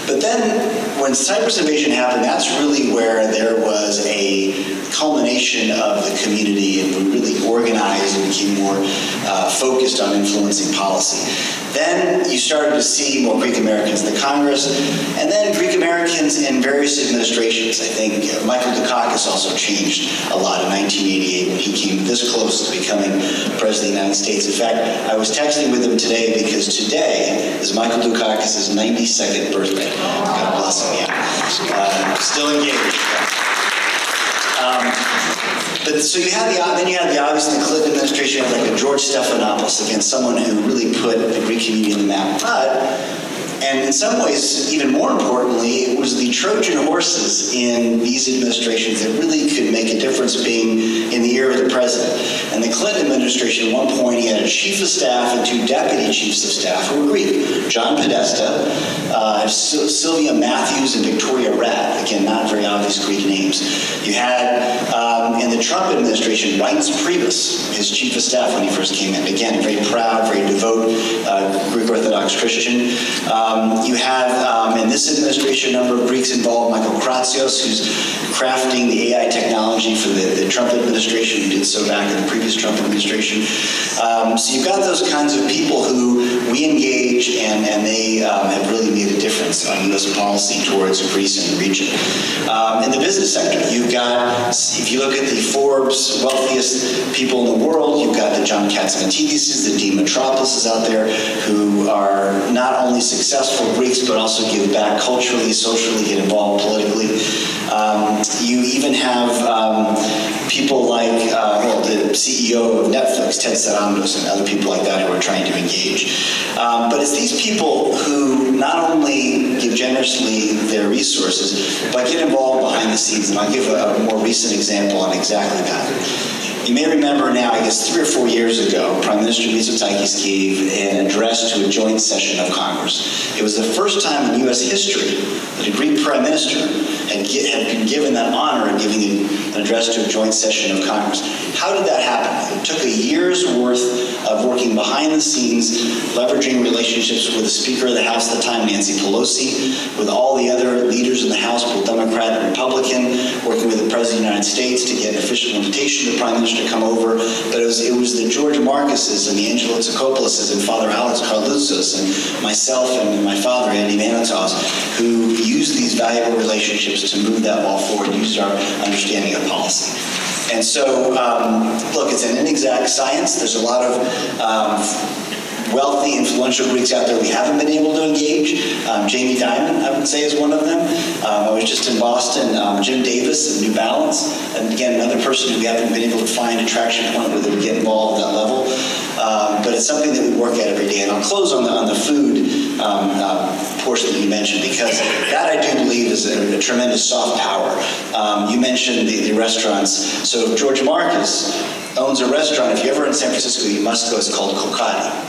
But then, when Cyprus invasion happened, that's really where there was a culmination of the community, and we really organized and became more focused on influencing policy. Then you started to see more Greek Americans in the Congress, and then Greek Americans in various administrations. I think Michael Dukakis also changed a lot in 1988 when he came this close to becoming President of the United States. In fact, I was texting with him today because today is Michael Dukakis' 92nd birthday. God bless him, yeah. Still engaged. But so you had then you had the obvious in the Clinton administration, like a George Stephanopoulos, again, someone who really put the Greek community on the map. And in some ways, even more importantly, it was the Trojan horses in these administrations that really could make a difference being in the ear of the president. And the Clinton administration, at one point, he had a chief of staff and 2 deputy chiefs of staff who were Greek. John Podesta, Sylvia Matthews, and Victoria Rath. Again, not very obvious Greek names. You had, in the Trump administration, Reince Priebus, his chief of staff when he first came in. Again, a very proud, very devout Greek Orthodox Christian. You have, in this administration, a number of Greeks involved. Michael Kratsios, who's crafting the AI technology for the Trump administration, who did so back in the previous Trump administration. So you've got those kinds of people who we engage, and they have really made a difference on U.S. policy towards Greece and the region. In the business sector, you've got, if you look at the Forbes wealthiest people in the world, you've got the John Katsimatidis, the Dimitropoulos out there, who are not only successful Greeks, but also give back culturally, socially, get involved politically. You even have people like, the CEO of Netflix, Ted Sarandos, and other people like that who are trying to engage. But it's these people who not only give generously their resources, but get involved behind the scenes. And I'll give a more recent example on exactly that. You may remember now, I guess 3 or 4 years ago, Prime Minister Mitsotakis gave an address to a joint session of Congress. It was the first time in U.S. history that a Greek Prime Minister had been given that honor of giving an address to a joint session of Congress. How did that happen? It took a year's worth of working behind the scenes, leveraging relationships with the Speaker of the House at the time, Nancy Pelosi, with all the other leaders in the House, both Democrat and Republican, working with the President of the United States to get an official invitation to the Prime Minister to come over. But it was the George Marcuses and the Angelo Tsakopoulos and Father Alex Carlouzos and myself and my father, Andy Manitos, who used these valuable relationships to move that ball forward, used our understanding of policy. And so, look, it's an inexact science. There's a lot of wealthy, influential Greeks out there we haven't been able to engage. Jamie Dimon, I would say, is one of them. I was just in Boston. Jim Davis of New Balance, and again, another person who we haven't been able to find a traction point where they would get involved at that level. But it's something that we work at every day. And I'll close on the food portion that you mentioned, because that I do believe is a tremendous soft power. You mentioned the restaurants. So George Marcus owns a restaurant. If you're ever in San Francisco, you must go. It's called Kokari.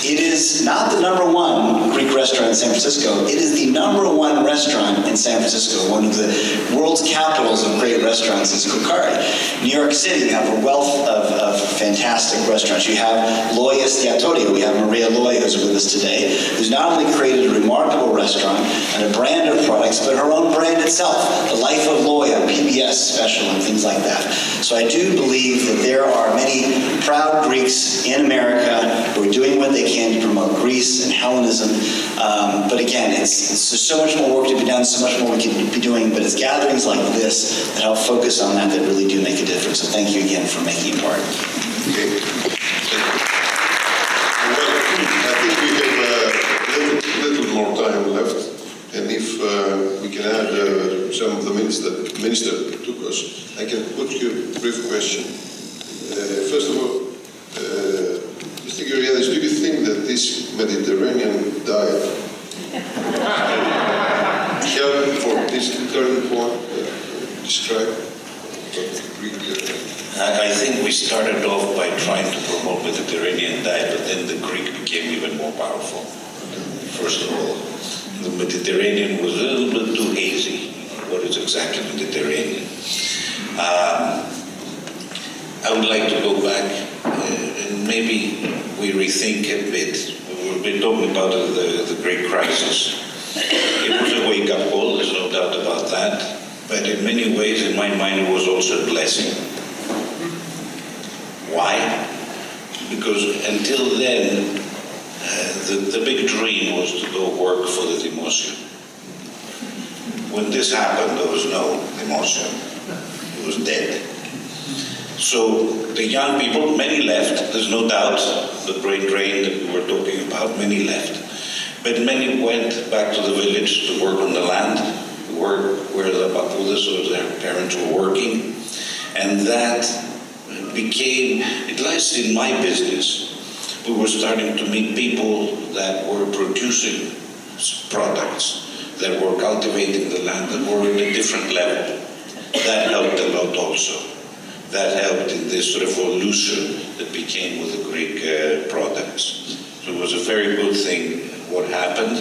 It is not the #1 Greek restaurant in San Francisco. It is the #1 restaurant in San Francisco. One of the world's capitals of great restaurants is Kokari. New York City, you have a wealth of fantastic restaurants. You have Loy Estiatorio. We have Maria Loy, who's with us today, who's not only created a remarkable restaurant and a brand of products, but her own brand itself, The Life of Loy on PBS special and things like that. So I do believe that there are many proud Greeks in America who are doing what they can to promote Greece and Hellenism. But again, there's so much more work to be done, so much more we can be doing, but it's gatherings like this that help focus on that really do make a difference. So thank you again for making it part. Okay. Well, I think we have a little more time left, and if we can add some of the minutes that the Minister took us, I can put you a brief question. First of all, Mr. Georgiadis, do you think that this Mediterranean diet helped for this turning point described? I think we started off by trying to promote Mediterranean diet, but then the Greek became even more powerful. First of all, the Mediterranean was a little bit too hazy. What is exactly Mediterranean? I would like to go back and maybe we rethink a bit. We've been talking about the Greek crisis. It was a wake-up call, there's no doubt about that. But in many ways, in my mind, it was also a blessing. Why? Because until then, the big dream was to go work for the Demosio. When this happened, there was no Demosio. It was dead. So the young people, many left, there's no doubt, the brain drain that we were talking about, many left. But many went back to the village to work on the land, where the papudas or their parents were working. And that became, at least in my business, we were starting to meet people that were producing products, that were cultivating the land, that were in a different level. That helped a lot also. That helped in this revolution that became with the Greek products. So it was a very good thing what happened,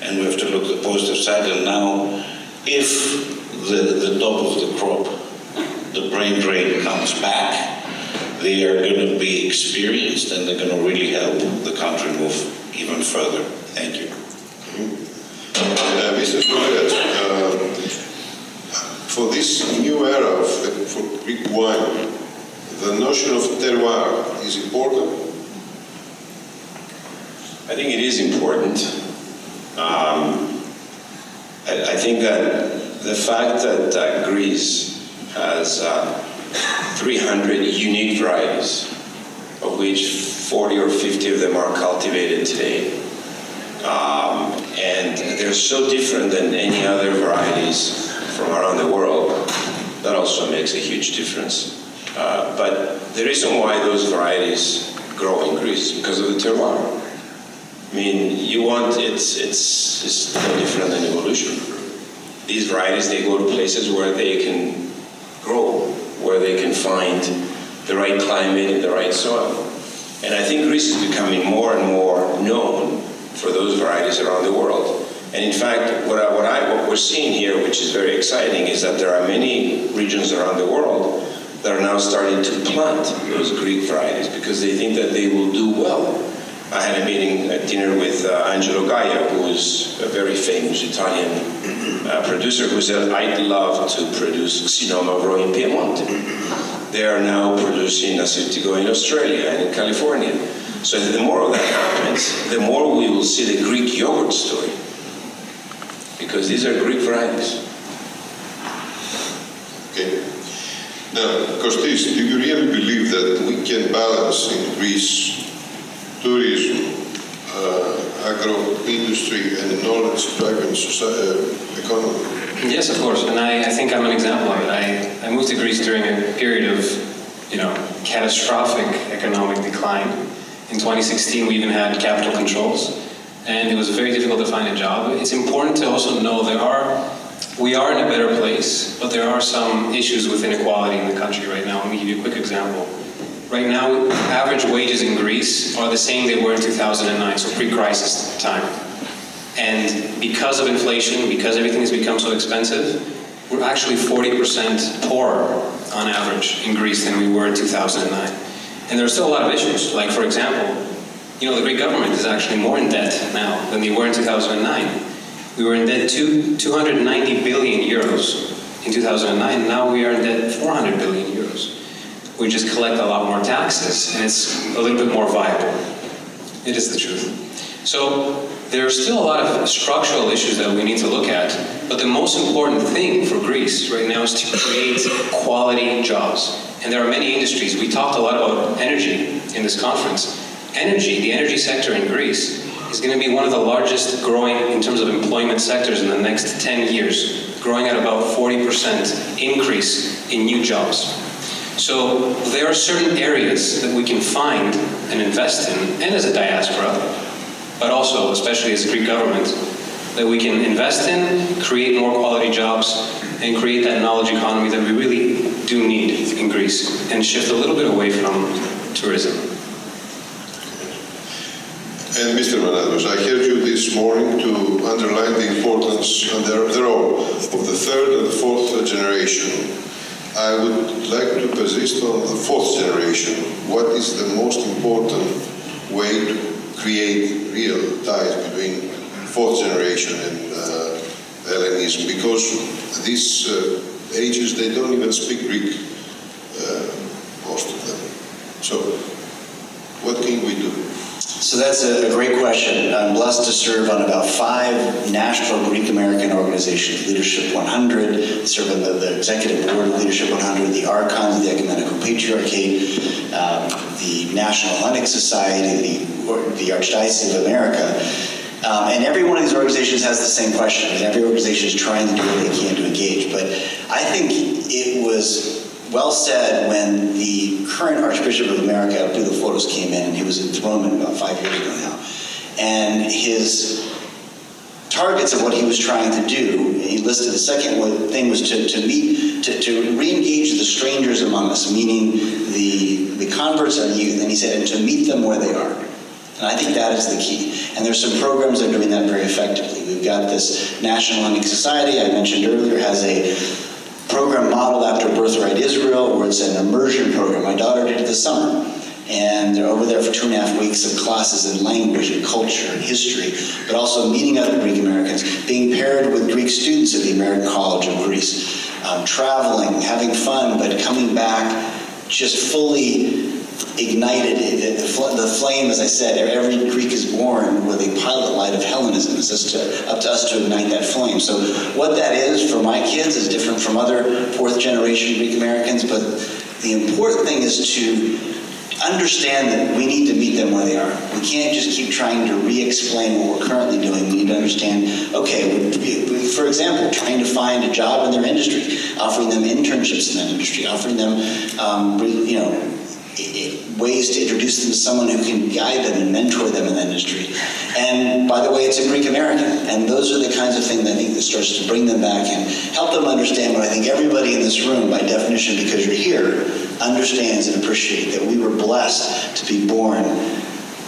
and we have to look at the positive side. And now, if the top of the crop, the brain drain comes back, they are going to be experienced and they're going to really help the country move even further. Thank you. Mr. President, for this new era for Greek wine, the notion of terroir is important? I think it is important. I think that the fact that Greece has 300 unique varieties, of which 40 or 50 of them are cultivated today, and they're so different than any other varieties from around the world, That also makes a huge difference. But the reason why those varieties grow in Greece is because of the terroir. I mean, it's no different than evolution. These varieties, they go to places where they can grow, where they can find the right climate and the right soil. And I think Greece is becoming more and more known for those varieties around the world. And in fact, what we're seeing here, which is very exciting, is that there are many regions around the world that are now starting to plant those Greek varieties because they think that they will do well. I had a dinner with Angelo Gaia, who is a very famous Italian producer, who said, I'd love to produce Xinomavro in Piedmont. They are now producing Assyrtiko in Australia and in California. So the more of that happens, the more we will see the Greek yogurt story. Because these are Greek varieties. Okay. Now, Kostis, do you really believe that we can balance in Greece tourism, agro-industry, and knowledge-driven economy? Yes, of course, and I think I'm an example of it. I moved to Greece during a period of, catastrophic economic decline. In 2016, we even had capital controls, and it was very difficult to find a job. It's important to also know we are in a better place, but there are some issues with inequality in the country right now. Let me give you a quick example. Right now, average wages in Greece are the same they were in 2009, so pre-crisis time. And because of inflation, because everything has become so expensive, we're actually 40% poorer on average in Greece than we were in 2009. And there are still a lot of issues. Like, for example, the Greek government is actually more in debt now than they were in 2009. We were in debt 290 billion euros in 2009, and now we are in debt 400 billion euros. We just collect a lot more taxes, and it's a little bit more viable. It is the truth. So there are still a lot of structural issues that we need to look at, but the most important thing for Greece right now is to create quality jobs. And there are many industries. We talked a lot about energy in this conference. The energy sector in Greece is going to be one of the largest growing in terms of employment sectors in the next 10 years, growing at about 40% increase in new jobs. So there are certain areas that we can find and invest in, and as a diaspora, but also, especially as a Greek government, that we can invest in, create more quality jobs, and create that knowledge economy that we really do need in Greece, and shift a little bit away from tourism. And Mr. Manados, I heard you this morning to underline the importance and the role of the third and the fourth generation. I would like to persist on the fourth generation. What is the most important way to create real ties between fourth generation and Hellenism? Because these ages, they don't even speak Greek, most of them. So, what can we do? So that's a great question. I'm blessed to serve on about 5 national Greek American organizations, Leadership 100, serve on the executive board of Leadership 100, the Archons, the Ecumenical Patriarchate, the National Hellenic Society, the Archdiocese of America. And every one of these organizations has the same question. And every organization is trying to do what they can to engage. But I think it was well said when the current Archbishop of America, Abdullah Foros, came in, and he was enthronement about 5 years ago now. And his targets of what he was trying to do, he listed the second thing was to re-engage the strangers among us, meaning the converts and youth. And he said, and to meet them where they are. And I think that is the key. And there's some programs that are doing that very effectively. We've got this National Hellenic Society, I mentioned earlier, has a program modeled after Birthright Israel, where it's an immersion program. My daughter did it this summer. And they're over there for 2.5 weeks of classes in language and culture and history, but also meeting other Greek Americans, being paired with Greek students at the American College of Greece, traveling, having fun, but coming back just fully ignited. The flame, as I said, every Greek is born with a pilot light of Hellenism. It's up to us to ignite that flame. So what that is for my kids is different from other fourth generation Greek Americans, but the important thing is to understand that we need to meet them where they are. We can't just keep trying to re-explain what we're currently doing. We need to understand, okay, we for example, trying to find a job in their industry, offering them internships in that industry, offering them, ways to introduce them to someone who can guide them and mentor them in that industry. And by the way, it's a Greek American. And those are the kinds of things I think that starts to bring them back and help them understand what I think everybody in this room, by definition, because you're here, understands and appreciates that we were blessed to be born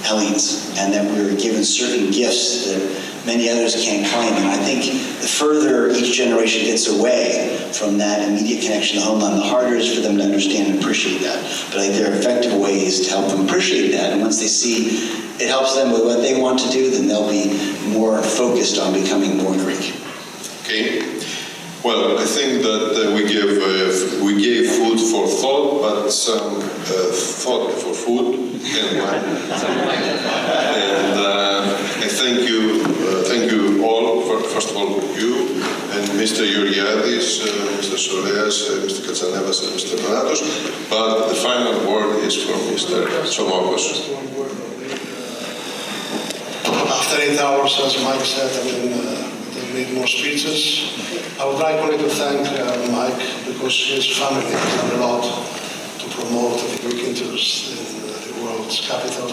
Hellenes, and that we were given certain gifts that many others can't claim. And I think the further each generation gets away from that immediate connection to the homeland, the harder it is for them to understand and appreciate that. But I think there are effective ways to help them appreciate that. And once they see it helps them with what they want to do, then they'll be more focused on becoming more Greek. Okay. Well, I think that we gave food for thought, but some thought for food and wine. And I thank you all. First of all, you and Mr. Georgiadis, Mr. Soleas, Mr. Katsanevas, and Mr. Donatos. But the final word is from Mr. Somokos. After 8 hours, as Mike said, they made more speeches. I would like only to thank Mike because his family has done a lot to promote the Greek interest in the world's capital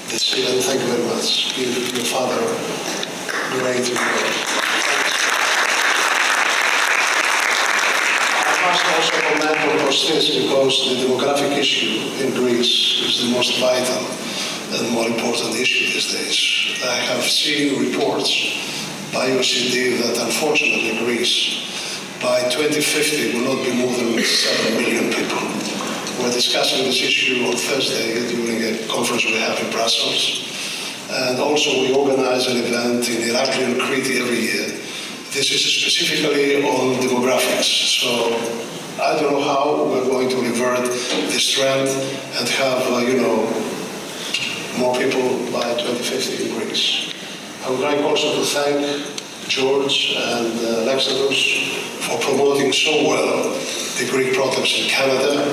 this year. And thank you very much. Give your father great reward. I must also comment on Kostis because the demographic issue in Greece is the most vital and more important issue these days. I have seen reports by OECD that unfortunately Greece by 2050 will not be more than 7 million people. We're discussing this issue on Thursday during a conference we have in Brussels. And also we organize an event in Heraklion, Crete every year. This is specifically on demographics. So I don't know how we're going to revert this trend and have, more people by 2050 in Greece. I would like also to thank George and Alexandros for promoting so well the Greek products in Canada.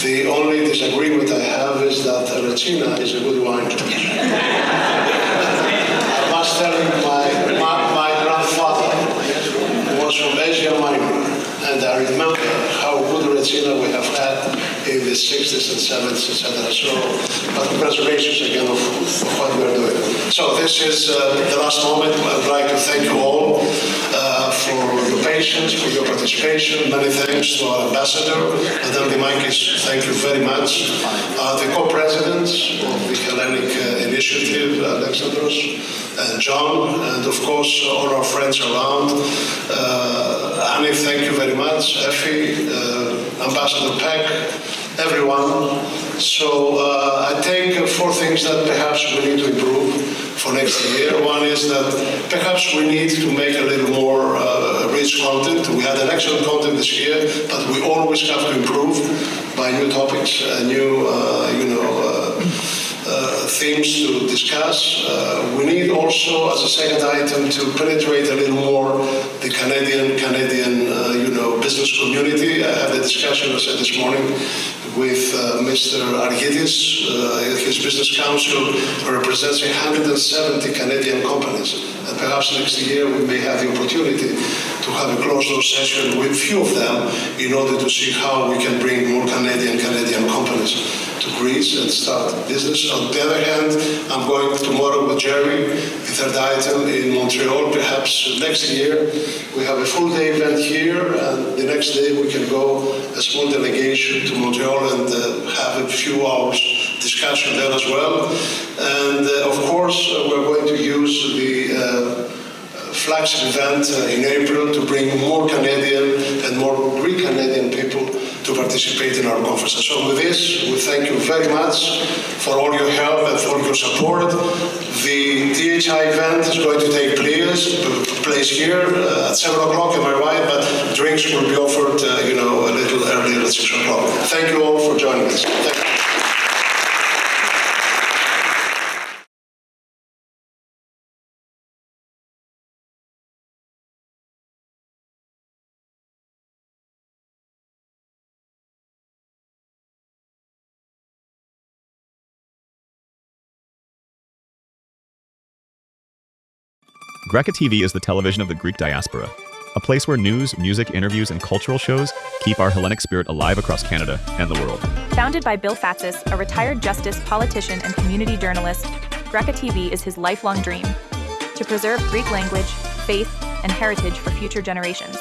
The only disagreement I have is that Retsina is a good wine. I must tell you, my grandfather was from Asia Minor, and I remember how good Retsina we have had in the 60s and 70s, etc. So, but congratulations again of what we are doing. So this is the last moment. I would like to thank you all for your patience, for your participation. Many thanks to our ambassador, Madame Dimakis, thank you very much. The co-presidents of the Hellenic Initiative, Alexandros and John, and of course all our friends around. Annie, thank you very much. Effie, Ambassador Peck, everyone. So I take 4 things that perhaps we need to improve for next year. One is that perhaps we need to make a little more rich content. We had an excellent content this year, but we always have to improve by new topics, new themes to discuss. We need also, as a second item, to penetrate a little more the Canadian business community. I had a discussion, I said this morning, with Mr. Argidis. His business council represents 170 Canadian companies. And perhaps next year we may have the opportunity to have a closed-door session with a few of them in order to see how we can bring more Canadian companies to Greece and start business. On the other hand, I'm going tomorrow with Jerry, the third item in Montreal. Perhaps next year we have a full-day event here, and the next day we can go a small delegation to Montreal and have a few hours discussion there as well. And of course, we're going to use the flagship event in April to bring more Canadian and more Greek Canadian people to participate in our conference. So with this, we thank you very much for all your help and for your support. The THI event is going to take place here at 7 o'clock, am I right? But drinks will be offered, a little earlier at 6 o'clock. Thank you all for joining us. Thank you. GrecaTV is the television of the Greek diaspora, a place where news, music, interviews, and cultural shows keep our Hellenic spirit alive across Canada and the world. Founded by Bill Fatsis, a retired justice, politician, and community journalist, GrecaTV is his lifelong dream to preserve Greek language, faith, and heritage for future generations.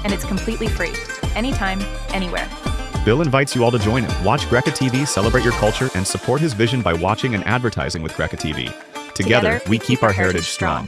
And it's completely free, anytime, anywhere. Bill invites you all to join him. Watch GrecaTV, celebrate your culture, and support his vision by watching and advertising with GrecaTV. Together, we keep our heritage strong.